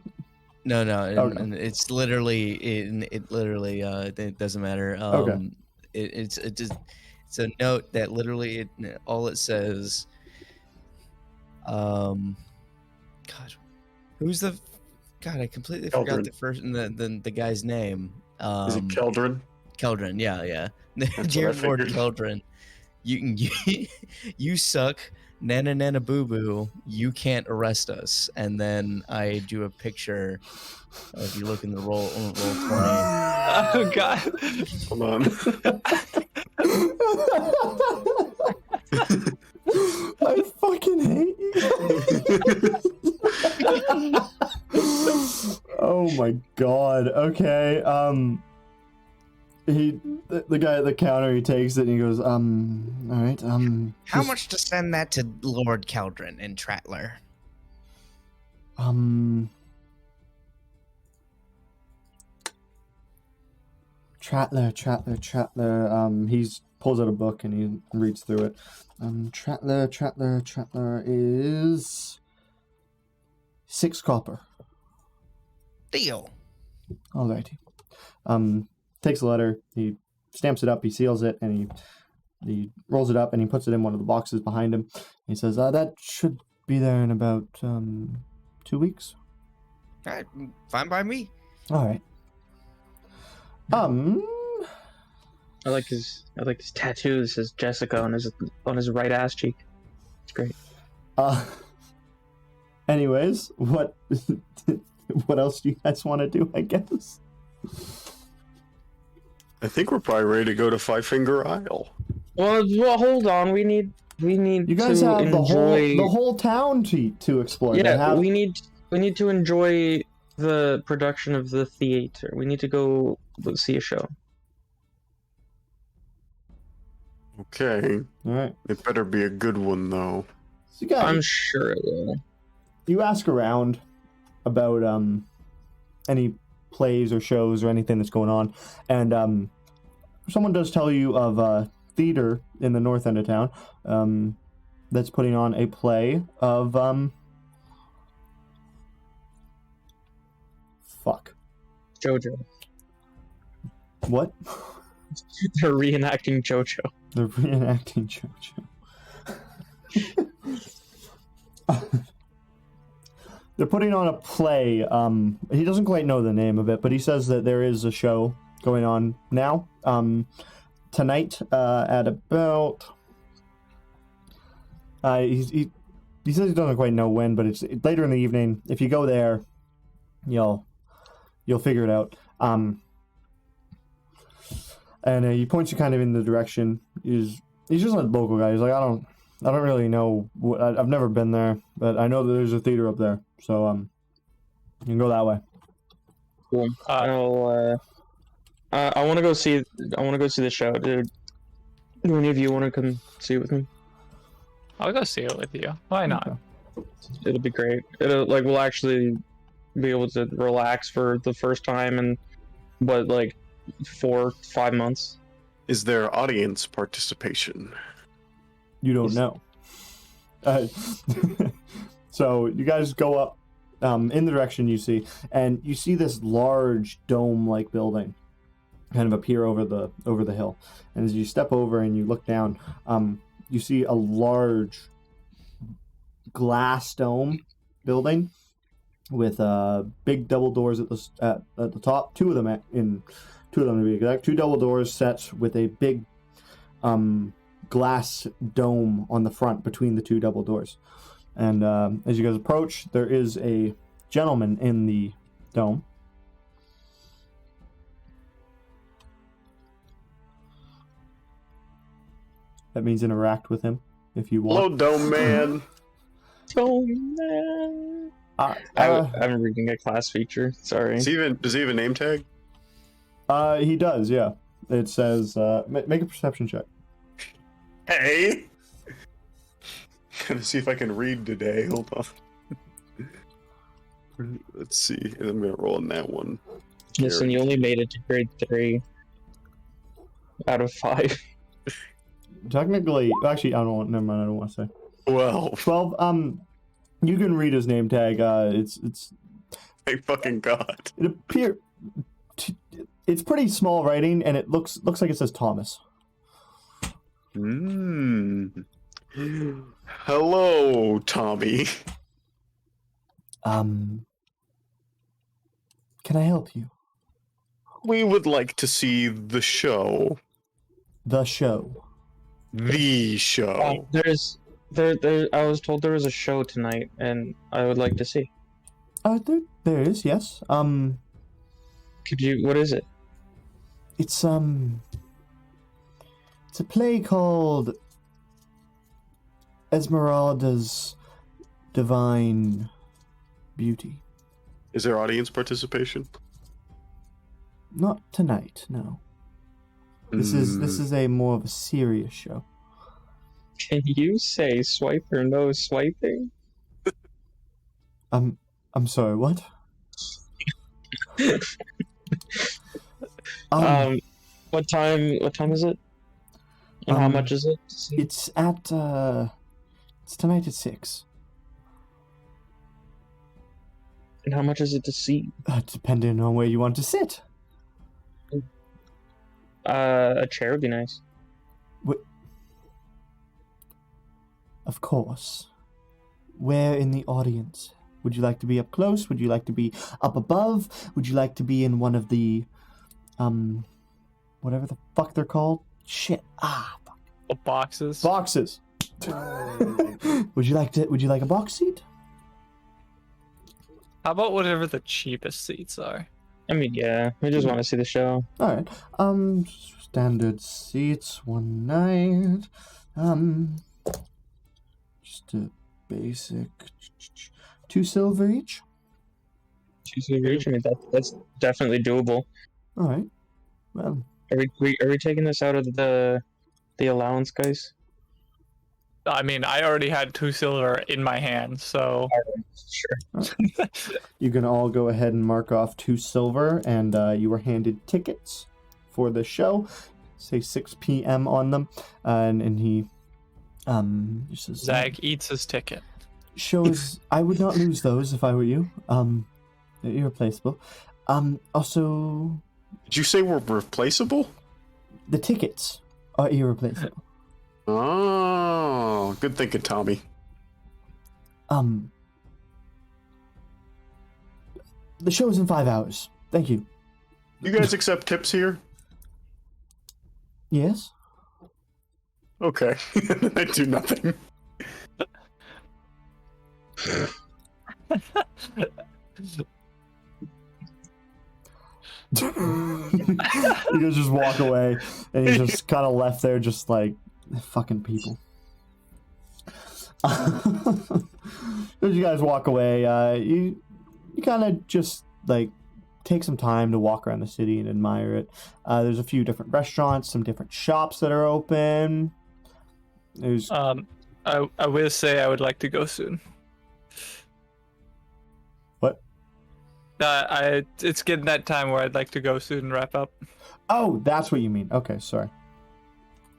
no, Okay. and it's literally it doesn't matter. Okay. It's a note that literally all it says. God, who's the? God, I completely forgot Keldrin. the first the guy's name. Is it Keldrin? Keldrin, yeah. what I Dear Lord figured. Keldrin, you suck. Nana nana boo boo. You can't arrest us. And then I do a picture. If you look in the roll 20. Oh God. Hold on. I fucking hate you. Oh my god. Okay. The guy at the counter, he takes it and he goes, all right, How much to send that to Lord Keldrin in Trattler? Trattler, he's pulls out a book and he reads through it. Trattler is 6 copper. Deal. Alrighty. Takes a letter, he stamps it up, he seals it, and he rolls it up and he puts it in one of the boxes behind him. He says, that should be there in about 2 weeks. All right, fine by me. Alright. I like his tattoos. It says Jessica on his right ass cheek. It's great. Anyways, what else do you guys want to do, I guess? I think we're probably ready to go to Five Finger Isle. Well, hold on. We need. You guys to have enjoy... the whole town to explore. Yeah, we need to enjoy the production of the theater. We need to go see a show. Okay. All right. It better be a good one, though. So I'm sure it will. You ask around about any plays or shows or anything that's going on, and someone does tell you of a theater in the north end of town that's putting on a play of JoJo. What? They're reenacting JoJo. They're reenacting JoJo. They're putting on a play. He doesn't quite know the name of it, but he says that there is a show going on now. Tonight at about... he says he doesn't quite know when, but it's later in the evening. If you go there, you'll figure it out. And he points you kind of in the direction. He's just a local guy. He's like, I don't really know. I've never been there, but I know that there's a theater up there. So you can go that way. Cool. I want to go see. I want to go see the show. Do any of you want to come see it with me? I'll go see it with you. Why not? Okay. It'll be great. We'll actually be able to relax for the first time in 4-5 months. Is there audience participation? You don't know. So you guys go up in the direction you see, and you see this large dome-like building kind of appear over the hill. And as you step over and you look down, you see a large glass dome building with big double doors at the top. Two of them to be exact. 2 double doors set with a big glass dome on the front between the 2 double doors. And as you guys approach, there is a gentleman in the dome. That means interact with him if you want. Hello, Dome Man. Dome Man. I'm reading a class feature. Sorry. Does he have a name tag? He does, yeah. It says, make a perception check. Hey! Gonna see if I can read today. Hold on. Let's see. I'm gonna roll on that one. Listen, you only made it to grade 3 out of 5. Technically, actually, I don't want. Never mind. I don't want to say. 12. You can read his name tag. It's. Thank fucking God. It appear. It's pretty small writing, and it looks like it says Thomas. Hello, Tommy. Can I help you? We would like to see the show. The show. The show. I was told there was a show tonight, and I would like to see. There is, yes. Could you? What is it? It's a play called Esmeralda's Divine Beauty. Is there audience participation? Not tonight, no. This is a more of a serious show. Can you say swipe or no swiping? I'm sorry, what? What time is it? And how much is it? It's tonight at 6. And how much is it to see? Depending on where you want to sit. A chair would be nice. Of course. Where in the audience? Would you like to be up close? Would you like to be up above? Would you like to be in one of the, whatever the fuck they're called? Shit. Fuck. The boxes. Boxes. Would you like a box seat? How about whatever the cheapest seats are? I mean, yeah, we just want to see the show. All right. Standard seats, one night. Just a basic 2 silver each. 2 silver each. I mean, that's definitely doable. All right. Well, are we taking this out of the allowance, guys? I mean, I already had 2 silver in my hand, so sure. You can all go ahead and mark off 2 silver, and you were handed tickets for the show. Say 6 p.m. on them, and he just says, Zag eats his ticket. Shows. I would not lose those if I were you. They're irreplaceable. Also, did you say we're replaceable? the tickets are irreplaceable. Oh, good thinking, Tommy. The show's in 5 hours. Thank you. You guys accept tips here? Yes? Okay. I do nothing. You guys just walk away, and he's just kind of left there, just like, fucking people. As you guys walk away, you kind of just like take some time to walk around the city and admire it. There's a few different restaurants, some different shops that are open. There's I will say I would like to go soon. What? It's getting that time where I'd like to go soon and wrap up. Oh, that's what you mean. Okay, sorry.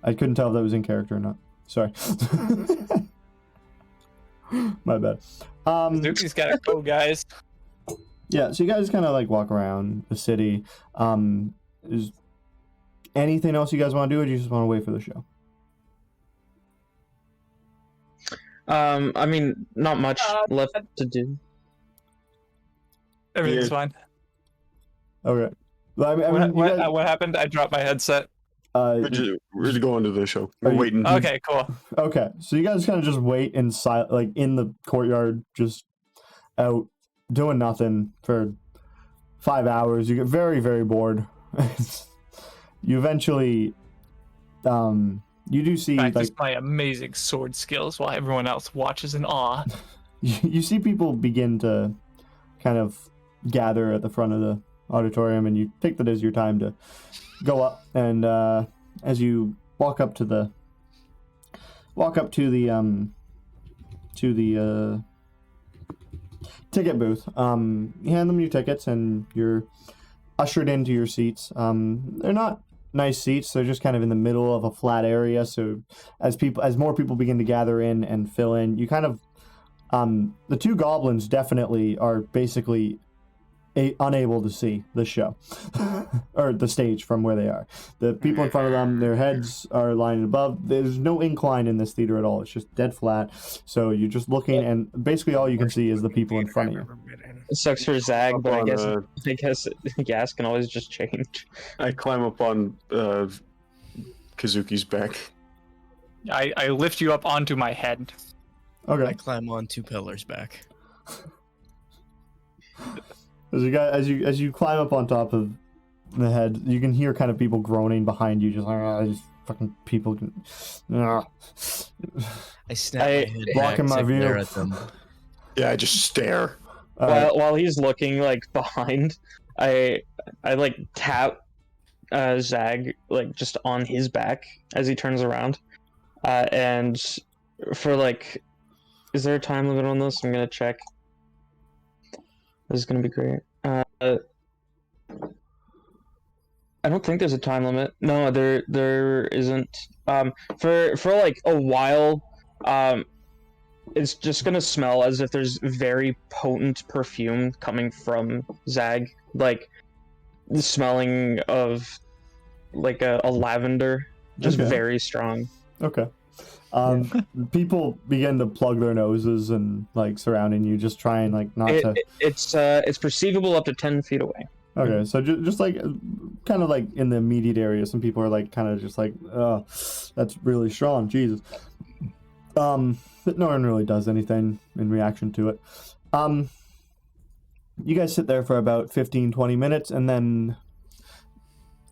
I couldn't tell if that was in character or not. Sorry. My bad. Zuki's gotta go, guys. Yeah, so you guys kind of like walk around the city. Is anything else you guys want to do, or do you just want to wait for the show? I mean, not much left to do. Everything's fine. Okay. Well, What happened? I dropped my headset. We're just going to the show. We're waiting. Okay, cool. Okay, so you guys kind of just wait in like in the courtyard, just out doing nothing for 5 hours. You get very, very bored. You eventually, you do see Practice like my amazing sword skills while everyone else watches in awe. you see people begin to kind of gather at the front of the auditorium, and you take that as your time to go up, and as you walk up to the ticket booth, you hand them your tickets, and you're ushered into your seats. They're not nice seats, they're just kind of in the middle of a flat area, so as more people begin to gather in and fill in, you kind of the 2 goblins definitely are basically unable to see the show or the stage from where they are. The people in front of them, their heads are lined above. There's no incline in this theater at all. It's just dead flat. So you're just looking, and basically all you can see is the people in front of you. It sucks for Zag, but I guess gas can always just change. I climb up on Kazuki's back. I lift you up onto my head. Okay. I climb on 2 pillars back. As you climb up on top of the head, you can hear kind of people groaning behind you, just like just fucking people. I snap my head blocking back my to view. glare at them. Yeah, I just stare. While he's looking like behind, I like tap Zag like just on his back as he turns around, and for like, is there a time limit on this? I'm gonna check. This is gonna be great. I don't think there's a time limit. No, there isn't. For like a while, it's just gonna smell as if there's very potent perfume coming from Zag, like the smelling of like a lavender, just Okay. very strong. Okay. People begin to plug their noses and like surrounding you, just trying like not to. It's perceivable up to 10 feet away. Okay, so just like kind of like in the immediate area, some people are like kind of just like, oh, that's really strong, Jesus. But no one really does anything in reaction to it. You guys sit there for about 15-20 minutes, and then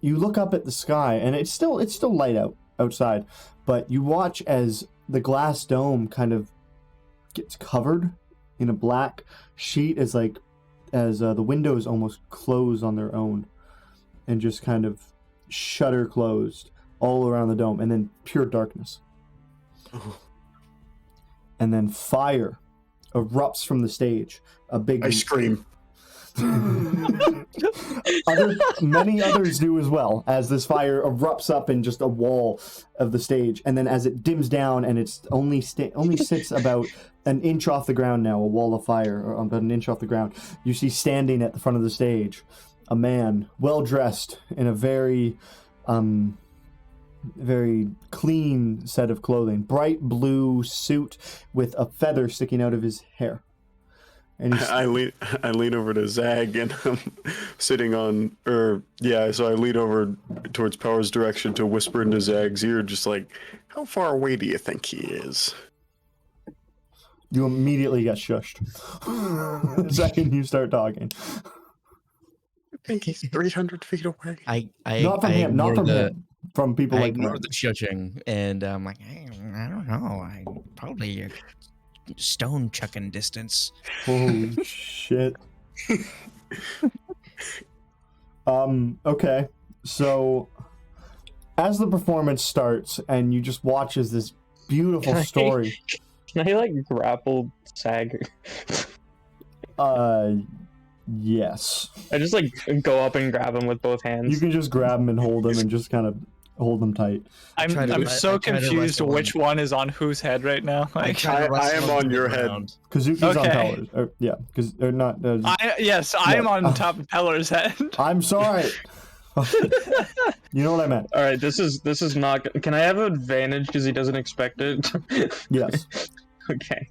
you look up at the sky, and it's still light outside, but you watch as the glass dome kind of gets covered in a black sheet as the windows almost close on their own and just kind of shutter closed all around the dome, and then pure darkness. And then fire erupts from the stage. I scream. Many others do as well, as this fire erupts up in just a wall of the stage, and then as it dims down and it's only sits about an inch off the ground now, a wall of fire, or about an inch off the ground, you see standing at the front of the stage a man, well dressed in a very clean set of clothing, bright blue suit with a feather sticking out of his hair. And I lean over to Zag, and I'm sitting on, so I lean over towards Power's direction to whisper into Zag's ear, just like, how far away do you think he is? You immediately get shushed. The second you start talking. I think he's 300 feet away. Not from him, not from him. From people I like ignore him. the shushing, and I'm like, hey, I don't know. I probably a stone chucking distance. Holy shit. Okay. So as the performance starts and you just watch as this beautiful story. Can I like grapple Zag? Yes. I just like go up and grab him with both hands. You can just grab him and hold him and just kind of hold them tight. I'm so confused which one is on whose head right now. Like, I am on your head. Kazuki's on Peller's. Because they're not. I am on top of Peller's head. I'm sorry. You know what I meant. All right, this is not. Can I have an advantage because he doesn't expect it? Yes. Okay.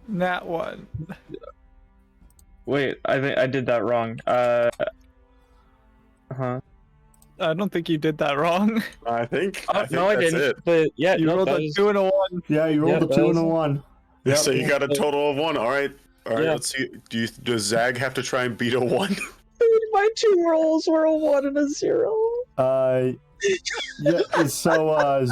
That one. Wait, I think I did that wrong. I don't think you did that wrong. I think no, I didn't. it. But yeah, You rolled a 2 and a 1. Yeah, you rolled a 2 and a 1. Yeah, so you got a total of 1. All right. Yeah. Let's see. Does Zag have to try and beat a 1? My 2 rolls were a 1 and a 0. Yeah. So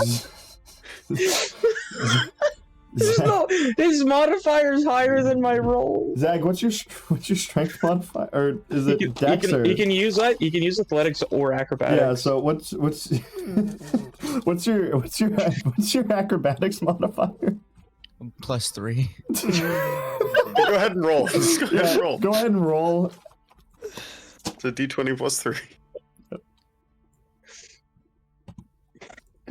His modifier's higher than my roll. Zag, what's your strength modifier, or is it Dex? You can use that. You can use athletics or acrobatics. Yeah. So what's your acrobatics modifier? +3. Go ahead and roll. Just go ahead and roll. Go ahead and roll. It's a D20 +3.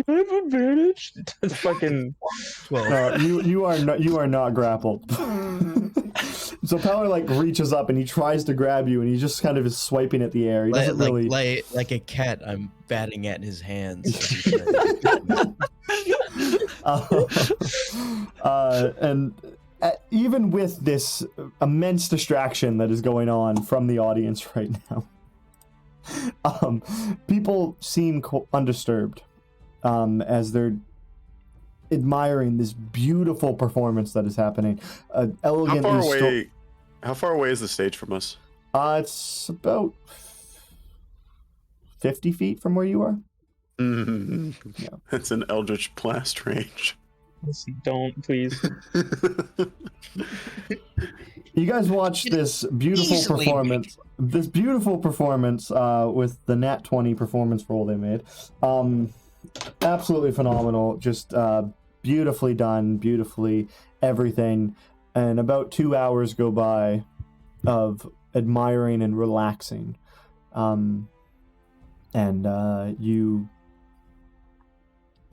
I have advantage. That's fucking 12. No, you are not grappled. So Power like reaches up and he tries to grab you, and he just kind of is swiping at the air. He doesn't really like a cat. I'm batting at his hands. And even with this immense distraction that is going on from the audience right now, People seem undisturbed as they're admiring this beautiful performance that is happening. Elegantly. How far away is the stage from us? It's about 50 feet from where you are. Mm-hmm. Yeah. That's an Eldritch Blast range. Don't, please. You guys watch this beautiful performance. This beautiful performance with the Nat 20 performance roll they made. Absolutely phenomenal. Just beautifully done, beautifully everything. And about 2 hours go by of admiring and relaxing. And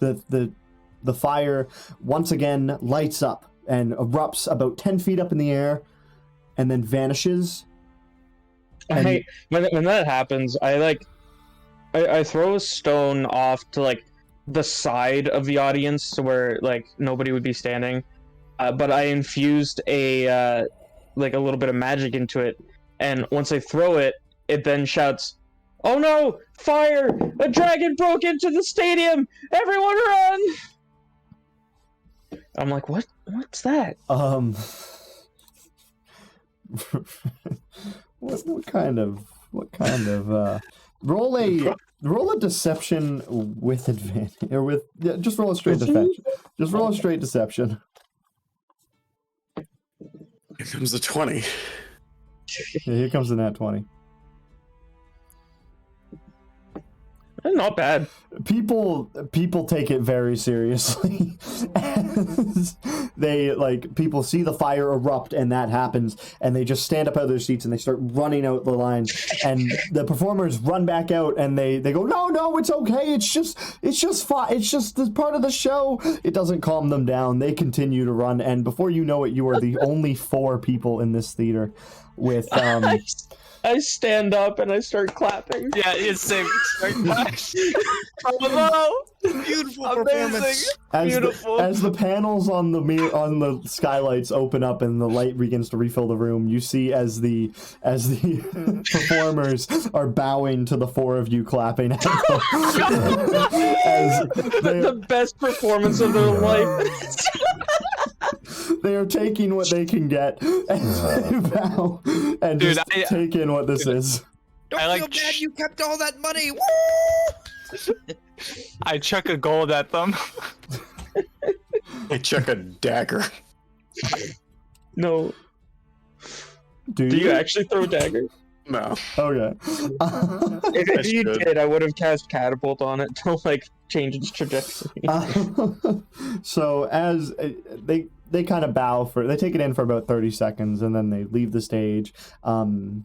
the fire once again lights up and erupts about 10 feet up in the air and then vanishes. And When that happens, I throw a stone off to like the side of the audience to where like nobody would be standing, but I infused a little bit of magic into it, and once I throw it, it then shouts, "Oh no! Fire! A dragon broke into the stadium! Everyone run!" I'm like, what's that? What kind of roll a deception with advantage, or just roll a straight deception. Just roll a straight deception. Here comes the 20. Yeah, here comes the nat 20. Not bad. People take it very seriously. People see the fire erupt and that happens, and they just stand up out of their seats and they start running out the line, and the performers run back out and they go, no, it's okay, it's just fine, it's just this part of the show. It doesn't calm them down. They continue to run, and before you know it, you are the only 4 people in this theater with I stand up and I start clapping. Yeah, it's same. Bravo! Beautiful performance. As the panels on the skylights open up and the light begins to refill the room, you see as the performers are bowing to the 4 of you clapping at them. The best performance of their life. They are taking what they can get and they bow and take in what this is. Don't feel bad you kept all that money. Woo! I chuck a gold at them. I chuck a dagger. No. Do you actually throw a dagger? No. Okay. If you did, I would have cast catapult on it to like change its trajectory. So as they kind of they take it in for about 30 seconds and then they leave the stage. You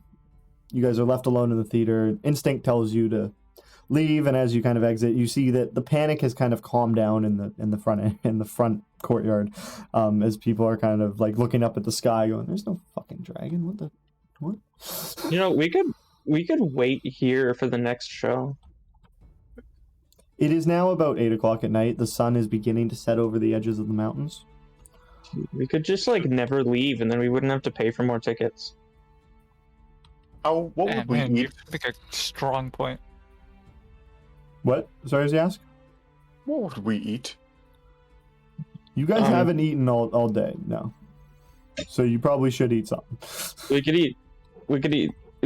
guys are left alone in the theater. Instinct tells you to leave, and as you kind of exit, you see that the panic has kind of calmed down in the front courtyard, as people are kind of like looking up at the sky, going, "There's no fucking dragon. What?" You know, we could wait here for the next show. It is now about 8 o'clock at night. The sun is beginning to set over the edges of the mountains. We could just like never leave, and then we wouldn't have to pay for more tickets. What would we You eat? make a strong point. What? Sorry, as you ask? What would we eat? You guys haven't eaten all day, no. So you probably should eat something. We could eat.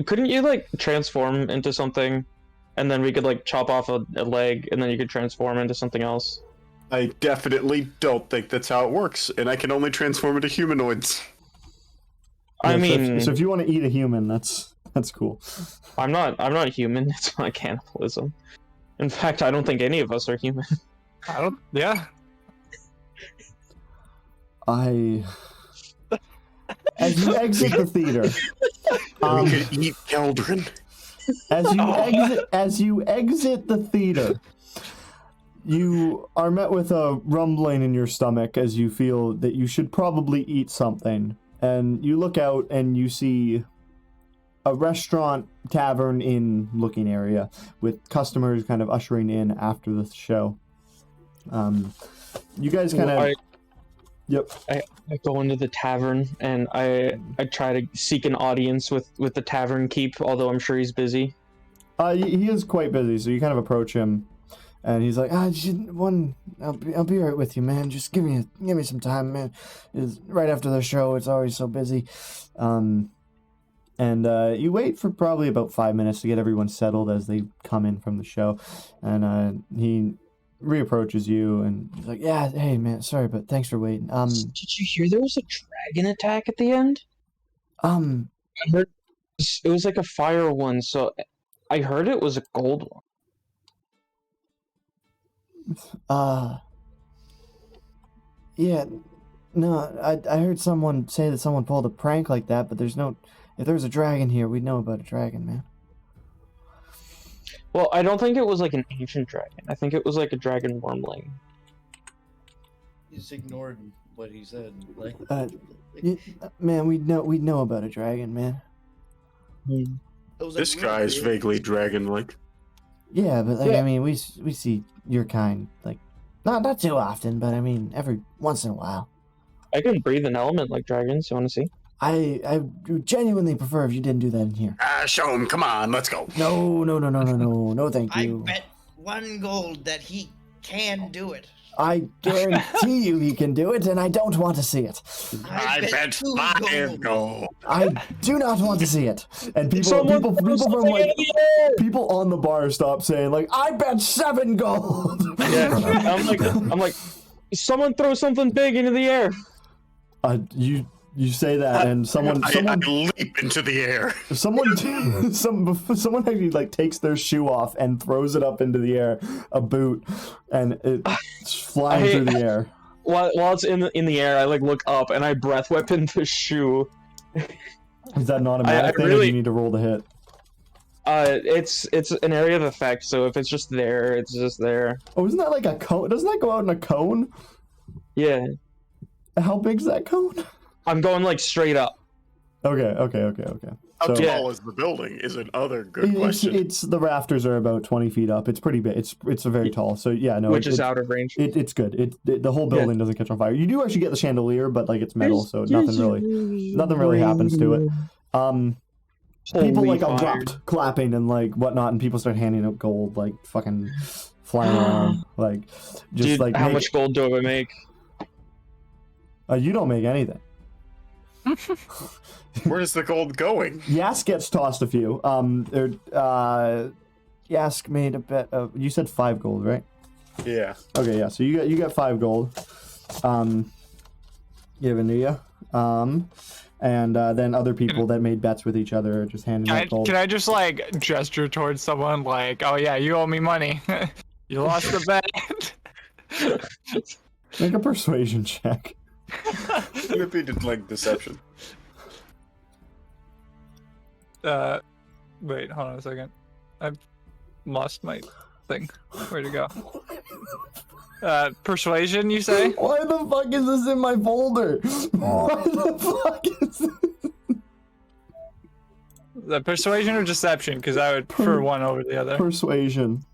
Couldn't you like transform into something, and then we could like chop off a leg, and then you could transform into something else? I definitely don't think that's how it works, and I can only transform into humanoids. I Yeah, mean, so if you want to eat a human, that's cool. I'm not human. It's not cannibalism. In fact, I don't think any of us are human. Yeah. As you exit the theater, We could eat Keldrin. as you exit the theater, you are met with a rumbling in your stomach as you feel that you should probably eat something. And you look out and you see a restaurant, tavern, inn looking area with customers kind of ushering in after the show. You guys kind of... Yep. I go into the tavern and I try to seek an audience with the tavern keep, although I'm sure he's busy. He is quite busy, so you kind of approach him, and he's like, I'll be right with you, man. Just give me some time, man. It's right after the show. It's always so busy. And you wait for probably about 5 minutes to get everyone settled as they come in from the show, and he reapproaches you, and he's like, yeah, hey, man, sorry, but thanks for waiting. Did you hear there was a dragon attack at the end? I heard it was like a fire one, so I heard it was a gold one. Yeah, no, I heard someone say that someone pulled a prank like that, but there's no... If there was a dragon here, we'd know about a dragon, man. Well, I don't think it was like an ancient dragon. I think it was like a dragon wormling. You just ignored what he said. Like, Man, we'd know about a dragon, man. This guy is vaguely dragon-like. Yeah, but like, Yeah. I mean, we see your kind, like, not too often, but I mean, every once in a while. I can breathe an element like dragons. You want to see? I would genuinely prefer if you didn't do that in here. Show him. Come on, let's go. No, thank I you. bet 1 gold that he can do it. I guarantee you he can do it, and I don't want to see it. I bet 2 5 gold. I do not want to see it. And people Someone from throw like something into the air! people on the bar stop saying like, I bet 7 gold. Yeah, I'm like, someone throw something big into the air. You say that, and someone I leap into the air. someone actually like takes their shoe off and throws it up into the air, a boot, and it's flying through the air. While it's in the air, I like look up and I breath weapon the shoe. Is that an automatic thing, or do you need to roll the hit? It's an area of effect, so if it's just there, it's just there. Oh, isn't that like a cone? Doesn't that go out in a cone? Yeah, How big's that cone? I'm going like straight up. Okay. How So- tall is the building is another good question. It's the rafters are about 20 feet up. It's pretty big. It's very tall. So yeah, no, Which is out of range. It's good. The whole building doesn't catch on fire. You do actually get the chandelier, but like it's metal, so nothing really happens to it. People like erupt clapping and like whatnot, and people start handing out gold, like fucking flying around, like just Dude, like how much gold do I make? You don't make anything. Where's the gold going? Yask gets tossed a few. Yask made a bet of, you said 5 gold, right? Yeah. Okay, yeah. So you got 5 gold. Given to you. And then other people that made bets with each other are just handing out gold. Can I just like gesture towards someone like, oh yeah, you owe me money. You lost the bet. Make a persuasion check. Repeated like deception. Wait, hold on a second. I've lost my thing. Where'd it go? Persuasion, you say? Why the fuck is this in my folder? Why the fuck is this? The persuasion or deception? Because I would prefer one over the other. Persuasion.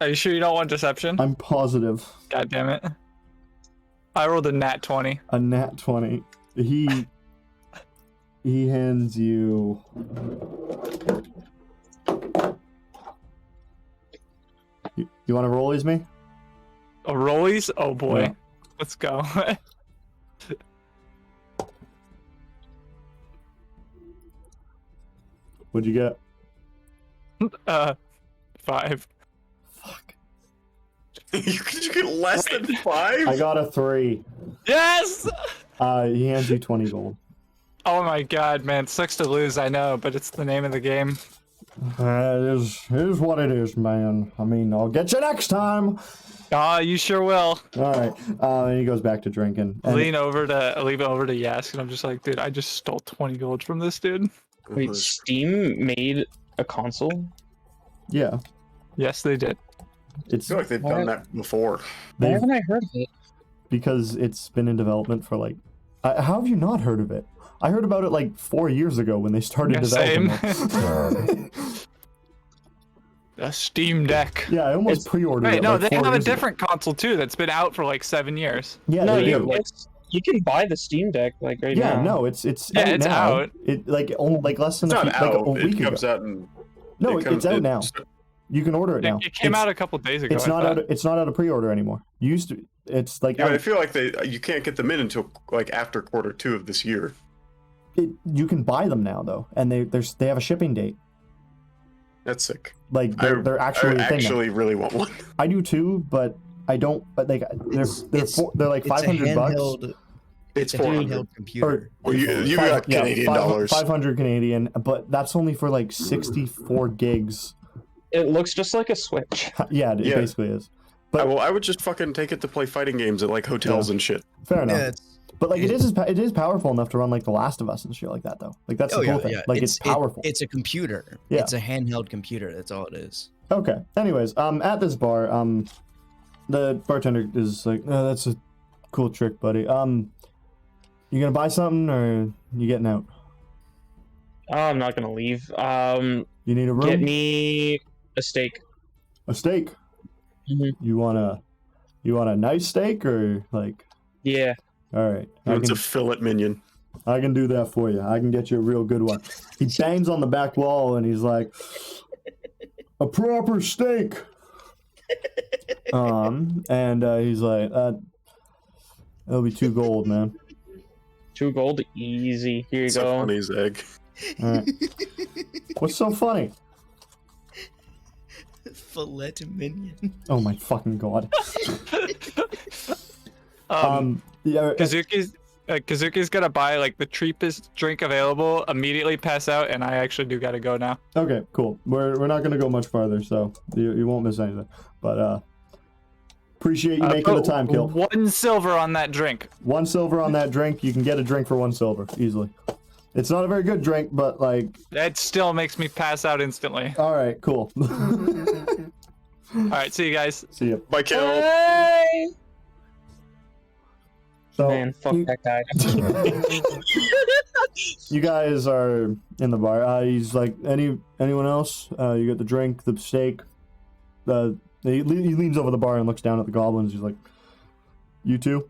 Are you sure you don't want deception? I'm positive. God damn it. I rolled a nat 20. A nat 20. He hands you... You want to roll these me? A rollies? Oh boy. Yeah. Let's go. What'd you get? 5. Fuck. You get less than 5? I got a 3. Yes! He hands you 20 gold. Oh my god, man. Sucks to lose, I know, but it's the name of the game. It is what it is, man. I mean, I'll get you next time. Ah, you sure will. All right. And he goes back to drinking. And Lean over to Yask, and I'm just like, dude, I just stole 20 gold from this dude. Wait, Steam made a console? yeah, Yes, they did. I it's feel like they've done that before. Why they've, haven't I heard of it? because it's been in development for like. How have you not heard of it? I heard about it like 4 years ago when they started Yeah, developing it. A Steam Deck. Yeah, I almost pre-ordered Wait, it. no, like they 4 have a years ago. different console too that's been out for like 7 years. Yeah, No, they do. you can buy the Steam Deck like right Yeah, now. no, it's Yeah, out it's now. out. It like less than It's a, not few, like out. a week It comes ago. out in No, it's out now. You can order it now. It came out a couple days ago. It's not out. It's not out of pre-order anymore. Used to. It's like. Yeah, I feel like you can't get them in until like after Q2 of this year. You can buy them now though, and they have a shipping date. That's sick. Like they're actually. I actually really want one. I do too, but I don't. But like they're like $500. It's a $400. handheld computer. You got Canadian dollars. 500 Canadian, but that's only for like 64 gigs. It looks just like a Switch. Yeah, it basically is. But I would just fucking take it to play fighting games at like hotels and shit. Fair enough. But like it is powerful enough to run like The Last of Us and shit like that though. Like that's the cool thing. Like it's powerful. It's a computer. Yeah. It's a handheld computer. That's all it is. Okay. Anyways, at this bar, the bartender is like, "Oh, that's a cool trick, buddy. You gonna buy something or you getting out?" I'm not gonna leave. You need a room? Get me a steak. A steak? Mm-hmm. You want a nice steak or like? Yeah. All right. It's a fillet minion. I can do that for you. I can get you a real good one. He bangs on the back wall and he's like, "A proper steak." And he's like, "That'll be 2 gold, man." 2 gold, easy. Here you So go. funny as egg. All right. What's so funny? Fillet minion. Oh my fucking god. Yeah. Kazuki's gonna buy like the cheapest drink available, immediately pass out, and I actually do gotta go now. Okay, cool. We're not gonna go much farther, so you won't miss anything. But appreciate you making the time, Kill. 1 silver on that drink. 1 silver on that drink. You can get a drink for 1 silver easily. It's not a very good drink, but like. That still makes me pass out instantly. All right, cool. All right, see you guys. See ya. Bye, Kill. Hey! So, Man, fuck that guy. you guys are in the bar. He's like, anyone else? You got the drink, the steak. He leans over the bar and looks down at the goblins. He's like, "You two?"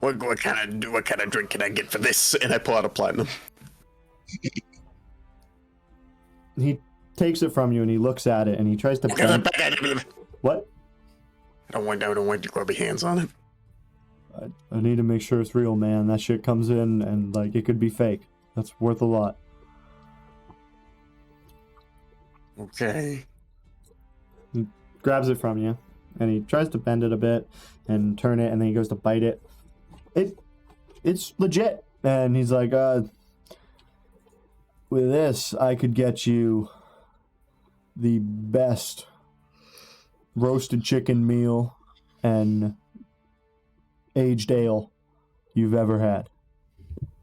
What kind of drink can I get for this? And I pull out a platinum. He takes it from you and he looks at it and he tries to. What? I don't want your grubby hands on it. I need to make sure it's real, man. That shit comes in and like it could be fake. That's worth a lot. Okay. He grabs it from you and he tries to bend it a bit and turn it and then he goes to bite it. It's legit. And he's like, with this, I could get you the best roasted chicken meal and aged ale you've ever had.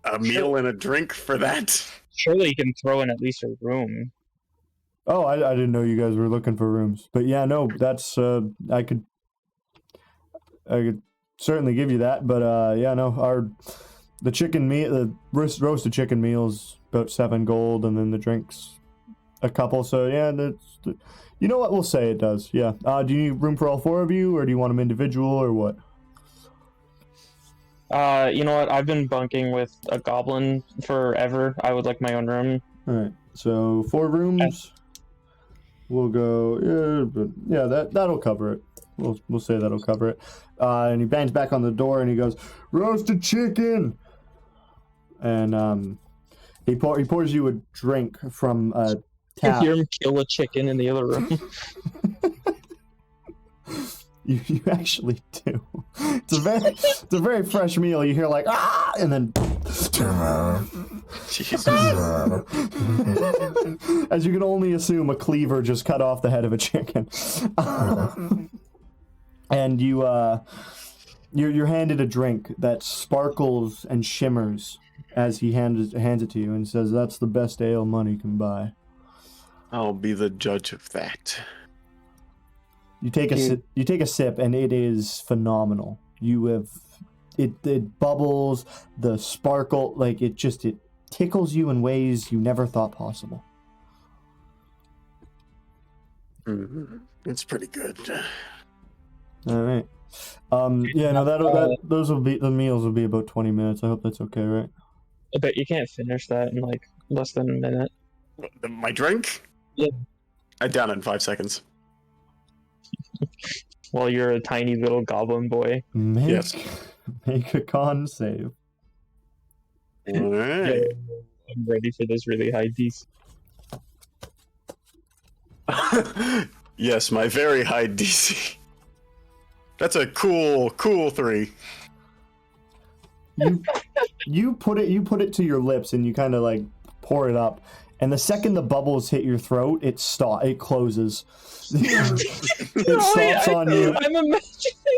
A meal and a drink for that? Surely you can throw in at least a room. Oh, I didn't know you guys were looking for rooms. But yeah, no, that's, I could certainly give you that. But yeah, no, the chicken meal, the roasted chicken meal is about 7 gold, and then the drinks a couple. So yeah, you know what? We'll say it does. Yeah. Do you need room for all 4 of you, or do you want them individual, or what? You know what? I've been bunking with a goblin forever. I would like my own room. All right. So 4 rooms. We'll go. Yeah, but yeah, that'll cover it. We'll say that'll cover it. And he bangs back on the door and he goes, "Roasted chicken." And he pours you a drink from a tap. You hear him kill a chicken in the other room. You actually do. It's a very fresh meal. You hear like ah, and then Jesus. as you can only assume, a cleaver just cut off the head of a chicken. And you're handed a drink that sparkles and shimmers as he hands it to you and says, "That's the best ale money can buy." I'll be the judge of that. You take a sip, and it is phenomenal. It bubbles, the sparkle, like it tickles you in ways you never thought possible. Mm-hmm. It's pretty good. All right. Yeah, no, the meals will be about 20 minutes. I hope that's okay, right? I bet you can't finish that in like less than a minute. My drink? Yeah. I down it in 5 seconds. While you're a tiny little goblin boy. Yes. Make a con save. All right. Yo, I'm ready for this really high DC. Yes, my very high DC. That's a cool 3. You put it to your lips and you kind of like pour it up, and the second the bubbles hit your throat, it closes. It stops on you. I'm imagining.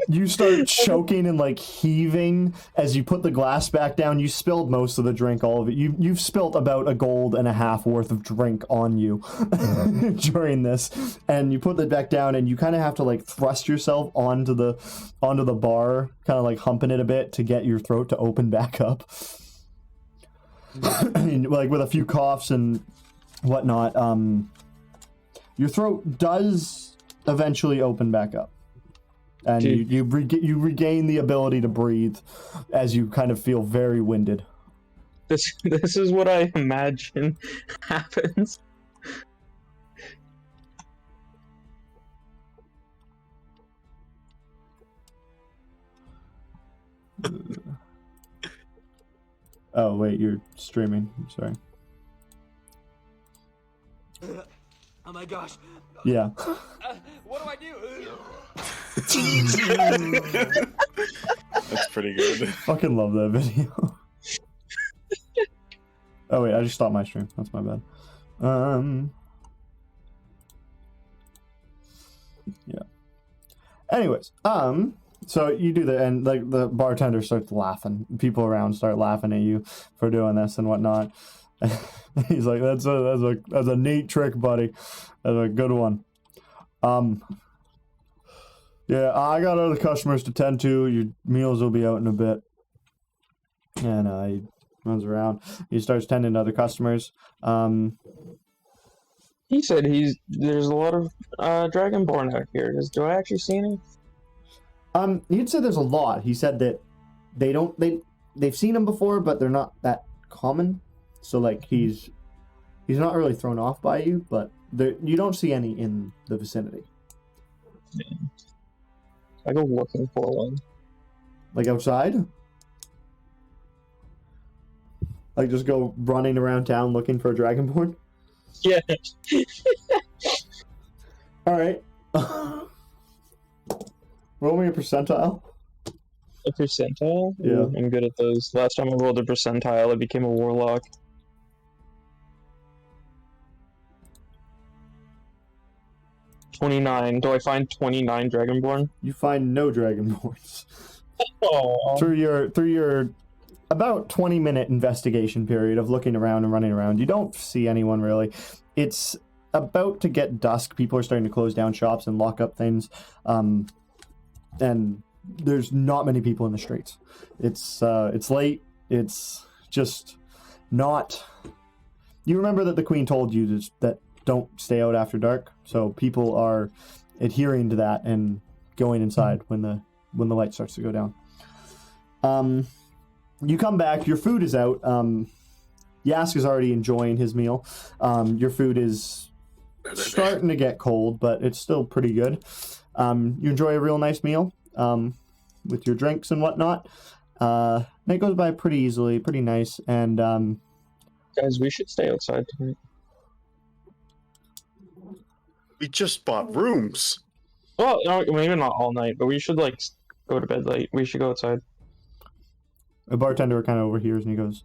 You start choking and like heaving as you put the glass back down. You spilled most of the drink, all of it. You've spilt about $1.50 gold worth of drink on you during this, and you put it back down, and you kind of have to like thrust yourself onto the bar, kind of like humping it a bit to get your throat to open back up. And, like with a few coughs and whatnot, your throat does eventually open back up. And you regain the ability to breathe as you kind of feel very winded. This is what I imagine happens. Oh wait, you're streaming. I'm sorry. Oh my gosh. Yeah. What do I do? That's pretty good. Fucking love that video. Oh wait, I just stopped my stream. That's my bad. Yeah. Anyways, so you do that, and like the bartender starts laughing. People around start laughing at you for doing this and whatnot. He's like, "That's a neat trick, buddy. That's a good one." Yeah, I got other customers to tend to. Your meals will be out in a bit. And he runs around. He starts tending to other customers. He said there's a lot of Dragonborn out here. Do I actually see any? He'd say there's a lot. He said that they've seen him before, but they're not that common. So like he's not really thrown off by you, but you don't see any in the vicinity. Yeah. I go looking for one. Like outside? Like just go running around town looking for a Dragonborn? Yeah. Alright. Roll me a percentile. A percentile? Yeah. Ooh, I'm good at those. Last time I rolled a percentile, I became a warlock. $29. Do I find 29 Dragonborn? You find no Dragonborns. Oh. Through your about 20-minute investigation period of looking around and running around, you don't see anyone really. It's about to get dusk. People are starting to close down shops and lock up things. And there's not many people in the streets. It's late. It's just not... You remember that the Queen told you that don't stay out after dark, so people are adhering to that and going inside when the light starts to go down. You come back, your food is out. Yask is already enjoying his meal. Your food is starting to get cold, but it's still pretty good. You enjoy a real nice meal with your drinks and whatnot. And it goes by pretty easily, pretty nice. And guys, we should stay outside tonight. We just bought rooms. Well, no, maybe not all night, but we should like go to bed late. We should go outside. a bartender kind of overhears and he goes,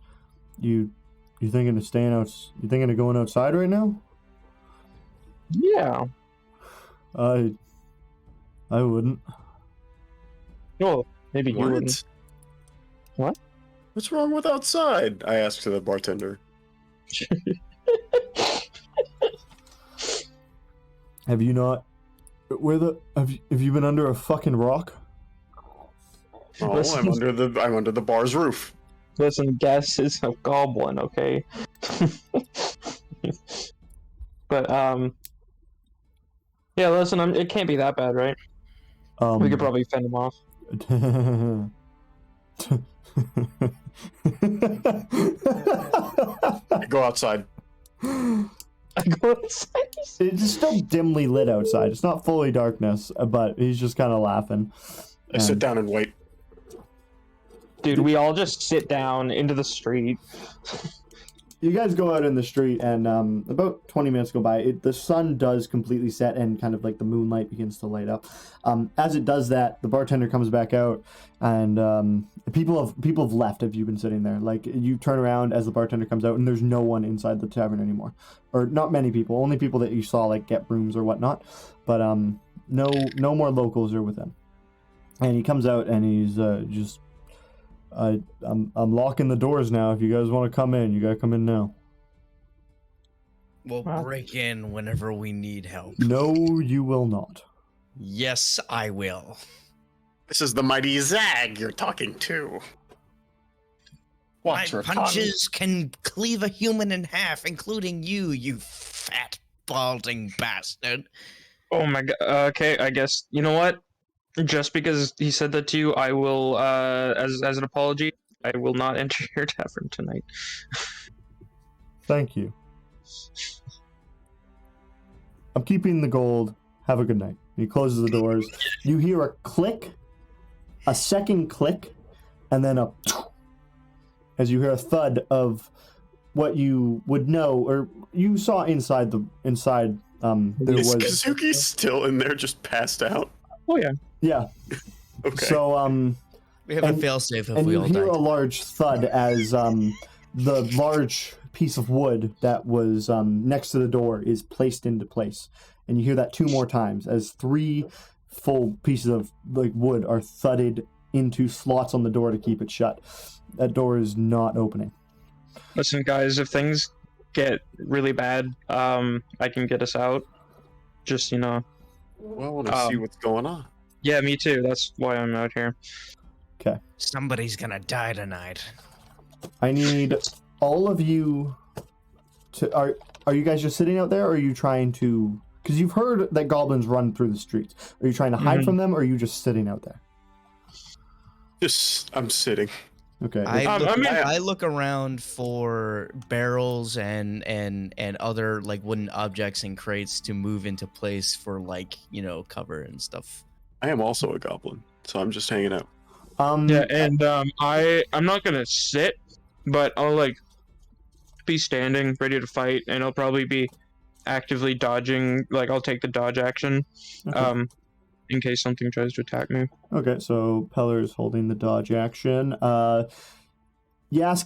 "You thinking of staying out? You thinking of going outside right now?" Yeah. I wouldn't. Well, maybe you What? wouldn't. What? What's wrong with outside? I asked the bartender. Have you not? Have you been under a fucking rock? Oh, Listen. I'm under the bar's roof. Listen, Gas is a goblin, okay? But yeah. Listen, it can't be that bad, right? We could probably fend him off. Go outside. I I go outside. It's still dimly lit outside. It's not fully darkness, but he's just kind of laughing. I sit down and wait. Dude, we all just sit down into the street. You guys go out in the street, and about 20 minutes go by. The sun does completely set, and kind of like the moonlight begins to light up. As it does that, the bartender comes back out, and people have left. If you've been sitting there, like you turn around as the bartender comes out, and there's no one inside the tavern anymore, or not many people. Only people that you saw like get brooms or whatnot, but no more locals are within. And he comes out, and he's just. I'm locking the doors now. If you guys want to come in, you gotta come in now. We'll break in whenever we need help. No, you will not. Yes, I will. This is the mighty Zag you're talking to. Watch My your punches can cleave a human in half, including you, you fat, balding bastard. Oh my god. Okay, I guess, you know what? Just because he said that to you, I will, as an apology, I will not enter your tavern tonight. Thank you. I'm keeping the gold. Have a good night. He closes the doors. You hear a click, a second click, and then as you hear a thud of what you would know, or you saw inside. There Is Kazuki still in there, just passed out? Oh yeah. Yeah. Okay. So We have a failsafe if and we you all hear die. a large thud as the large piece of wood that was next to the door is placed into place, and you hear that 2 more times as 3 full pieces of like wood are thudded into slots on the door to keep it shut. That door is not opening. Listen, guys, if things get really bad, I can get us out. Just, Well, I want to see what's going on. Yeah, me too. That's why I'm out here. Okay. Somebody's gonna die tonight. I need all of you to are you guys just sitting out there, or are you trying to, because you've heard that goblins run through the streets. Are you trying to hide from them, or are you just sitting out there? I'm sitting. Okay. I look around for barrels and other like wooden objects and crates to move into place for like, cover and stuff. I am also a goblin, so I'm just hanging out. Yeah, and I'm not gonna sit, but I'll like be standing ready to fight, and I'll probably be actively dodging. Like I'll take the dodge action, Okay. In case something tries to attack me. Okay, so Peller's holding the dodge action. Gaz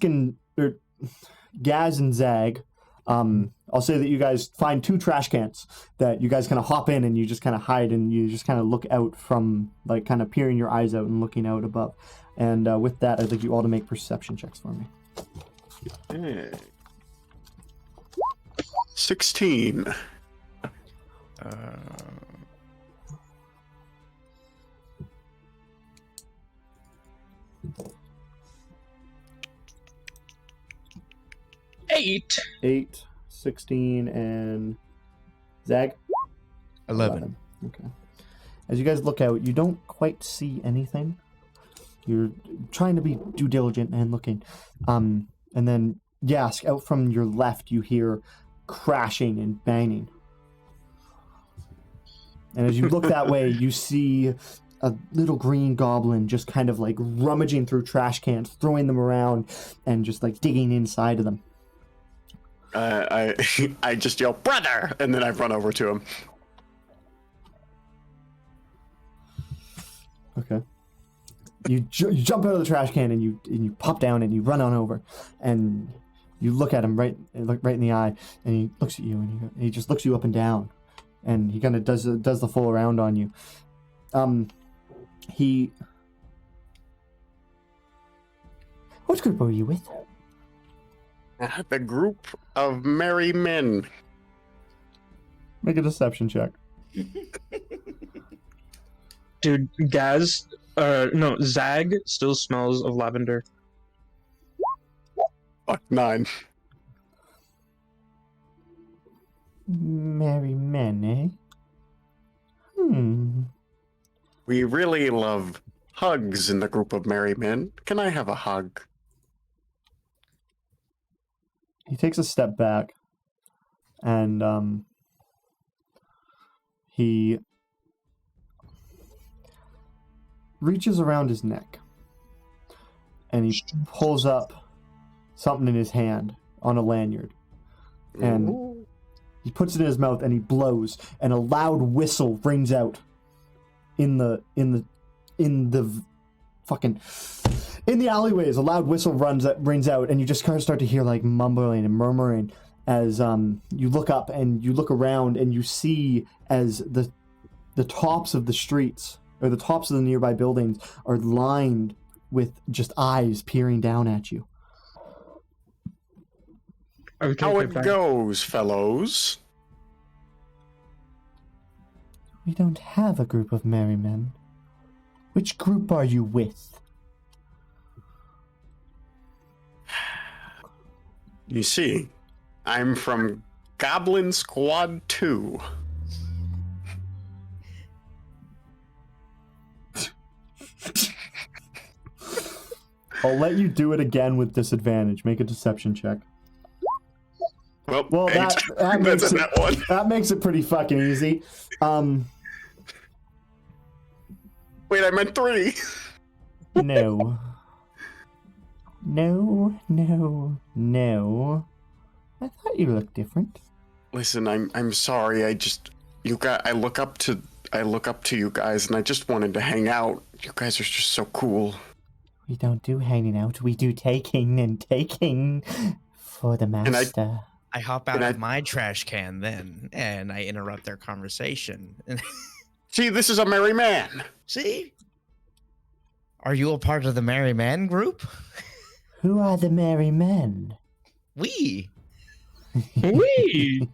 and Zag, I'll say that you guys find 2 trash cans that you guys kind of hop in, and you just kind of hide, and you just kind of look out from, like, kind of peering your eyes out and looking out above. And with that, I'd like you all to make perception checks for me. Hey. 16. Eight. 8, 16, and Zag? 11. Okay. As you guys look out, you don't quite see anything. You're trying to be due diligent and looking. And then, Yask, out from your left, you hear crashing and banging. And as you look that way, you see a little green goblin just kind of like rummaging through trash cans, throwing them around, and just like digging inside of them. I just yell, "Brother!" and then I run over to him. Okay. You jump out of the trash can, and you pop down, and you run on over, and you look at him right in the eye, and he looks at you, and he just looks you up and down, and he kind of does the full around on you. What group are you with? The group of merry men. Make a deception check. Dude, Zag still smells of lavender. Fuck, 9. Merry men, eh? We really love hugs in the group of merry men. Can I have a hug? He takes a step back, and he reaches around his neck, and he pulls up something in his hand on a lanyard, and he puts it in his mouth, and he blows, and a loud whistle rings out in the alleyways. A loud whistle rings out, and you just kind of start to hear like mumbling and murmuring as you look up and you look around, and you see as the tops of the streets or the tops of the nearby buildings are lined with just eyes peering down at you. How it goes, fellows? We don't have a group of merry men. Which group are you with? You see, I'm from Goblin Squad 2. I'll let you do it again with disadvantage. Make a deception check. Well, that makes it pretty fucking easy. Wait, I meant 3. No. I thought you looked different. Listen, I'm sorry. I look up to you guys, and I just wanted to hang out. You guys are just so cool. We don't do hanging out. We do taking for the master. I hop out of my trash can then, and I interrupt their conversation. See, this is a merry man. See? Are you a part of the merry man group? Who are the merry men? We. We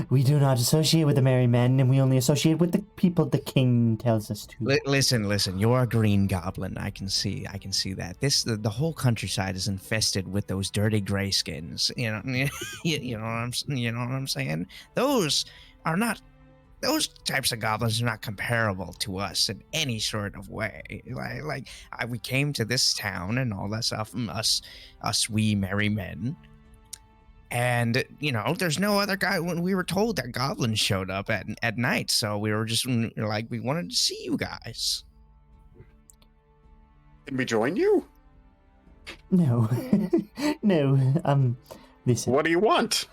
we do not associate with the merry men, and we only associate with the people the king tells us to. Listen. You're a green goblin. I can see that. The whole countryside is infested with those dirty grayskins. You know what I'm saying? Those types of goblins are not comparable to us in any sort of way. We came to this town and all that stuff. Us we merry men. And, there's no other guy. When we were told that goblins showed up at night, so we were just we wanted to see you guys. Can we join you? No. Listen. What do you want?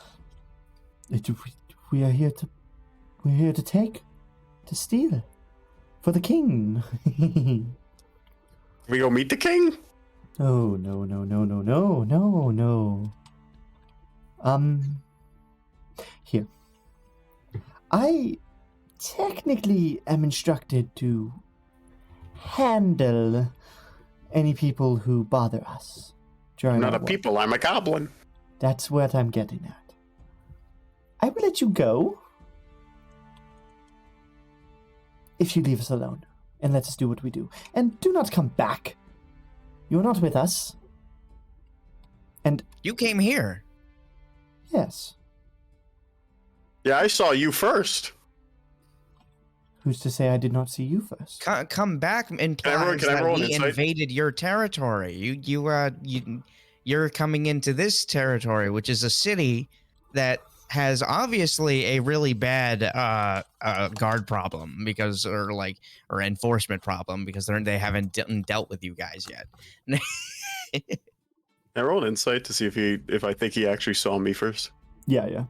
We are here to steal for the king. We go meet the king? Oh, no. Here. I technically am instructed to handle any people who bother us during I'm not our a work. people, I'm a goblin. That's what I'm getting at. I will let you go if you leave us alone and let us do what we do. And do not come back. You are not with us. And you came here. Yes. Yeah, I saw you first. Who's to say I did not see you first? Come back implies that we invaded your territory. You're coming into this territory, which is a city that has obviously a really bad guard problem or enforcement problem because they haven't dealt with you guys yet. I rolled insight to see if I think he actually saw me first. Yeah.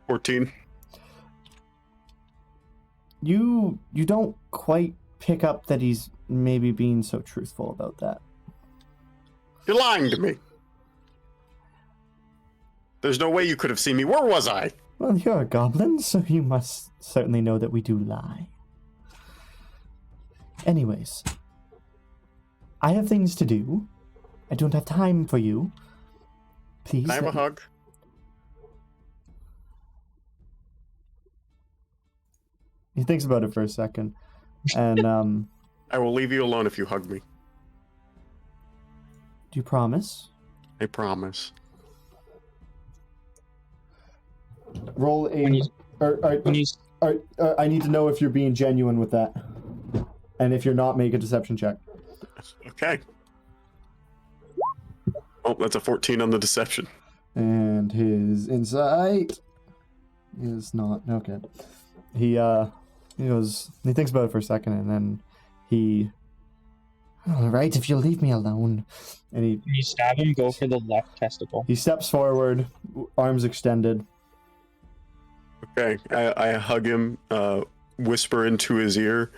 14. You don't quite pick up that he's maybe being so truthful about that. You're lying to me. There's no way you could have seen me. Where was I? Well, you're a goblin, so you must certainly know that we do lie. Anyways, I have things to do. I don't have time for you. Please. Can I have a hug? He thinks about it for a second, and I will leave you alone if you hug me. Do you promise? I promise. Roll a. I need to know if you're being genuine with that, and if you're not, make a deception check. Okay. Oh, that's a 14 on the deception. And his insight is not okay. He thinks about it for a second, and then he. All right, if you'll leave me alone. And he. When you stab him, go for the left testicle. He steps forward, arms extended. Okay, I hug him, whisper into his ear,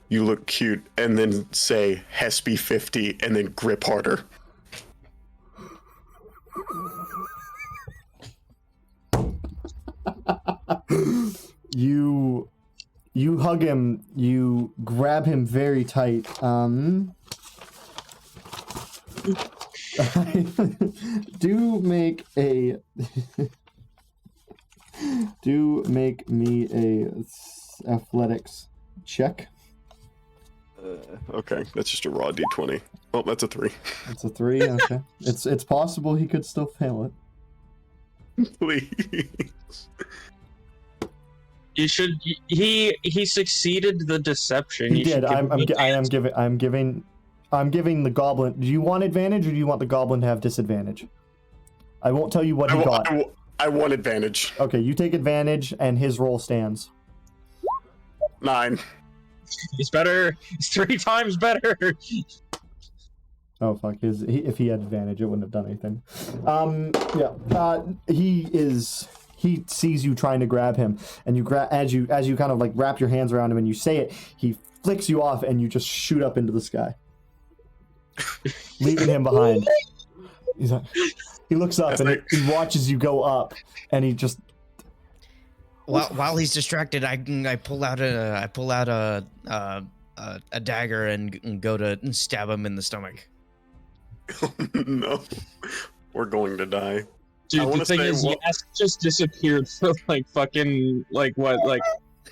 "You look cute," and then say "Hespe 50," and then grip harder. You hug him. You grab him very tight. Do make me a athletics check. Okay, that's just a raw d20. Oh, that's a 3. It's a 3. Okay, it's possible he could still fail it. Please. You should. He succeeded the deception. He You did. should give him I'm giving the goblin. Do you want advantage, or do you want the goblin to have disadvantage? I won't tell you what he got. I want advantage. Okay, you take advantage, and his roll stands. 9. It's better. It's 3 times better. Oh fuck! If he had advantage, it wouldn't have done anything. He sees you trying to grab him, and you as you kind of like wrap your hands around him, and you say it. He flicks you off, and you just shoot up into the sky, leaving him behind. He's like, he looks up and he watches you go up, and he just. While he's distracted, I pull out a dagger and go to stab him in the stomach. No, we're going to die. Dude, the thing is, Yask just disappeared for like fucking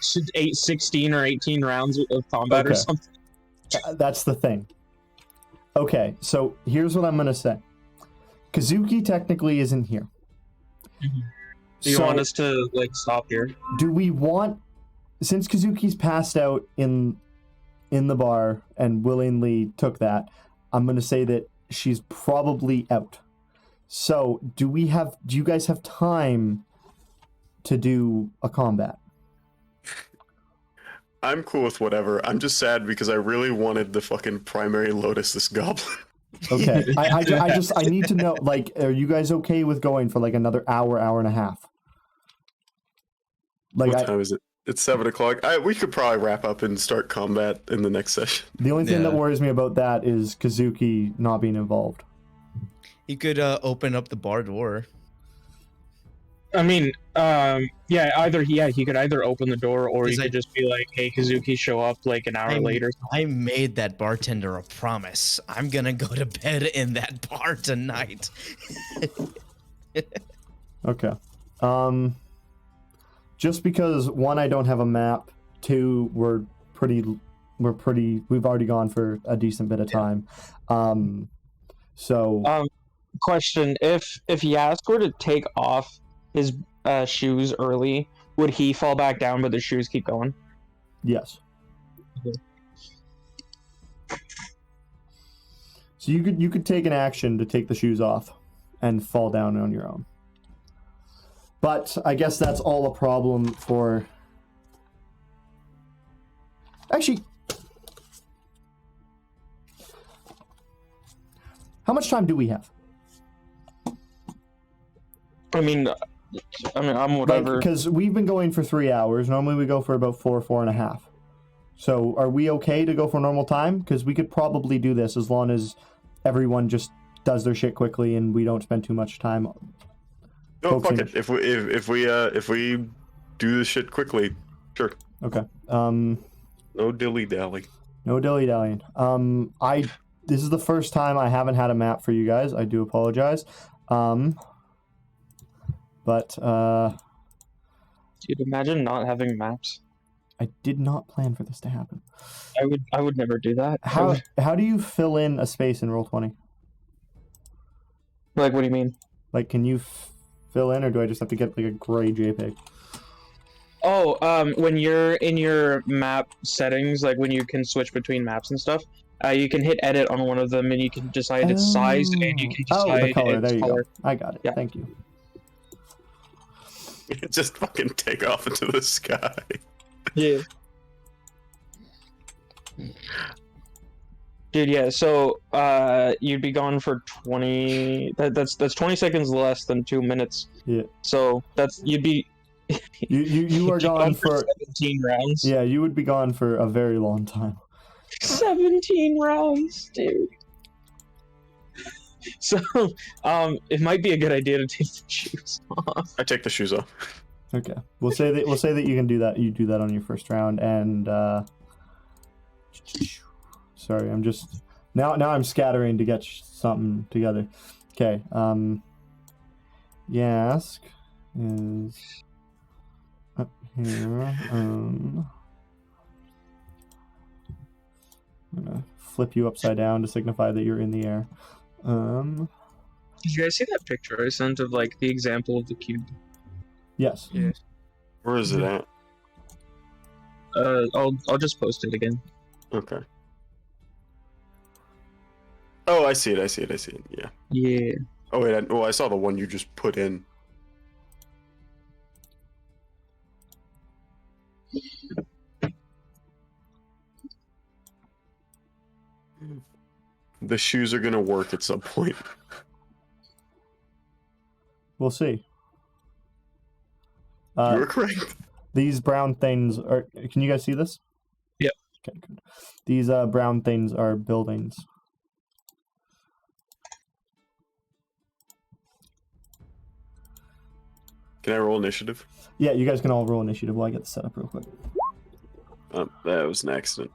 16 or 18 rounds of combat or something. That's the thing. Okay, so here's what I'm gonna say. Kazuki technically isn't here. Mm-hmm. Do you want us to stop here? Do we want, since Kazuki's passed out in the bar and willingly took that, I'm gonna say that she's probably out. So do you guys have time to do a combat? I'm cool with whatever. I'm just sad because I really wanted the fucking primary Lotus, this goblin. Okay, I need to know, are you guys okay with going for another hour and a half? What time is it? It's 7 o'clock. We could probably wrap up and start combat in the next session. The only thing that worries me about that is Kazuki not being involved. You could open up the bar door. I mean, he could either open the door or you could just be like, "Hey, Kazuki, show up an hour later." I made that bartender a promise. I'm gonna go to bed in that bar tonight. Okay. Just because 1, I don't have a map. 2, we've already gone for a decent bit of time. Question: If Yask were to take off his shoes early, would he fall back down, but the shoes keep going? Yes. Okay. So you could take an action to take the shoes off and fall down on your own. But I guess that's all a problem for. Actually, how much time do we have? I mean, I'm whatever. Because we've been going for 3 hours. Normally we go for about 4.5. So are we okay to go for normal time? Because we could probably do this as long as everyone just does their shit quickly and we don't spend too much time. No, fuck it. If we do this shit quickly, sure. Okay. No dilly dally. No dilly dallying. This is the first time I haven't had a map for you guys. I do apologize. But Dude, imagine not having maps. I did not plan for this to happen. I would never do that. How do you fill in a space in Roll20? What do you mean? Can you fill in, or do I just have to get a gray JPEG? Oh, when you're in your map settings, when you can switch between maps and stuff, You can hit edit on one of them, and you can decide its size, and you can decide the color. its There you color. go. I got it. Yeah. Thank you. Just fucking take off into the sky. Yeah. Dude, yeah. So, you'd be gone for 20. That's 20 seconds less than 2 minutes. Yeah. So you'd be. You are gone for 17 rounds. Yeah, you would be gone for a very long time. 17 rounds, dude. So, it might be a good idea to take the shoes off. I take the shoes off. Okay, we'll say that you can do that. You do that on your first round, and sorry, I'm just now I'm scattering to get something together. Okay, Yask is up here. I'm gonna flip you upside down to signify that you're in the air. Did you guys see that picture I sent of like the example of the cube? Yes. Yes. Where is it at? I'll just post it again. Okay. Oh, I see it. Yeah. Yeah. Oh wait, I saw the one you just put in. The shoes are gonna work at some point. We'll see. You're correct. These brown things are. Can you guys see this? Yep. Okay, good. These brown things are buildings. Can I roll initiative? Yeah, you guys can all roll initiative while I get this set up real quick. That was an accident.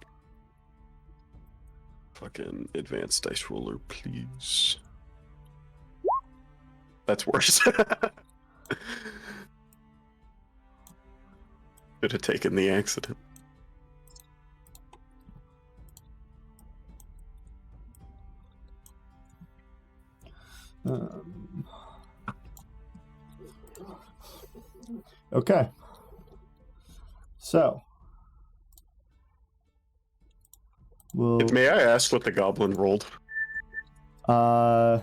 Fucking advanced dice roller, please. That's worse. Could have taken the accident. Okay. So. May I ask what the goblin rolled? I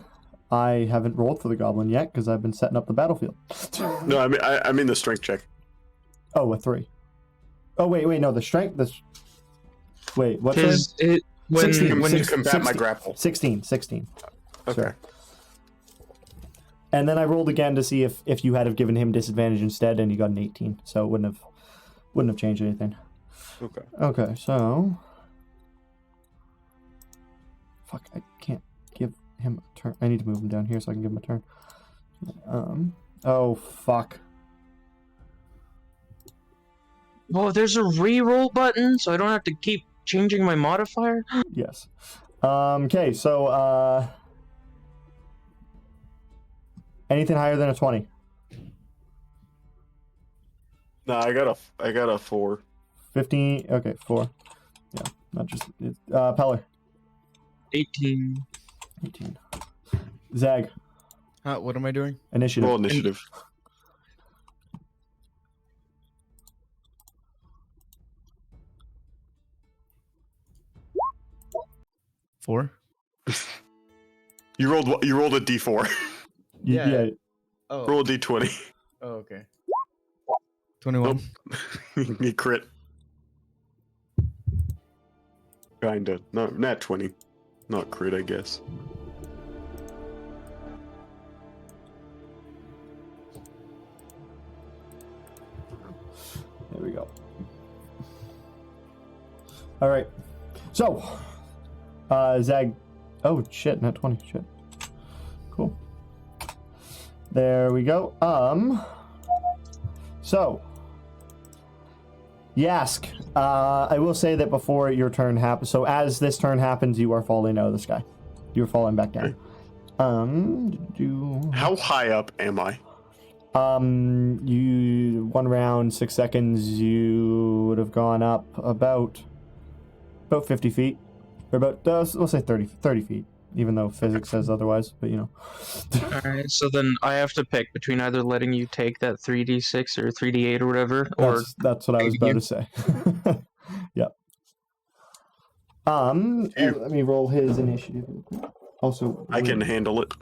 haven't rolled for the goblin yet because I've been setting up the battlefield. No, I mean the strength check. Oh, a 3. Oh, wait, no, the strength. Wait, what's it? When 16, When you combat 16, my grapple. 16. Okay. Sorry. And then I rolled again to see if you had have given him disadvantage instead, and you got an 18, so it wouldn't have changed anything. Okay. Okay, so. Fuck, I can't give him a turn. I need to move him down here so I can give him a turn. Oh, fuck. Oh, there's a reroll button, so I don't have to keep changing my modifier? Yes. Okay, so, anything higher than a 20? No, I got a 4. 15, okay, 4. Yeah, not just, Peller. 18. 18. Zag. What am I doing? Initiative. Roll initiative. Four. You rolled a d4. Yeah. Oh. Roll a d20. Oh, okay. 21. You crit. Kinda. No, nat 20. Not crit, I guess. There we go. All right. So, Zag. Oh shit! Not 20. Shit. Cool. There we go. So, Yask. I will say that before your turn happens. So as this turn happens, you are falling out of the sky. You are falling back down. How high up am I? You 1 round, 6 seconds. You would have gone up about 50 feet, or about let's say 30 feet. Even though physics says otherwise, but you know. Alright, so then I have to pick between either letting you take that 3d6 or 3d8 or whatever, or That's what I was about to say. Yep. Let me roll his initiative. Also, I can handle it.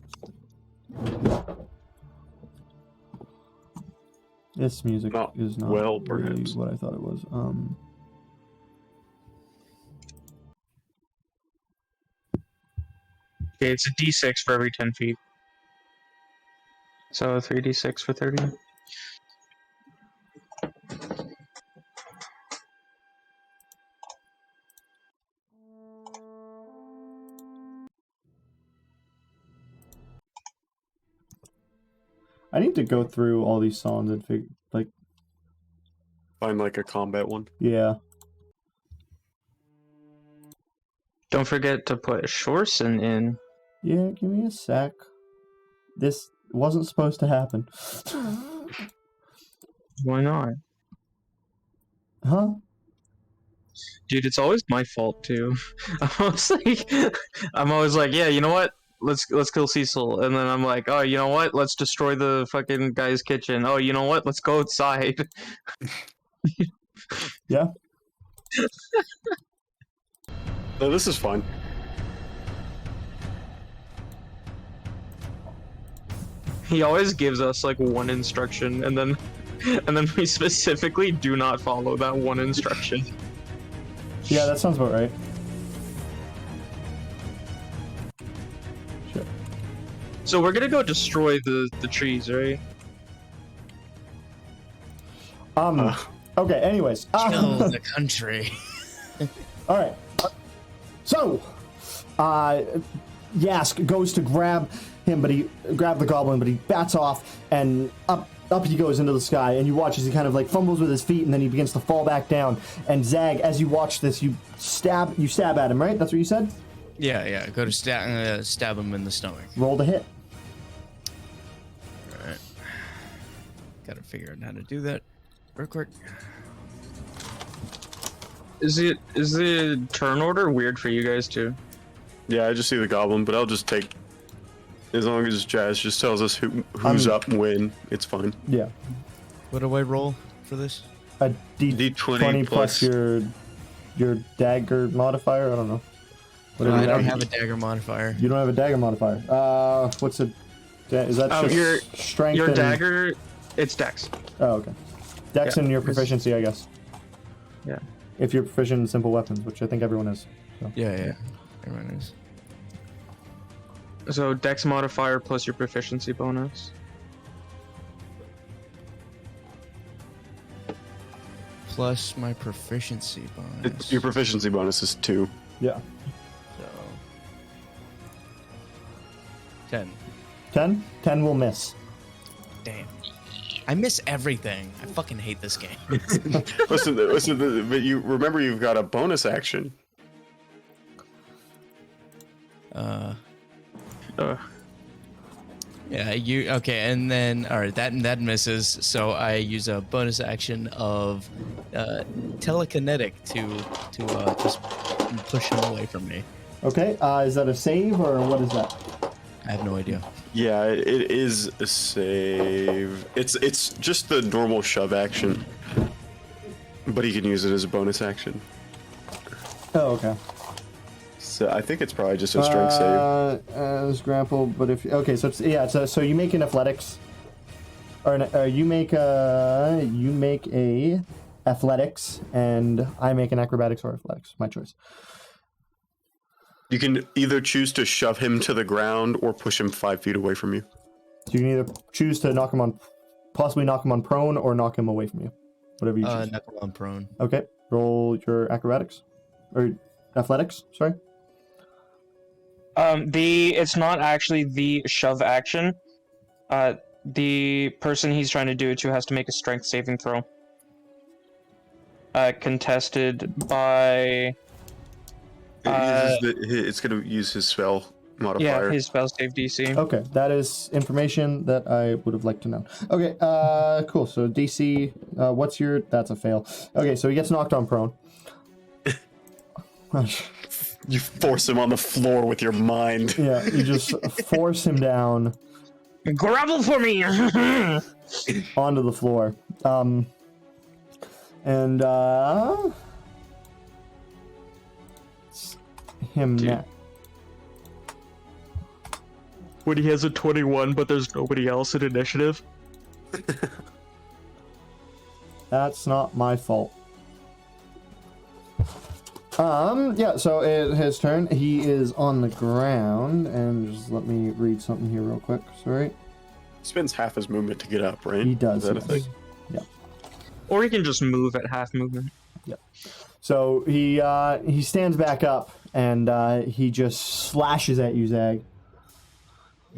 This music Not is not well, really perhaps. what I thought it was. Okay, it's a d6 for every 10 feet. So 3d6 for 30. I need to go through all these songs and figure, like, Find like a combat one. yeah. Don't forget to put Shorsen in. Yeah, give me a sec. This wasn't supposed to happen. Why not? Huh? Dude, it's always my fault too. I'm always like, yeah, you know what? Let's kill Cecil, and then I'm like, oh, you know what? Let's destroy the fucking guy's kitchen. Oh, you know what? Let's go outside. Yeah. No, this is fun. He always gives us like one instruction, and then we specifically do not follow that one instruction. Yeah, that sounds about right. Shit. So we're gonna go destroy the trees, right? Okay, anyways. Kill the country. Alright. So, Yask goes to grab him, grab the goblin, but he bats off, and up he goes into the sky, and you watch as he kind of like fumbles with his feet, and then he begins to fall back down. And Zag, as you watch this, you stab at him, right? That's what you said? Yeah. Go to stab him in the stomach. Roll to hit. All right. Gotta figure out how to do that real quick. Is the turn order weird for you guys too? Yeah, I just see the goblin, but I'll just take. As long as Jazz just tells us who's up and when, it's fine. Yeah. What do I roll for this? A D20 plus your dagger modifier? I don't know. I don't have a dagger modifier. You don't have a dagger modifier. What's a... Is that just your strength Your and... dagger, it's dex. Oh, okay. Dex and your proficiency, I guess. Yeah. If you're proficient in simple weapons, which I think everyone is. So. Yeah. Everyone is. So dex modifier plus your proficiency bonus. Plus my proficiency bonus. Your proficiency bonus is 2. Yeah. So 10. 10? 10 will miss. Damn. I miss everything. I fucking hate this game. listen, but you remember you've got a bonus action. Yeah, okay, and then all right, that misses. So I use a bonus action of telekinetic to just push him away from me. Okay, is that a save or what is that? I have no idea. Yeah, it is a save. It's just the normal shove action, but he can use it as a bonus action. Oh, okay. So I think it's probably just a strength save. As grapple, but if okay, so it's so you make an athletics, or you make a athletics, and I make an acrobatics or athletics. My choice. You can either choose to shove him to the ground or push him 5 feet away from you. So you can either choose to possibly knock him on prone, or knock him away from you. Whatever you choose. Knock him on prone. Okay, roll your acrobatics or athletics. Sorry. It's not actually the shove action. The person he's trying to do it to has to make a strength saving throw. Contested by. It's going to use his spell modifier. Yeah, his spell save DC. Okay, that is information that I would have liked to know. Okay, cool. So DC, what's your? That's a fail. Okay, so he gets knocked on prone. You force him on the floor with your mind. Yeah, you just force him down Grovel for me! onto the floor. him Dude. next. When he has a 21, but there's nobody else in initiative. That's not my fault. Yeah, so it's his turn. He is on the ground, and just let me read something here real quick. Sorry. He spends half his movement to get up, right? He does. Is that a Yes. thing? Yeah. Or he can just move at half movement. So he stands back up, and he just slashes at you, Zag,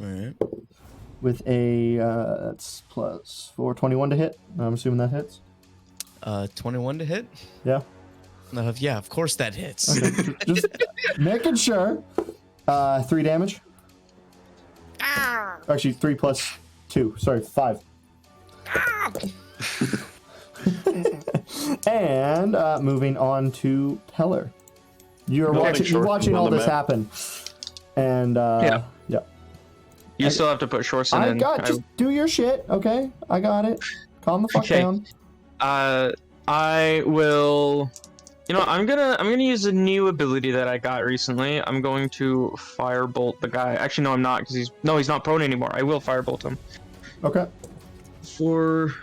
Alright. with a that's plus 4, 21 to hit. I'm assuming that hits. 21 to hit? Yeah. Yeah, of course that hits. Okay. Just making sure. 3 damage. Actually, 3 plus 2. Sorry, 5. And moving on to Peller. You're watching all this happen. And yeah. You still have to put Shorson in. Just do your shit, okay? I got it. Calm the fuck down. I will. You know, I'm gonna use a new ability that I got recently. I'm going to firebolt the guy. Actually, no, I'm not, because he's not prone anymore. I will firebolt him. Okay. For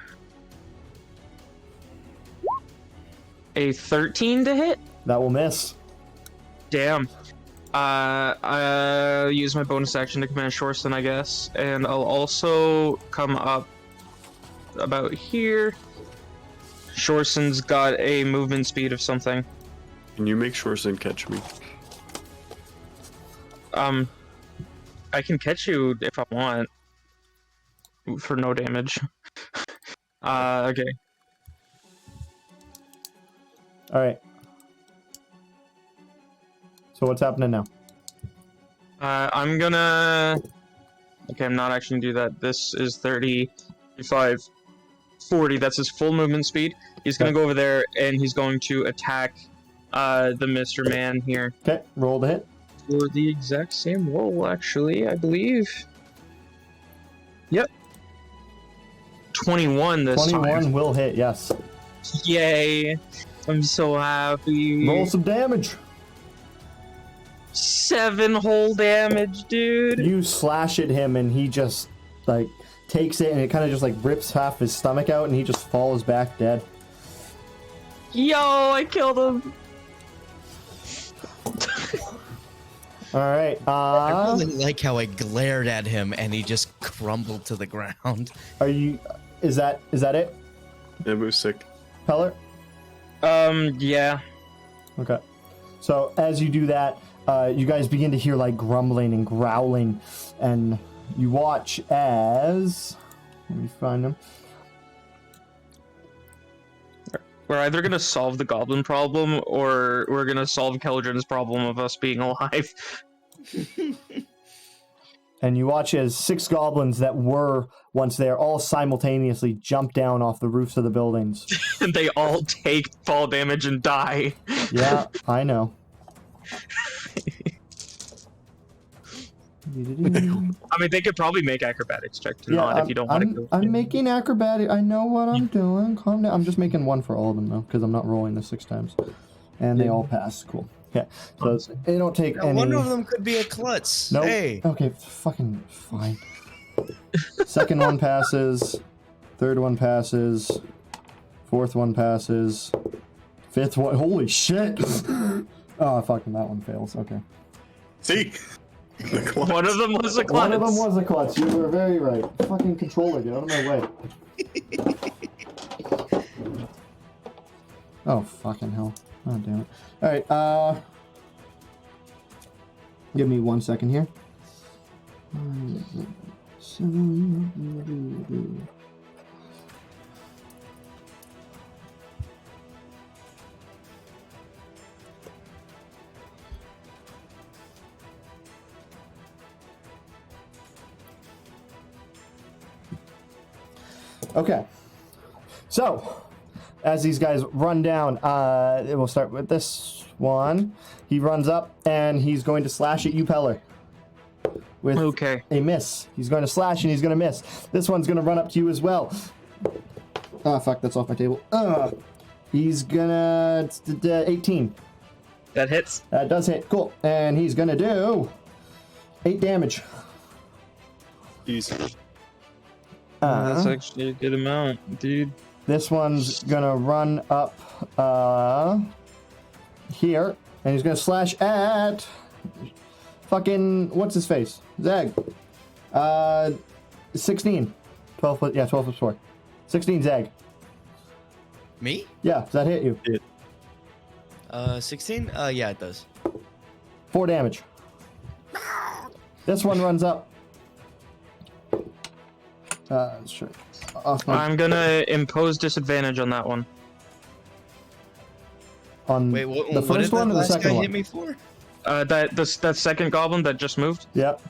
a 13 to hit. That will miss. Damn. I'll use my bonus action to command Shorson, I guess, and I'll also come up about here. Shorson's got a movement speed of something. Can you make Shorson catch me? I can catch you if I want. For no damage. Okay. Alright. So what's happening now? I'm gonna... Okay, I'm not actually gonna do that. This is 35, 40. That's his full movement speed. He's gonna go over there, and he's going to attack the Mr. Man here. Okay, roll the hit. For the exact same roll, actually, I believe. Yep. 21 this 21 time. will hit, yes. Yay. I'm so happy. Roll some damage. 7 whole damage, dude. You slash at him and he just, like, takes it and it kind of just, like, rips half his stomach out and he just falls back dead. Yo, I killed him. Alright, I really like how I glared at him and he just crumbled to the ground. Is that it? It was sick. Peller? Yeah. Okay. So as you do that, you guys begin to hear like grumbling and growling, and you watch as... Let me find them. We're either gonna solve the goblin problem, or we're gonna solve Keldrin's problem of us being alive. And you watch as 6 goblins that were once there all simultaneously jump down off the roofs of the buildings. And they all take fall damage and die. Yeah, I know. I mean, they could probably make acrobatics check to not if you don't want to go. I'm making acrobatic. I know what I'm doing. Calm down. I'm just making one for all of them though, because I'm not rolling this 6 times. And they all pass. Cool. Yeah. So they don't take any. One of them could be a klutz. Nope. Hey. Okay, fucking fine. Second one passes. Third one passes. Fourth one passes. Fifth one. Holy shit! Oh, fucking that one fails. Okay. See? One of them was a klutz. One of them was a klutz. You were very right. Fucking controller, get out of my way. Oh, fucking hell. Oh, damn it. Alright, give me 1 second here. Okay. So, as these guys run down, we'll start with this one. He runs up and he's going to slash at you, Peller. With a miss. He's going to slash and he's going to miss. This one's going to run up to you as well. Oh, fuck, that's off my table. He's gonna... 18. That hits. That does hit. Cool. And he's gonna do 8 damage. Easy. That's actually a good amount, dude. This one's gonna run up here, and he's gonna slash at fucking what's his face? Zeg. 16. 12 plus 4. 16 Zeg. Me? Yeah, does that hit you? 16? Yeah, it does. 4 damage. This one runs up. Sure. I'm gonna impose disadvantage on that one. On Wait, what, the what first did one the or the last second guy one? hit me for? That second goblin that just moved. Yep.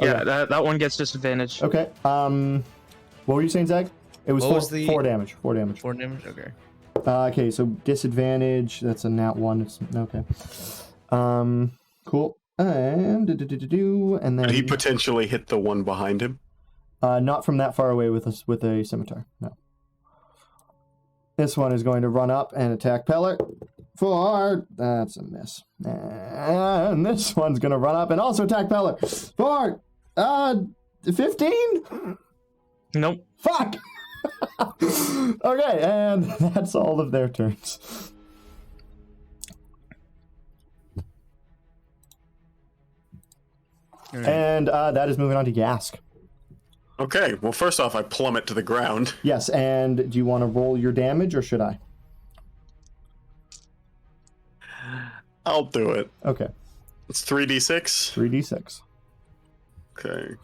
Yeah, Okay. that one gets disadvantage. Okay. What were you saying, Zeg? It was, What was the- 4 damage. 4 damage. 4 damage? Okay. Okay, so disadvantage. That's a nat 1. It's okay. Cool. And and then Did he potentially hit the one behind him? not from that far away with a scimitar. No. This one is going to run up and attack Peller for that's a miss. And this one's going to run up and also attack Peller for 15. Nope. Fuck. Okay, and that's all of their turns. All right. And that is moving on to Yask. Okay, well, first off, I plummet to the ground. Yes, and do you want to roll your damage or should I? I'll do it. Okay, It's 3d6. 3d6. Okay.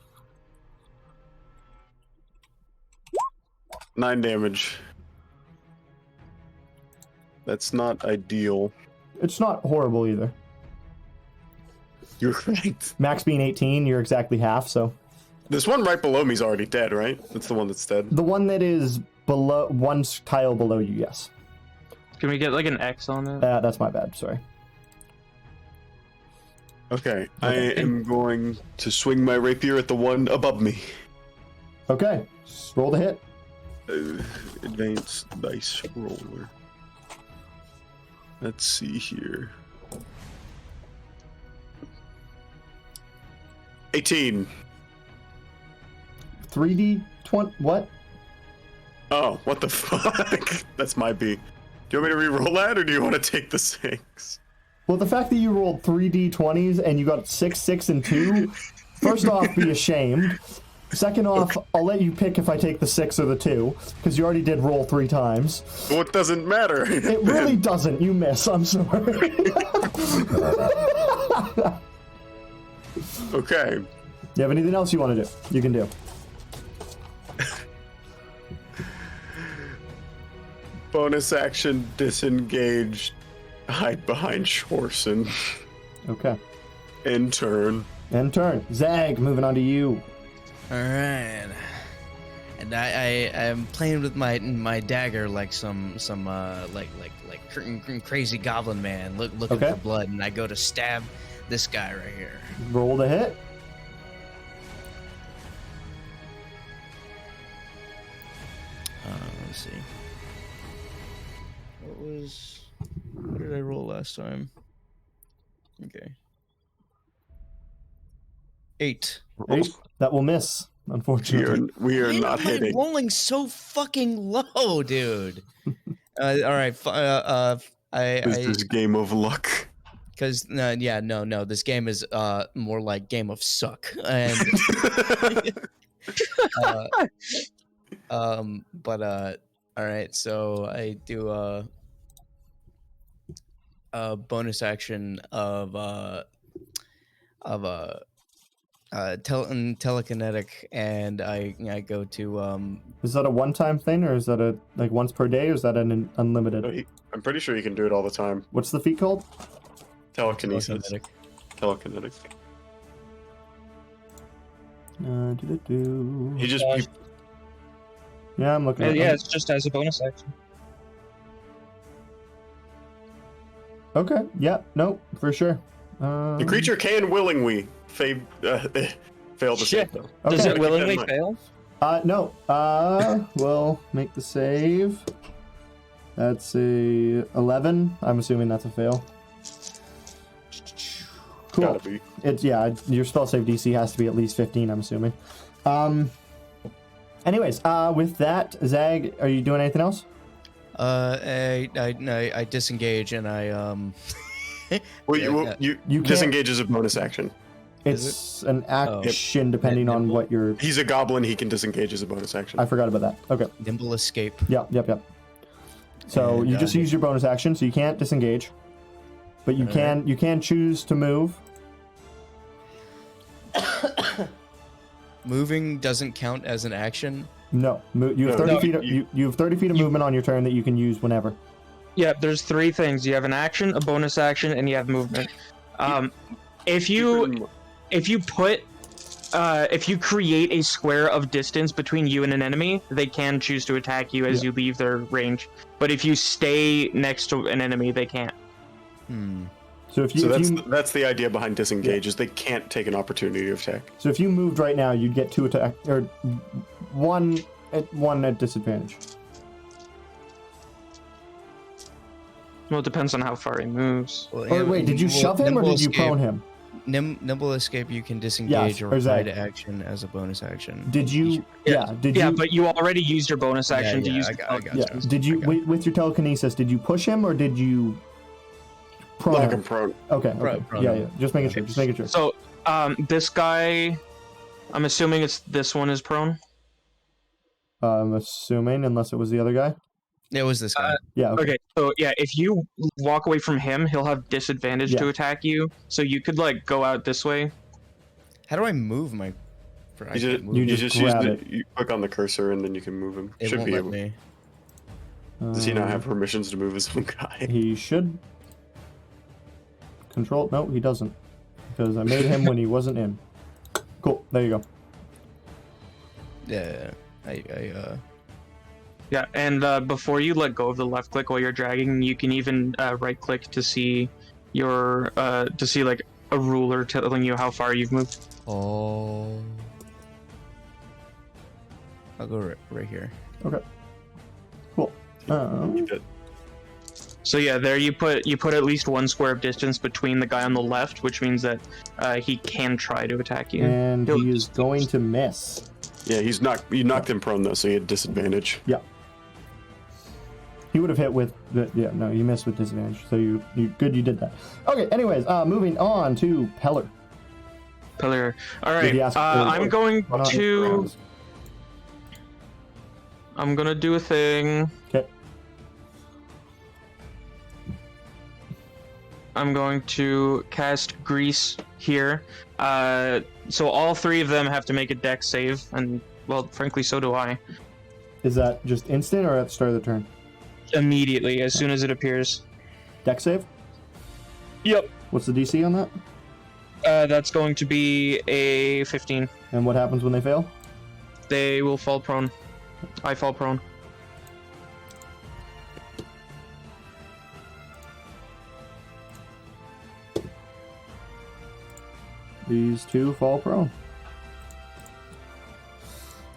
9 damage. That's not ideal. It's not horrible either. You're right. Max being 18, you're exactly half, so. This one right below me is already dead, right? That's the one that's dead. The one that is below, one tile below you, yes. Can we get like an X on it? That's my bad, sorry. Okay, I am going to swing my rapier at the one above me. Okay, roll the hit. Advanced dice roller. Let's see here. 18. 3d20, what? Oh, what the fuck? That's my B. Do you want me to re-roll that, or do you want to take the 6? Well, the fact that you rolled 3d20s and you got 6, 6, and 2, first off, be ashamed. Second off, I'll let you pick if I take the 6 or the 2, because you already did roll 3 times. Well, it doesn't matter. It really doesn't. You miss. I'm sorry. Okay. You have anything else you want to do? You can do. Bonus action, disengage, hide behind Shorson. Okay. End turn. End turn. Zag, moving on to you. All right. And I am playing with my dagger like some crazy goblin man looking Okay. for blood, and I go to stab this guy right here. Roll the hit. Let's see. What did I roll last time? Okay. 8. 8. That will miss, unfortunately. We are Why not am I hitting. rolling so fucking low, dude. All right. This is game of luck. Because no, this game is more like game of suck, and all right, so I do a bonus action of telekinetic, and I go to Is that a one-time thing, or is that a like once per day, or is that an unlimited? I'm pretty sure you can do it all the time. What's the feat called? Telekinesis. Telekinetic. He just. Yeah, I'm looking. Yeah, it's just as a bonus action. Okay. Yeah. No, for sure. The creature can willingly fail the save, though. Okay. Does it Keep that in willingly mind. fail? No. We'll make the save. That's a 11. I'm assuming that's a fail. Cool. Gotta be. It's your spell save DC has to be at least 15, I'm assuming. Anyways, with that, Zag, are you doing anything else? I disengage and I Well, you can't- disengage as a bonus action. It's an action depending on what you're. He's a goblin. He can disengage as a bonus action. I forgot about that. Okay. nimble escape. Yep. So And, you just use your bonus action, so you can't disengage, but you can choose to move. Moving doesn't count as an action. No, you have 30 feet. You have 30 feet of movement on your turn that you can use whenever. Yeah, there's 3 things. You have an action, a bonus action, and you have movement. If you create a square of distance between you and an enemy, they can choose to attack you as you leave their range. But if you stay next to an enemy, they can't. So that's the idea behind disengage is they can't take an opportunity to attack. So if you moved right now, you'd get 2 attack or one at disadvantage. Well, it depends on how far he moves. Or wait, did you shove him or did you prone him? Nimble escape, you can disengage or Zag. apply to action as a bonus action. Did you? Did you? Yeah, but you already used your bonus action to use. I got Yeah. Did you with your telekinesis? Did you push him or did you prone Like him? I'm prone. Okay. Prone Yeah. him. Just making sure. So, this guy, I'm assuming this one is prone. I'm assuming, unless it was the other guy. It was this guy. Yeah. Okay, so yeah, if you walk away from him, he'll have disadvantage to attack you. So you could like go out this way. How do I move my? You just use grab it. you click on the cursor and then you can move him. It Should won't be let able. me. Does he not have permissions to move his own guy? He should control. No, he doesn't, because I made him when he wasn't in. Cool. There you go. Yeah. Yeah, and before you let go of the left click while you're dragging, you can even right click to see your like a ruler telling you how far you've moved. Oh. I'll go right here. Okay. Cool. You did. So yeah, there you put at least 1 square of distance between the guy on the left, which means that he can try to attack you. And he is going to miss. Yeah, you knocked him prone though, so he had disadvantage. Yeah. He would have hit with you missed with disadvantage. So you good you did that. Okay, anyways, moving on to Peller. Pillar. All right. he ask- I'm going Why not? to. I'm gonna do a thing. Okay. I'm going to cast Grease here. So all 3 of them have to make a dex save, and well, frankly, so do I. Is that just instant or at the start of the turn? Immediately, as soon as it appears. Dex save? Yep. What's the DC on that? That's going to be a 15. And what happens when they fail? They will fall prone. I fall prone. These 2 fall prone.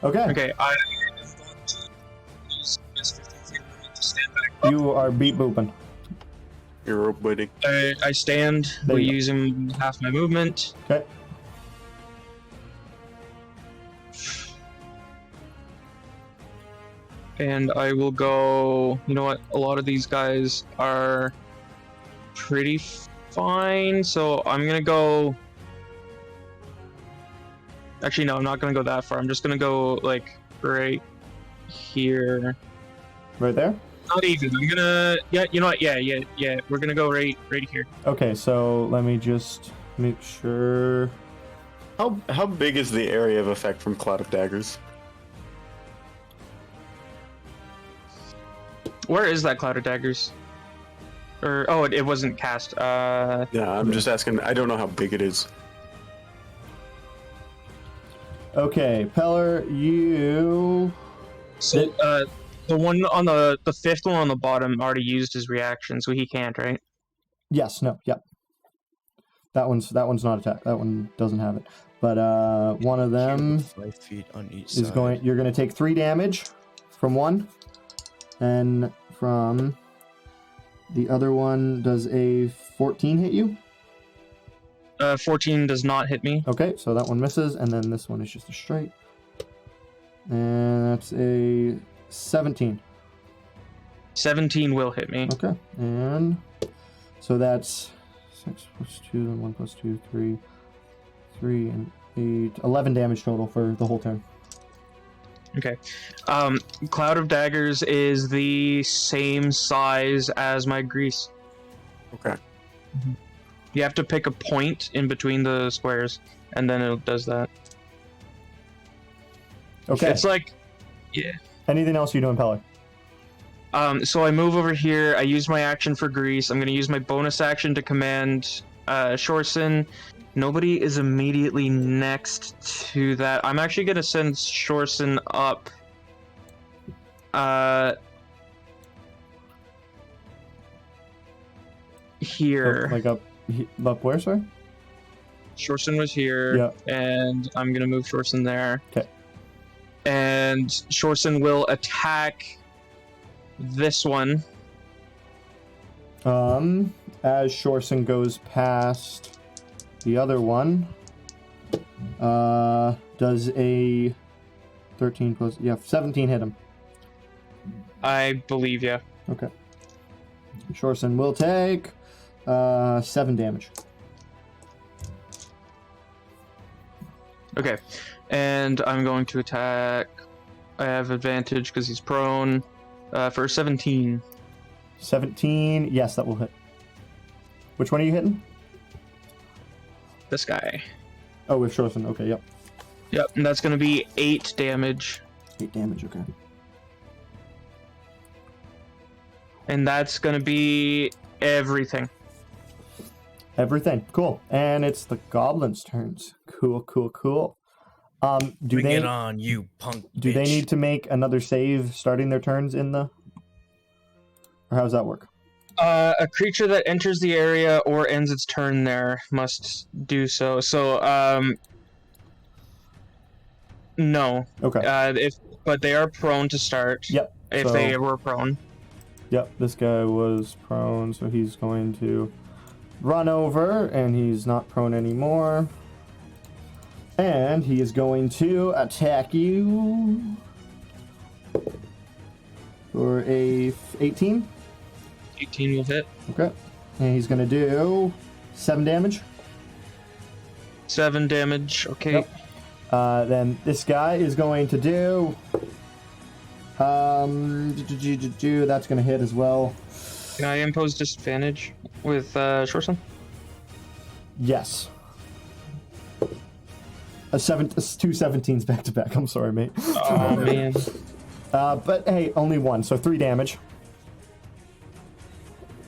Okay. Okay, I am going to use this 15 feet movement to stand back up. You are beat booping. You're rope waiting. I stand There by you go. using half my movement. Okay. And I will go. You know what? A lot of these guys are pretty fine, so I'm gonna go. Actually, no, I'm not gonna go that far. I'm just gonna go like right here. Right there? Not even. I'm gonna. Yeah, you know what? Yeah. We're gonna go right here. Okay, so let me just make sure. How big is the area of effect from Cloud of Daggers? Where is that Cloud of Daggers? Or it wasn't cast. Yeah, I'm just asking. I don't know how big it is. Okay, Peller, you. So the one on the 5th one on the bottom already used his reaction, so he can't, right? Yes, no, yep. That one's not attacked. That one doesn't have it. But one of them 5 feet on each is side. you're going to take 3 damage from one, and from the other one does a 14 hit you? 14 does not hit me. Okay, so that one misses, and then this one is just a straight. And that's a 17. 17 will hit me. Okay, and so that's 6 plus 2, and 1 plus 2, 3, 3, and 8, 11 damage total for the whole turn. Okay. Cloud of Daggers is the same size as my grease. Okay. You have to pick a point in between the squares, and then it does that. Okay. It's like, yeah. Anything else you do in Peller? So I move over here. I use my action for grease. I'm going to use my bonus action to command Shorson. Nobody is immediately next to that. I'm actually going to send Shorson up. Here. Like up where, sorry? Shorson was here. Yeah. And I'm going to move Shorson there. Okay. And Shorson will attack this one. As Shorson goes past the other one, does a 13 plus 17 hit him? I believe, yeah. Okay. Shorson will take 7 damage. Okay. And I'm going to attack. I have advantage because he's prone for 17. 17, yes, that will hit. Which one are you hitting? This guy. Oh, with Shorson. Okay, yep. Yep, and that's going to be 8 damage. 8 damage, okay. And that's going to be everything. Everything. Cool. And it's the goblins' turns. Cool, cool, cool. Bring it on, you punk Do they bitch. need to make another save starting their turns in the... Or how does that work? A creature that enters the area or ends its turn there must do so. So, no. Okay. But they are prone to start. Yep. If they were prone. Yep, this guy was prone, so he's going to run over, and he's not prone anymore. And he is going to attack you for a 18. 18 will hit. Okay. And he's going to do 7 damage. 7 damage, okay. Yep. Then this guy is going to do... that's going to hit as well. Can I impose disadvantage with Shorson? Yes. Two 17s back to back. I'm sorry, mate. Oh, man. But hey, only 1, so 3 damage.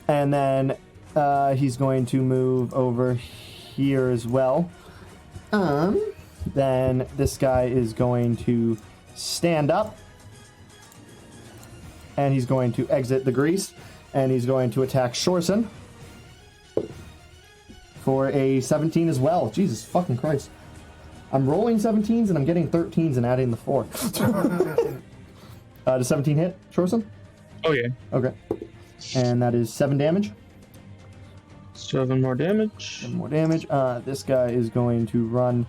And then he's going to move over here as well. Then this guy is going to stand up. And he's going to exit the grease. And he's going to attack Shorson for a 17 as well. Jesus fucking Christ. I'm rolling 17s and I'm getting 13s and adding the 4. Does 17 hit, Shorson? Oh, yeah. Okay. And that is 7 damage. 7 more damage. 7 more damage. This guy is going to run.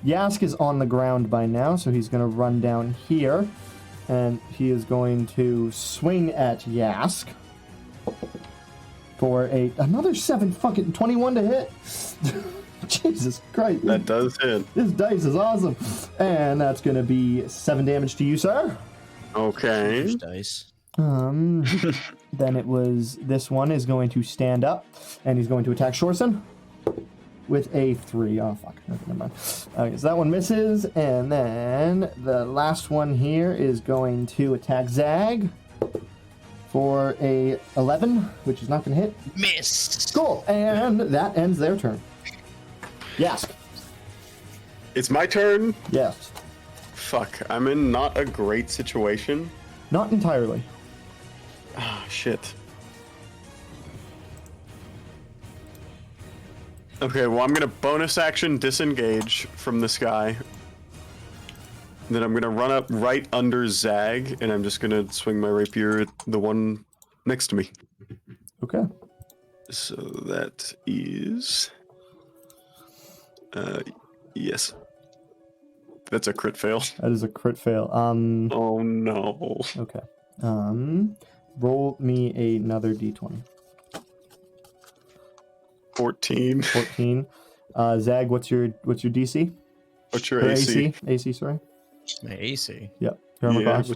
Yask is on the ground by now, so he's going to run down here. And he is going to swing at Yask for another 7 fucking 21 to hit. Jesus Christ. That does hit. This dice is awesome. And that's going to be 7 damage to you, sir. Okay. Dice. Then it was this one is going to stand up and he's going to attack Shorson with a 3. Oh fuck. Okay, never mind. Okay, so that one misses, and then the last one here is going to attack Zag for a 11, which is not going to hit. Miss. Cool, and that ends their turn. Yes. It's my turn. Yes. Fuck, I'm in not a great situation. Not entirely. Ah, shit. Okay, well, I'm gonna bonus action disengage from this guy. Then I'm gonna run up right under Zag, and I'm just gonna swing my rapier at the one next to me. Okay. So that is Yes. That's a crit fail. That is a crit fail. Oh no. Okay. Roll me another d20. 14. 14. Zag, what's your DC? What's your Or AC? AC, sorry. My AC. Yep. Your armor class.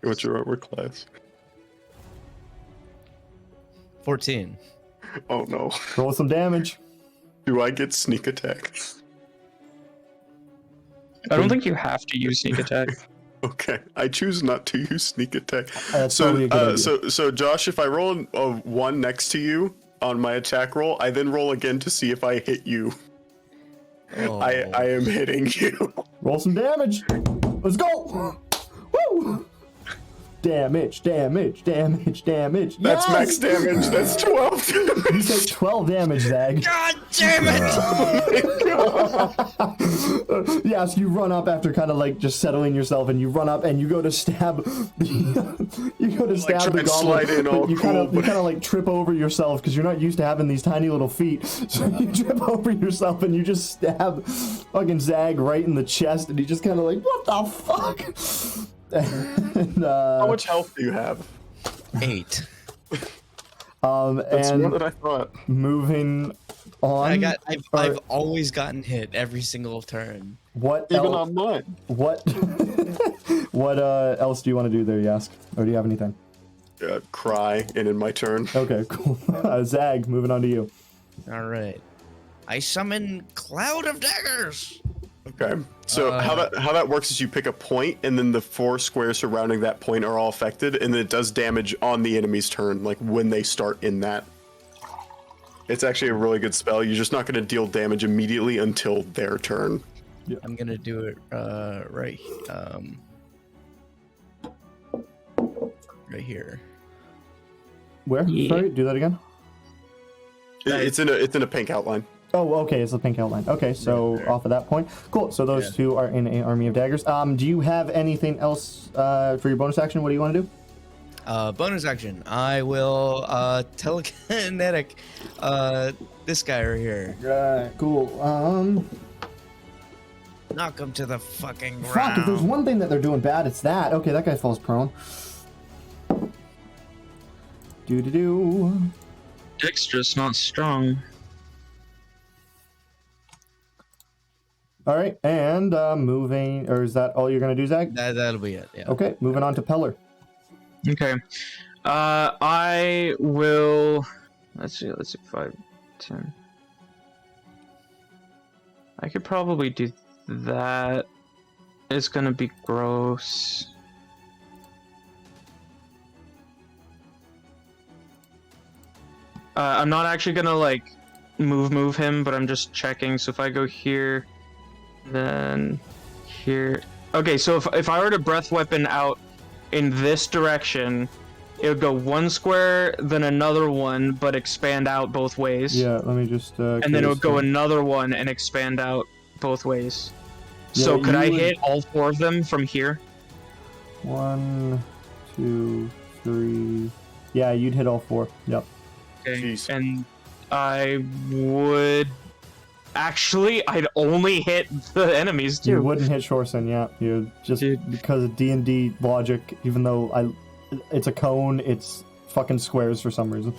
What's your armor class? 14. Oh no. Roll some damage. Do I get sneak attack? I don't think you have to use sneak attack. Okay, I choose not to use sneak attack. That's probably a good idea. So Josh, if I roll a 1 next to you on my attack roll, I then roll again to see if I hit you. Oh. I am hitting you. Roll some damage. Let's go. Woo! Damage. That's Yes! max damage. That's 12 You damage. take 12 damage, Zag. God damn it! Yes, you run up after kind of like just settling yourself, and you run up and you go to stab the try and goblin, slide in but all you kind of cool, like trip over yourself because you're not used to having these tiny little feet. So you trip over yourself and you just stab fucking Zag right in the chest, and he just kind of like, what the fuck? And, How much health do you have? 8. That's and more than I thought. moving on. I've always gotten hit every single turn. What Even else? on mine. What what else do you want to do there, Yask? Or do you have anything? Cry, and in my turn. Okay, cool. Zag, moving on to you. All right. I summon Cloud of Daggers. Okay. So how that works is you pick a point, and then the 4 squares surrounding that point are all affected, and then it does damage on the enemy's turn, like when they start in that. It's actually a really good spell. You're just not going to deal damage immediately until their turn. I'm gonna do it right here. Where? Yeah. Sorry, do that again. It's in a pink outline. Oh, okay, it's the pink outline. Okay, so off of that point. Cool, so those two are in an army of daggers. Do you have anything else for your bonus action? What do you want to do? Bonus action. I will telekinetic this guy right here. Right, cool. Knock him to the fucking ground. Fuck, if there's one thing that they're doing bad, it's that. Okay, that guy falls prone. Do. Dexterous, not strong. All right, and moving, or is that all you're gonna do, Zach? That'll be it. Yeah. Okay, moving on to Peller. Okay. I will. Let's see. 5, 10. I could probably do that. It's gonna be gross. I'm not actually gonna like move him, but I'm just checking. So if I go here, then here. Okay, so if I were to breath weapon out in this direction, it would go 1 square, then another one, but expand out both ways. Yeah, let me just. And then it would go another one and expand out both ways. Yeah, So could I would- hit all 4 of them from here? 1, 2, 3. Yeah, you'd hit all 4. Yep. Okay. Jeez. And I would. Actually, I'd only hit the enemies You too. wouldn't hit Shorson, yeah. You just Dude. because of D&D logic. Even though it's a cone, it's fucking squares for some reason.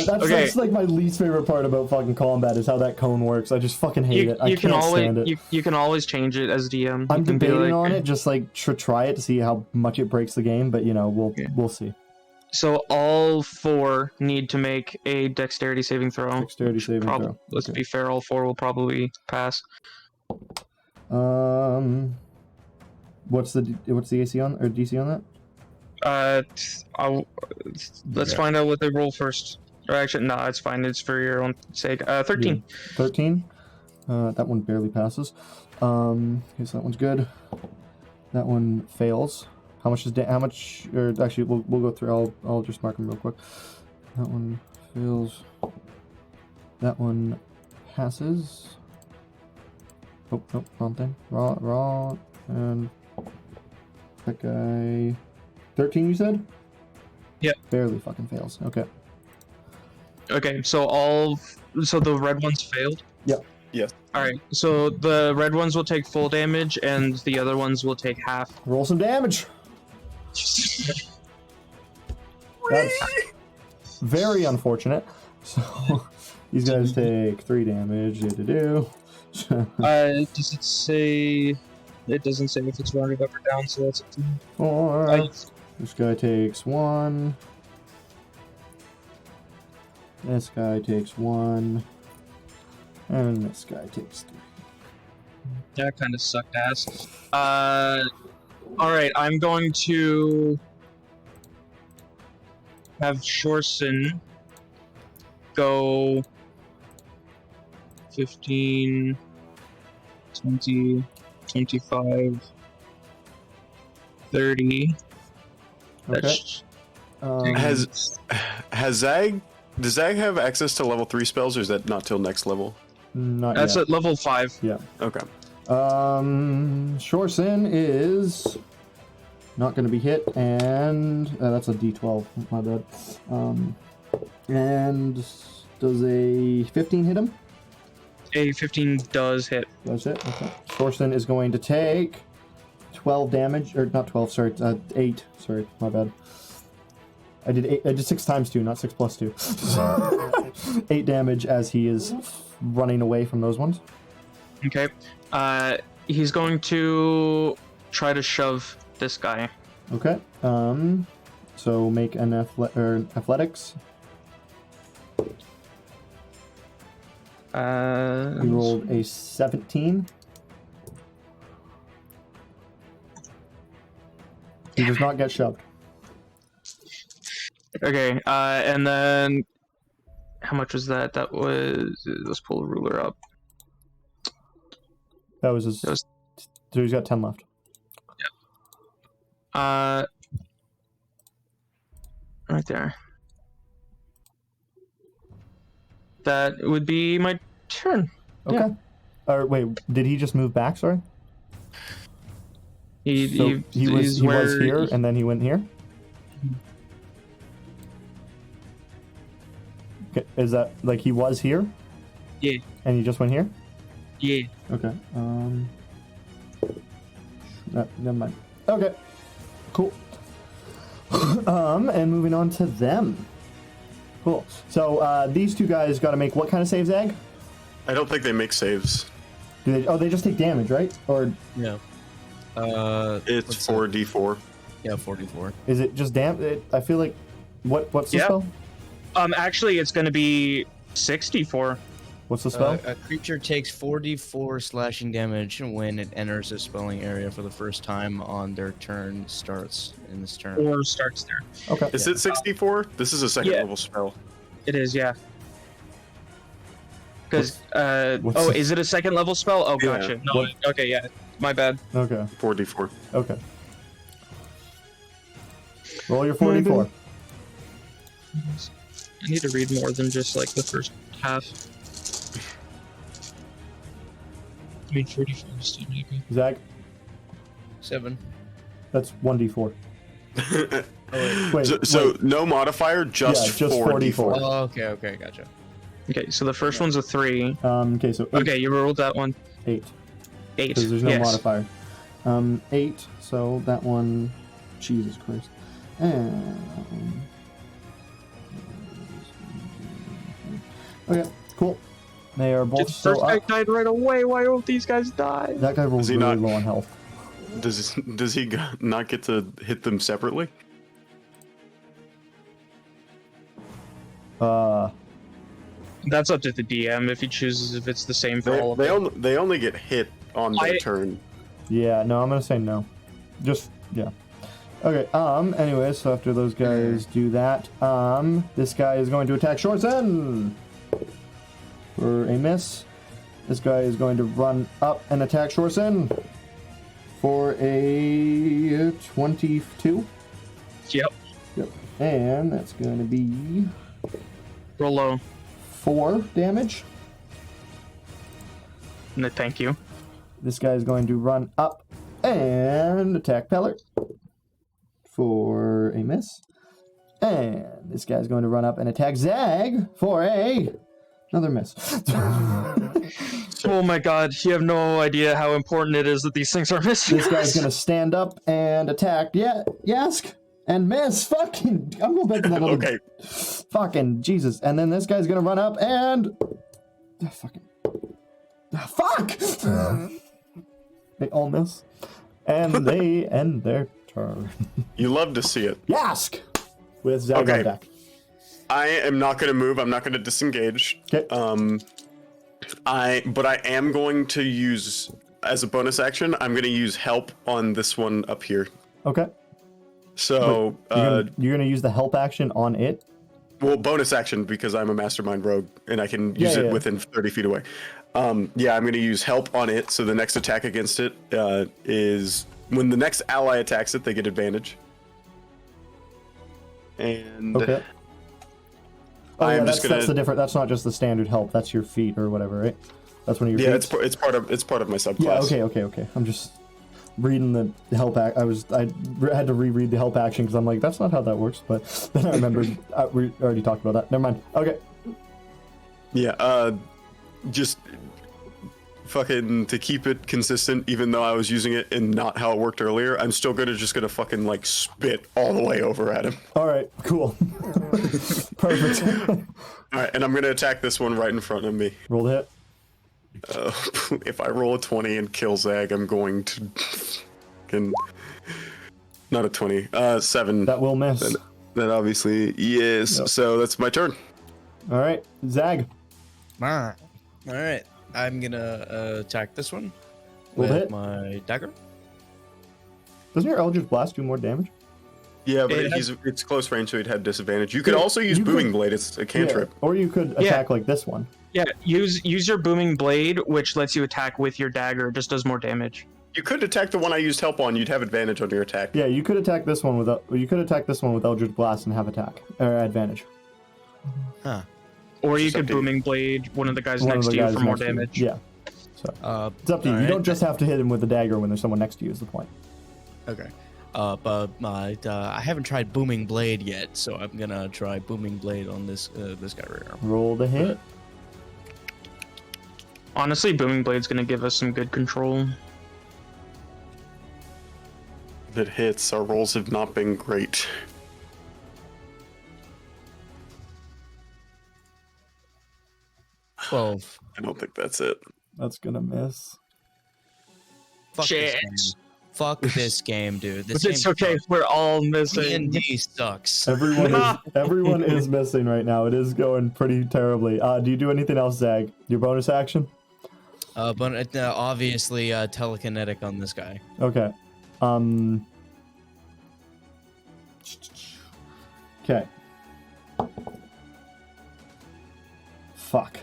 That's like my least favorite part about fucking combat is how that cone works. I just fucking hate it. I can't stand it. You can always change it as DM. I'm You can be debating like- on it, just like try it to see how much it breaks the game. But you know, we'll see. So all 4 need to make a dexterity saving throw. Dexterity saving throw. Let's Okay. be fair, all 4 will probably pass. What's the AC on or DC on that? Let's find out what they roll first. Or actually, no, it's fine. It's for your own sake. 13. 13. That one barely passes. Okay, so that one's good. That one fails. How much is how much? Or actually, we'll go through. I'll just mark them real quick. That one fails. That one passes. Oh, no, wrong thing. Raw, and that guy. 13, you said? Yep. Barely fucking fails. Okay. Okay, so the red ones failed? Yep. Yes. Alright, so the red ones will take full damage, and the other ones will take half. Roll some damage. That's very unfortunate. So these guys take 3 damage. Does it say... It doesn't say if it's rounded up or down, so that's a 2. 4. This guy takes 1. This guy takes 1. And this guy takes 3. That kind of sucked ass. Alright, I'm going to have Shorson go 15, 20, 25, 30. Okay. Has Zag? Does Zag have access to level 3 spells, or is that not till next level? Not That's yet. at level 5. Yeah. Okay. Shorson is not going to be hit, and that's a D12. My bad. And does a 15 hit him? A 15 does hit. That's it. Okay. Shorson is going to take 12 damage, or not 12. Sorry, 8. Sorry, my bad. I did 8. I did 6 times 2, not 6 plus 2. 8 damage as he is running away from those ones. Okay. He's going to try to shove this guy. Okay. So make an athletics. He rolled a 17. He does not get shoved. Okay, and then how much was that? That was, let's pull the ruler up. That was his. So he's got 10 left. Yep. Right there. That would be my turn. Okay. Yeah. Or wait, did he just move back? Sorry. He was here, and then he went here. Okay, is that like he was here? Yeah. And he just went here? Yeah. Okay. Never mind. Okay. Cool. And moving on to them. Cool. So these two guys got to make what kind of save, Zag? I don't think they make saves. Do they? Oh, they just take damage, right? Or Yeah. It's 4d4. Yeah, 4d4. is it just I feel like what's the spell? Actually, it's going to be 64. What's the spell? A creature takes 4d4 slashing damage when it enters a spelling area for the first time on their turn starts in this turn. Or starts there. Okay. Is it 64? This is a second level spell. It is, yeah. Because, what's is it a second level spell? Oh, gotcha. Yeah. No, okay, yeah. My bad. Okay. 4d4. Okay. Roll your 44. I need to read more than just like the first half. I mean, 45 is still maybe. Zach, 7. that's 1d4. Wait, so no modifier, just 4d4. Oh, okay, gotcha. Okay, so the first one's a 3. Okay, so 8. Okay, you rolled that one. 8. 8. Because there's no yes. modifier. 8, so that one... Jesus Christ. And... Okay, cool. They are both Did the still first guy up. died right away? Why don't these guys die? That guy rolls he really not- low on health. Does he not get to hit them separately? That's up to the DM if he chooses if it's the same for all of them. They only get hit on their turn. Yeah, no, I'm gonna say no. Just, yeah. Okay, anyways, so after those guys do that, this guy is going to attack Shorson for a miss. This guy is going to run up and attack Shorson for a 22. Yep. Yep. And that's going to be Roll low. 4 damage. No, thank you. This guy is going to run up and attack Peller for a miss. And this guy's going to run up and attack Zag for another miss. Oh my god, you have no idea how important it is that these things are missing. This guy's going to stand up and attack Yask and miss. Fucking, I'm going back to that other. Okay. Fucking Jesus. And then this guy's going to run up and fuck. They all miss. And they end their turn. You love to see it. Yask with Zag on deck. I am not going to move. I'm not going to disengage. Okay. But I am going to use, as a bonus action, I'm going to use help on this one up here. Okay. So You're gonna use the help action on it. Well, bonus action because I'm a mastermind rogue and I can use it within 30 feet away. Yeah, I'm going to use help on it. So the next attack against it is when the next ally attacks it, they get advantage. And okay. Oh, yeah, that's the different. That's not just the standard help. That's your feat or whatever, right? That's one of your feats? it's part of my subclass. Yeah. Okay. I'm just reading the help act. I had to reread the help action because I'm like, that's not how that works. But then I remembered we already talked about that. Never mind. Okay. Yeah. Just fucking to keep it consistent, even though I was using it and not how it worked earlier, I'm still gonna fucking like spit all the way over at him. All right. Cool. Perfect. All right, and I'm gonna attack this one right in front of me. Roll the hit. If I roll a 20 and kill Zag, I'm going to fucking not a 20. 7. That will miss. That obviously yes. Yep. So that's my turn. All right, Zag. All right, I'm gonna attack this one with with my dagger. Doesn't your Eldritch Blast do more damage? Yeah, but it's close range, so he'd have disadvantage. You could also use Booming Blade. It's a cantrip. Yeah. Or you could attack like this one. Yeah, use your Booming Blade, which lets you attack with your dagger. It just does more damage. You could attack the one I used help on. You'd have advantage on your attack. Yeah, you could attack this one with Eldritch Blast and have attack or advantage. Huh. Or you could Booming Blade one of the guys next to you for more damage. Yeah. So it's up to you. You don't just have to hit him with the dagger when there's someone next to you. Is the point? Okay. But I haven't tried Booming Blade yet, so I'm gonna try Booming Blade on this guy right here. Roll the hit. Honestly, Booming Blade's gonna give us some good control. If it hits, our rolls have not been great. Well, I don't think that's it. That's gonna miss. Fuck Shit. Fuck this game, dude. This It's okay. We're all missing. D&D sucks. Everyone is missing right now. It is going pretty terribly. Do you do anything else, Zag? Your bonus action? But obviously telekinetic on this guy. Okay. Okay. Fuck.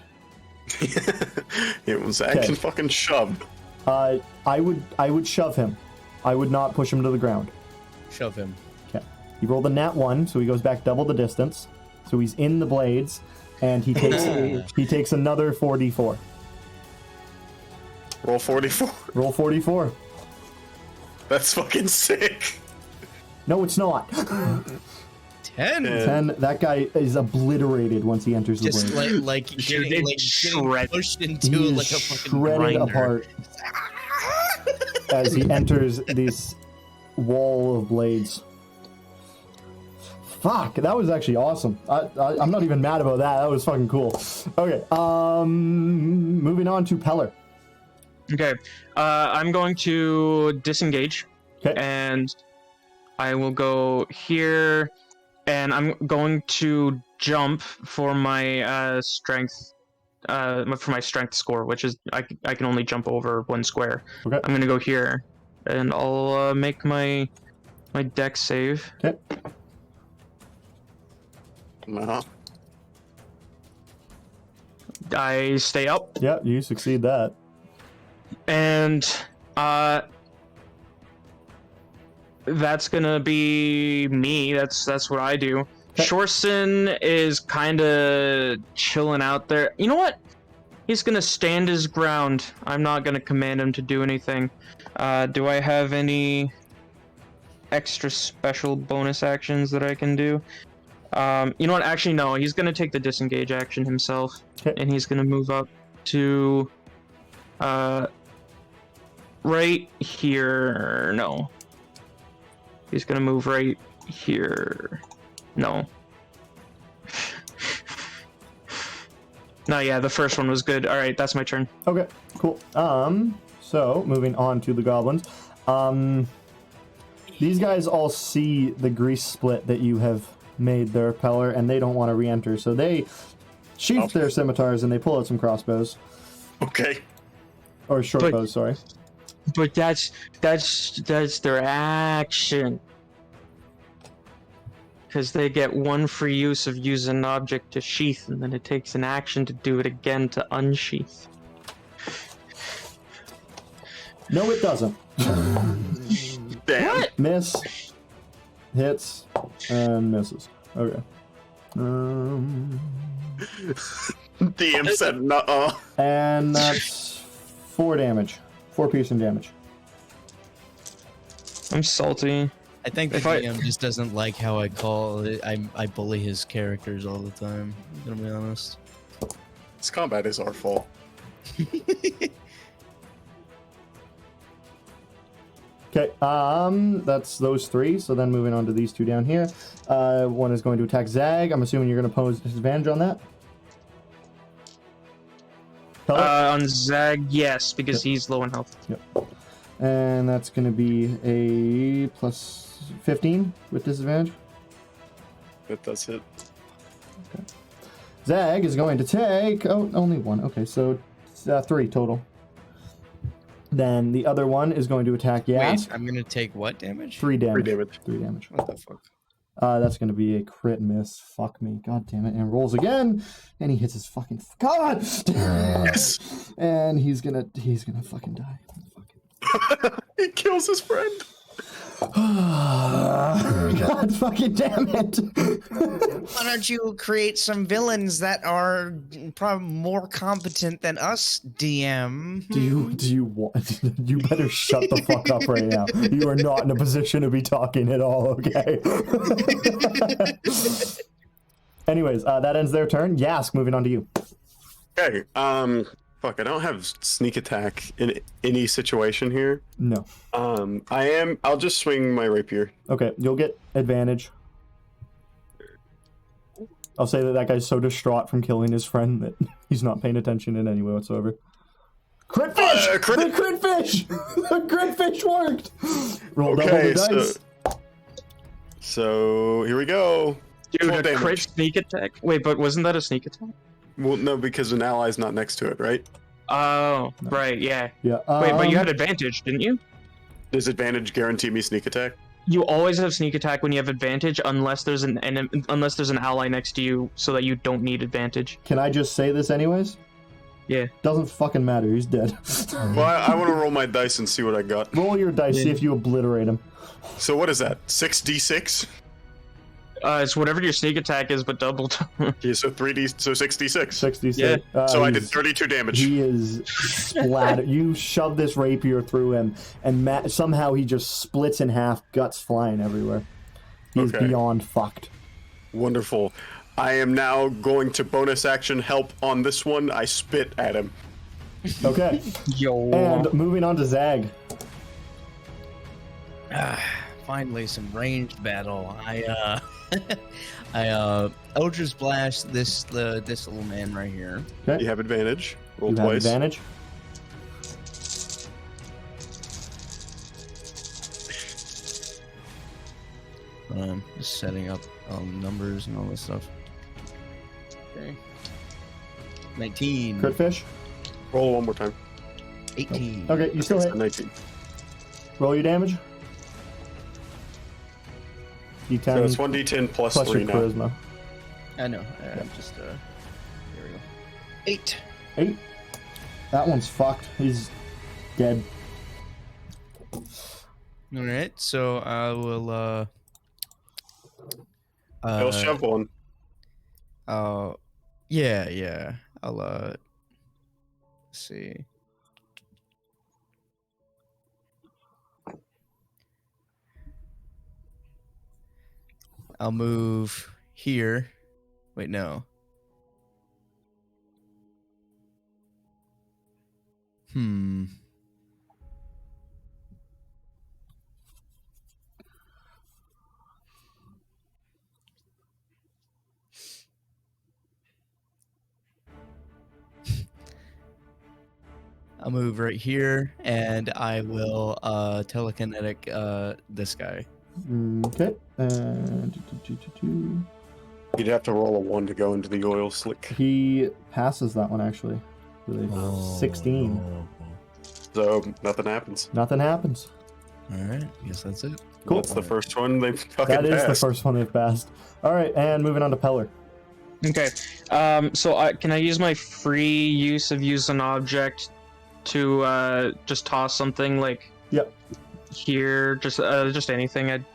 It was action fucking shoved. I would shove him. I would not push him to the ground. Shove him. Okay. He rolled a nat 1, so he goes back double the distance. So he's in the blades, and he takes another 4d4. Roll 44. Roll 44. That's fucking sick. No, it's not. 10. 10. That guy is obliterated once he enters the Just blade. like getting pushed into He is like a fucking shredded grinder. apart as he enters this wall of blades. Fuck, that was actually awesome. I'm not even mad about that. That was fucking cool. Okay, moving on to Peller. Okay, I'm going to disengage, and I will go here, and I'm going to jump for my strength, for my strength score, which is I can only jump over 1 square. Okay. I'm gonna go here, and I'll make my dex save. Okay. Uh-huh. I stay up. Yeah, you succeed that. And that's gonna be me. That's what I do. Shorson is kind of chilling out there. You know what? He's gonna stand his ground. I'm not gonna command him to do anything. Do I have any extra special bonus actions that I can do? You know what? Actually, no. He's gonna take the disengage action himself, and he's gonna move up to, right here. No. He's gonna move right here. No. No, yeah, the first one was good. All right, that's my turn. Okay, cool. So moving on to the goblins. These guys all see the grease split that you have made their repeller, and they don't want to re-enter, so they sheath their scimitars and they pull out some crossbows. Okay. Or short bows, sorry. But that's their action. Because they get one free use of using an object to sheath, and then it takes an action to do it again to unsheath. No, it doesn't. Damn. What? Miss, hits, and misses. Okay. DM said nuh-uh. And that's 4 damage. 4 piercing damage. I'm salty. I think the If I- GM just doesn't like how I call it. I bully his characters all the time. I'm gonna be honest. This combat is our fault. Okay, that's those 3. So then moving on to these 2 down here. One is going to attack Zag. I'm assuming you're going to pose disadvantage on that. Color? On Zag, yes, because he's low in health. Yep. And that's going to be a plus 15 with disadvantage. That does hit. Zag is going to take... Oh, only 1. Okay, so 3 total. Then the other one is going to attack Yask. Wait, I'm gonna take what damage? 3 damage. 3 damage. 3 damage. What the fuck? That's going to be a crit miss. Fuck me. God damn it. And rolls again. And he hits his fucking... God! Yes! And he's gonna fucking die. He kills his friend. God fucking damn it. Why don't you create some villains that are probably more competent than us, DM? Do you want... You better shut the fuck up right now. You are not in a position to be talking at all, okay? Anyways, that ends their turn. Yask, moving on to you. Okay, fuck, I don't have sneak attack in any situation here. No. I'll just swing my rapier. Okay, you'll get advantage. I'll say that guy's so distraught from killing his friend that he's not paying attention in any way whatsoever. Crit fish! The crit fish! The crit fish worked! Roll double the dice. So here we go. Dude, a crit sneak attack? Wait, but wasn't that a sneak attack? Well, no, because an ally's not next to it, right? Oh, right, yeah. Yeah. Wait, but you had advantage, didn't you? Does advantage guarantee me sneak attack? You always have sneak attack when you have advantage, unless there's an ally next to you, so that you don't need advantage. Can I just say this anyways? Yeah. Doesn't fucking matter. He's dead. Well, I want to roll my dice and see what I got. Roll your dice. See if you obliterate him. So what is that? 6d6? It's whatever your sneak attack is, but doubled. Okay, so 66. 66. Yeah. So I did 32 damage. He is splattered. You shove this rapier through him, and somehow he just splits in half, guts flying everywhere. He's beyond fucked. Wonderful. I am now going to bonus action help on this one. I spit at him. Okay. Yo. And moving on to Zag. Finally, some ranged battle. I Eldritch Blast this little man right here. Okay. You have advantage. Roll You have twice. advantage. Just setting up numbers and all this stuff. Okay. 19. Hmm. Crit fish. Roll one more time. 18. Okay, you still So hit. 19. Roll your damage. D10 So it's 1d10 plus plus 3 your now. charisma. I know. Just here we go. 8. 8. That one's fucked. He's dead. All right. So I will. I'll shove one. Yeah. I'll see. I'll move here. Wait, no. I'll move right here, and I will telekinetic this guy. Okay. You'd have to roll a 1 to go into the oil slick. He passes that one actually. With a 16. So nothing happens. Nothing happens. All right, I guess that's it. Cool. That's the first one they've fucking That is passed. the first one they've passed. All right, and moving on to Peller. Okay. So can I use my free use of use an object to just toss something like Yep. here, just anything?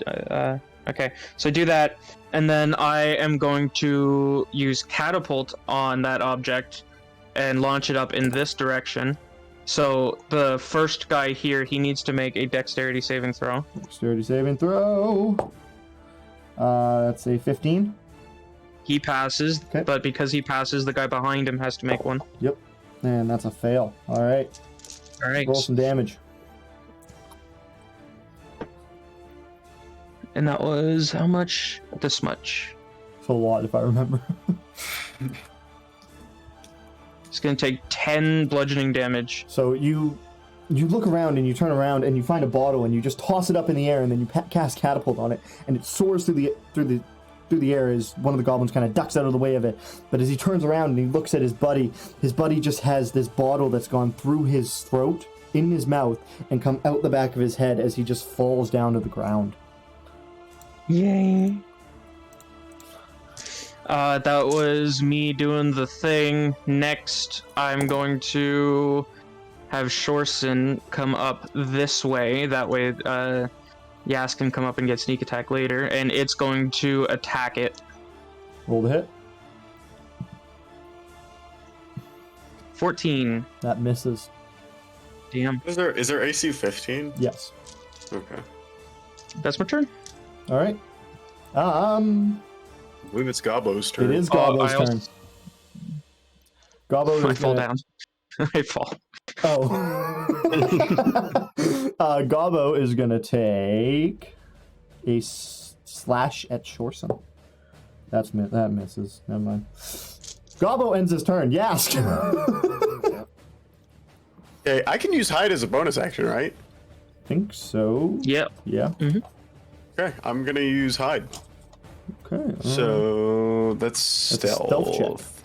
Okay. So I do that, and then I am going to use catapult on that object and launch it up in this direction. So the first guy here, he needs to make a dexterity saving throw. Dexterity saving throw. That's a 15. He passes, Okay. but because he passes, the guy behind him has to make one. Yep. And that's a fail. All right. All right. Roll some damage. And that was how much? This much. It's a lot if I remember. It's gonna take 10 bludgeoning damage. So you look around and you turn around and you find a bottle and you just toss it up in the air and then you cast catapult on it and it soars through the air as one of the goblins kind of ducks out of the way of it. But as he turns around and he looks at his buddy just has this bottle that's gone through his throat, in his mouth, and come out the back of his head as he just falls down to the ground. Yay. That was me doing the thing. Next, I'm going to have Shorson come up this way. That way, Yas can come up and get sneak attack later, and it's going to attack it. Roll the hit. 14. That misses. Damn. Is there AC 15? Yes. Okay. That's my turn. All right. I believe it's Gobbo's turn. It is Gobbo's I turn. Gobbo I is fall gonna... down. I fall. Oh. Gobbo is gonna take a slash at Shorson. That misses. Never mind. Gobbo ends his turn. Yes. Hey, I can use hide as a bonus action, right? Think so. Yep. Yeah. Okay, I'm gonna use hide. Okay. So that's That's a stealth. stealth check.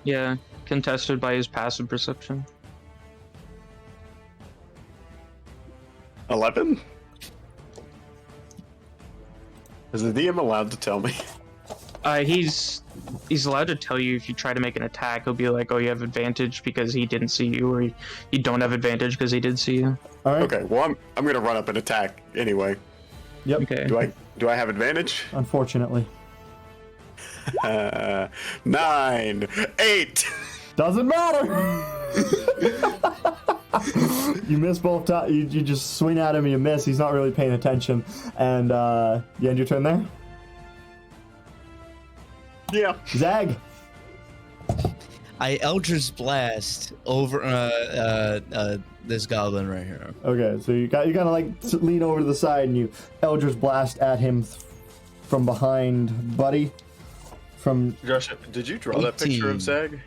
Yeah. Contested by his passive perception. 11? Is the DM allowed to tell me? He's allowed to tell you if you try to make an attack. He'll be like, "Oh, you have advantage because he didn't see you," or "You don't have advantage because he did see you." All right. Okay, well I'm gonna run up and attack anyway. Yep. Okay. Do I have advantage? Unfortunately. 9, 8. Doesn't matter. You miss both times. You just swing at him and you miss. He's not really paying attention. And you end your turn there. Yeah. Zag. I Eldritch Blast over this goblin right here. Okay, so you gotta like lean over to the side and you Eldritch Blast at him from behind, buddy. From Josh, did you draw that picture 18. of Zag?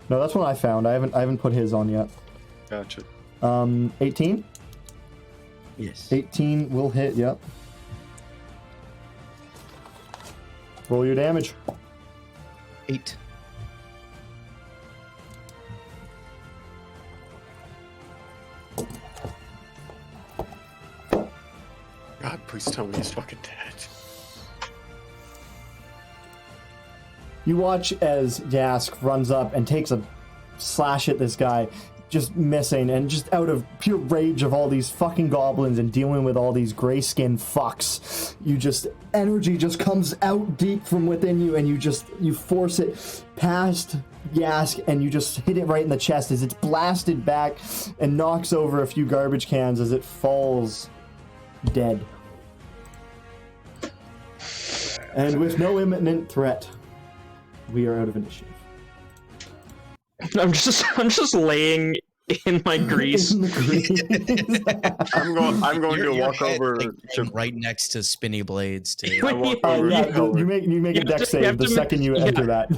no, that's one I found. I haven't put his on yet. Gotcha. 18. Yes. 18 will hit. Yep. Roll your damage. 8. God, please tell me he's fucking dead. You watch as Yask runs up and takes a slash at this guy, just missing, and just out of pure rage of all these fucking goblins and dealing with all these gray-skinned fucks, energy just comes out deep from within you, and you force it past Yask, and you just hit it right in the chest as it's blasted back and knocks over a few garbage cans as it falls dead. And with no imminent threat, we are out of initiative. I'm just laying in my grease. In the grease. I'm going to walk head, over like, to. right next to spinny blades too. I walk over Yeah, to Peller. you make a deck save the second you enter that.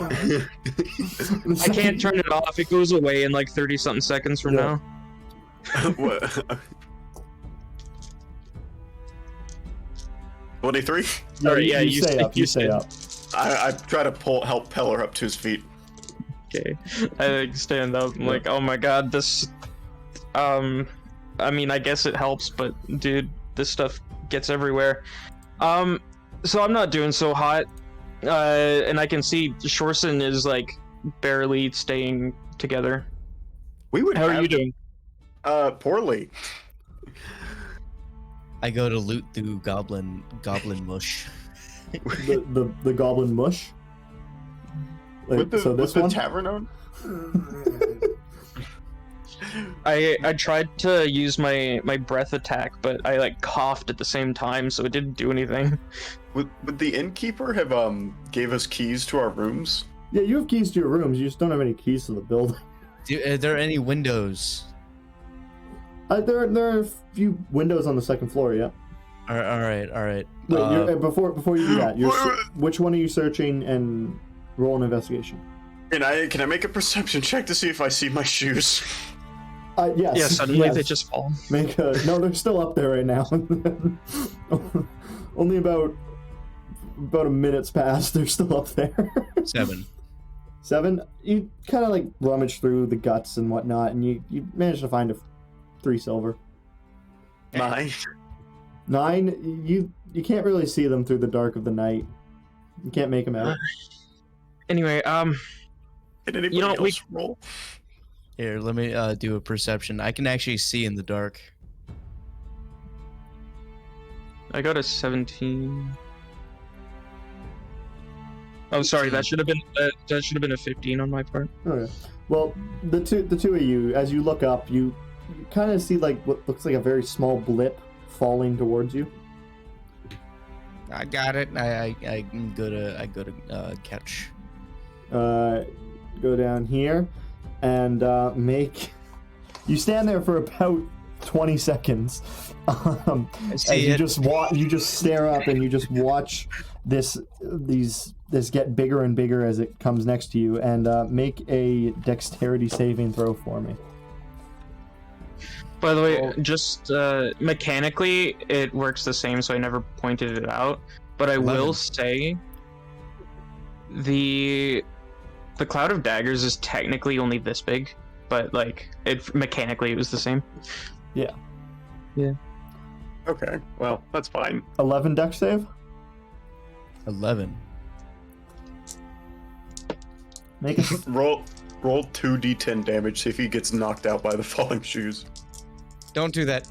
I can't turn it off. It goes away in like 30-something seconds from now. What? 23? Yeah, you stay up. You stay up. I try to help Peller up to his feet. Okay, I like stand up. I'm like, oh my god, this. I mean, I guess it helps, but dude, this stuff gets everywhere. So I'm not doing so hot. And I can see Shorson is like barely staying together. We would. How are you doing? Poorly. I go to loot through goblin mush. The goblin mush. Like, With the, so this with the one. tavern on? I tried to use my breath attack, but I like coughed at the same time, so it didn't do anything. Would the innkeeper have gave us keys to our rooms? Yeah, you have keys to your rooms. You just don't have any keys to the building. Are there any windows? There are a few windows on the second floor. Yeah. All right. Wait, before you do that, which one are you searching and roll an investigation? Can I make a perception check to see if I see my shoes? Yes. Yeah, suddenly yes. they just fall. No, they're still up there right now. Only about a minute's passed. They're still up there. 7. 7. You kind of like rummage through the guts and whatnot, and you manage to find 3 silver. 9. 9. You can't really see them through the dark of the night. You can't make them out. Anyway, Can anybody else roll? Here, let me do a perception. I can actually see in the dark. I got a 17. Oh, sorry, that should have been a 15 on my part. Okay. Well, the two of you, as you look up, you kind of see like what looks like a very small blip falling towards you. I got it. I go to catch. Go down here and make. You stand there for about 20 seconds. As you just stare up and you just watch this get bigger and bigger as it comes next to you, and make a dexterity saving throw for me. By the way, just mechanically, it works the same, so I never pointed it out. But I 11. will say, the Cloud of Daggers is technically only this big, but like mechanically it was the same. Yeah. Okay, well, that's fine. 11 dex save. 11. Make a Roll 2d10 damage, see if he gets knocked out by the falling shoes. Don't do that.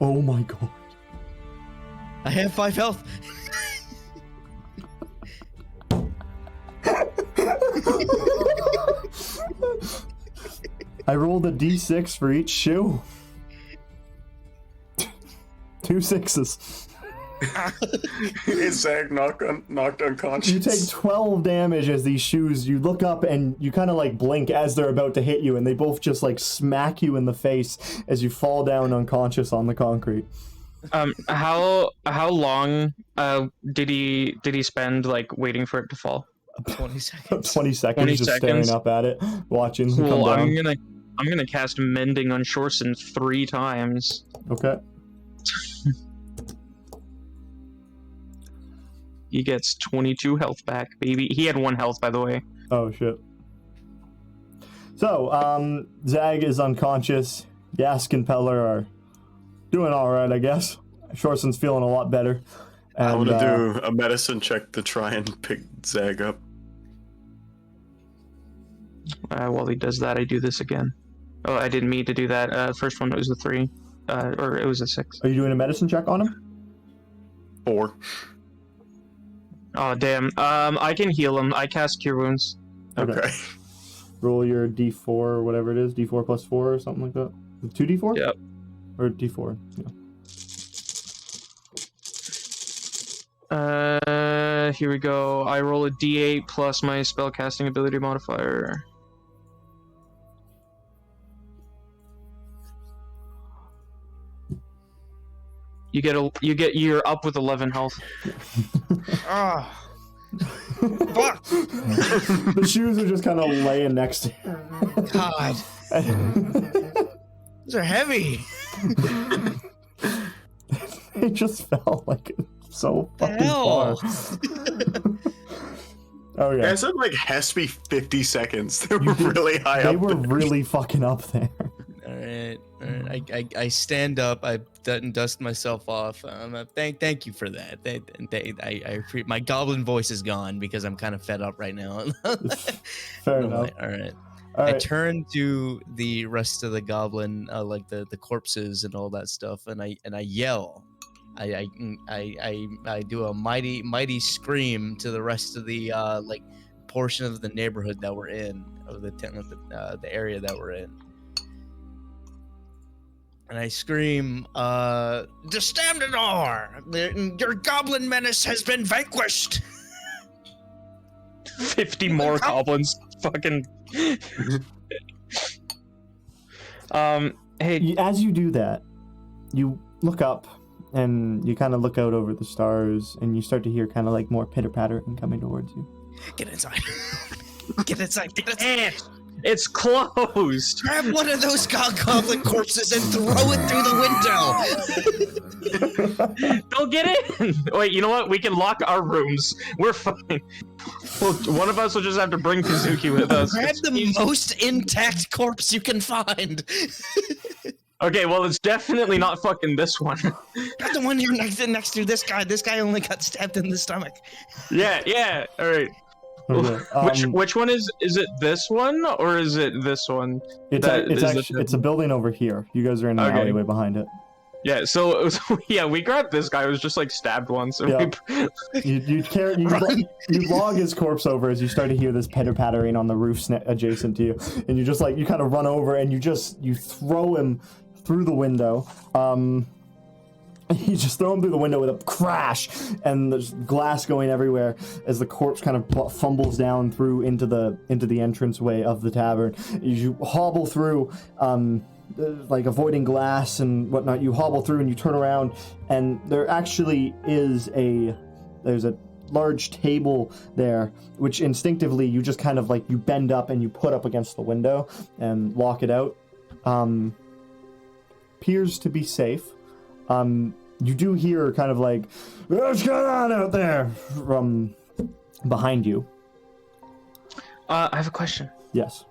Oh my god. I have 5 health. I rolled a d6 for each shoe. 2 6s. Is Zag knocked unconscious? You take 12 damage as these shoes, you look up and you kind of like blink as they're about to hit you, and they both just like smack you in the face as you fall down unconscious on the concrete. How long did he spend like waiting for it to fall? 20 seconds. 20 seconds 20 just seconds. staring up at it, watching them come Cool. down. I'm gonna cast Mending on Shorson 3 times. Okay. He gets 22 health back, baby. He had 1 health, by the way. Oh shit. So, Zag is unconscious. Yask and Peller are doing alright, I guess. Shorson's feeling a lot better. And, I want to do a medicine check to try and pick Zag up. While he does that, I do this again. Oh, I didn't mean to do that. First one was a 3. Or it was a 6. Are you doing a medicine check on him? 4. Oh, damn. I can heal him. I cast Cure Wounds. Okay. Roll your d4 or whatever it is. d4 plus 4 or something like that. 2d4? Yep. Or d4, yeah. Here we go. I roll a d8 plus my spellcasting ability modifier. You're up with 11 health. Oh. Fuck. The shoes are just kind of laying next to you. God. Those are heavy. They just fell like so fucking Hell. far. Oh yeah. It said like has to be 50 seconds. They were really high They up. were there. really fucking up there. All right. I stand up. I dust myself off. Thank you for that. I my goblin voice is gone because I'm kind of fed up right now. Fair enough. All right. All I right. turn to the rest of the goblin, like the corpses and all that stuff, and I yell. I do a mighty scream to the rest of the like portion of the neighborhood that we're in, of the area that we're in. And I scream, Destamdador! Your goblin menace has been vanquished! 50 more goblins. Fucking. Hey. As you do that, you look up and you kind of look out over the stars and you start to hear kind of like more pitter pattering coming towards you. Get inside. Get inside. Get inside. It's closed. Grab one of those goblin corpses and throw it through the window. Don't get in. Wait, you know what? We can lock our rooms. We're fine. Well, one of us will just have to bring Kazuki with us. Grab the most intact corpse you can find. Okay, well, it's definitely not fucking this one. Not the one you're next to. This guy. This guy only got stabbed in the stomach. Yeah. All right. Okay, Which one is it? This one or is it this one? It's a building over here. You guys are in the alleyway behind it. Yeah. So yeah, we grabbed this guy who was just like stabbed once. So Yeah. You log his corpse over as you start to hear this pitter pattering on the roof adjacent to you, and you kind of run over and you throw him through the window. You just throw him through the window with a crash, and there's glass going everywhere as the corpse kind of fumbles down through into the entranceway of the tavern. You hobble through, like avoiding glass and whatnot. You hobble through and you turn around, and there actually is there's a large table there, which instinctively you just kind of like you bend up and you put up against the window and lock it out. Appears to be safe. You do hear kind of like, what's going on out there from behind you. I have a question. Yes.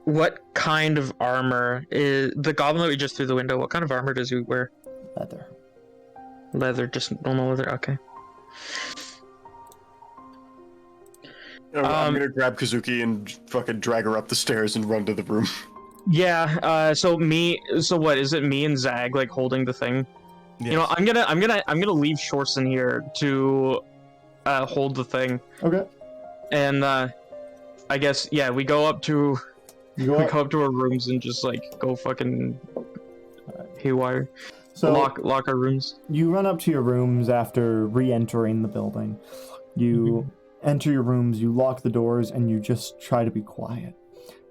What kind of armor is the goblin that we just threw the window? What kind of armor does he wear? Leather, just normal leather. Okay. I'm gonna grab Kazuki and fucking drag her up the stairs and run to the room. Yeah. So what is it? Me and Zag like holding the thing. Yes. You know, I'm gonna leave Shorson here to hold the thing. Okay. And I guess we go up to go up to our rooms and just like go fucking haywire. So lock our rooms. You run up to your rooms after re-entering the building. You enter your rooms, you lock the doors, and you just try to be quiet.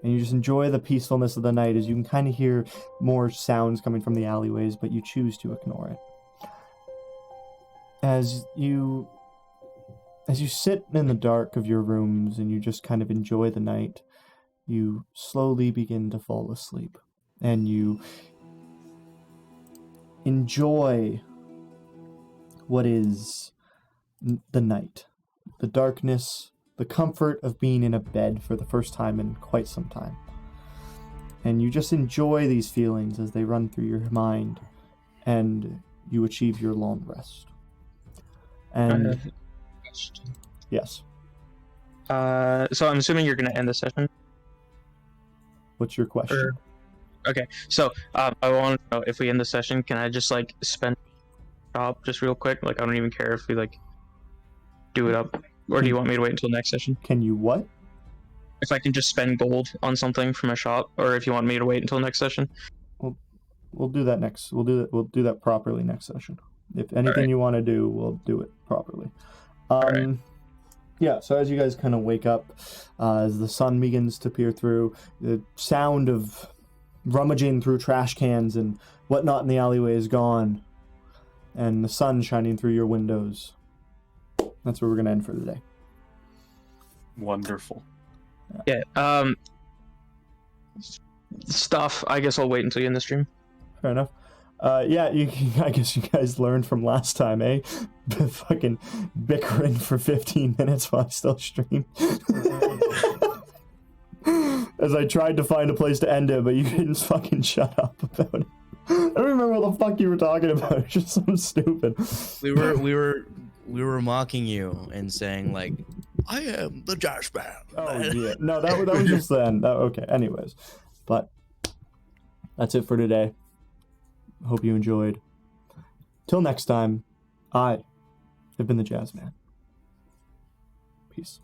And you just enjoy the peacefulness of the night as you can kind of hear more sounds coming from the alleyways, but you choose to ignore it. As you sit in the dark of your rooms and you just kind of enjoy the night, you slowly begin to fall asleep. And you enjoy what is the night, the darkness, the comfort of being in a bed for the first time in quite some time. And you just enjoy these feelings as they run through your mind, and you achieve your long rest. And yes. So I'm assuming you're going to end the session? What's your question? Okay, so I want to know, if we end the session, can I just like spend shop just real quick? Like I don't even care if we like do it up. Or do you want me to wait until next session? Can you what? If I can just spend gold on something from a shop, or if you want me to wait until next session. We'll do that next. We'll do that properly next session. If anything right. you want to do, we'll do it properly. right. Yeah, so as you guys kind of wake up, as the sun begins to peer through, the sound of rummaging through trash cans and whatnot in the alleyway is gone, and the sun shining through your windows. That's where we're going to end for the day. Wonderful. Yeah. Stuff. I guess I'll wait until you end the stream. Fair enough. Yeah, I guess you guys learned from last time, eh? Fucking bickering for 15 minutes while I still stream. As I tried to find a place to end it, but you didn't fucking shut up about it. I don't remember what the fuck you were talking about. It's just something stupid. We were mocking you and saying like, I am the Josh Man. Oh yeah, no, that was just then. Okay, anyways, but that's it for today. Hope you enjoyed. Till next time, I have been the Jazz Man. Peace.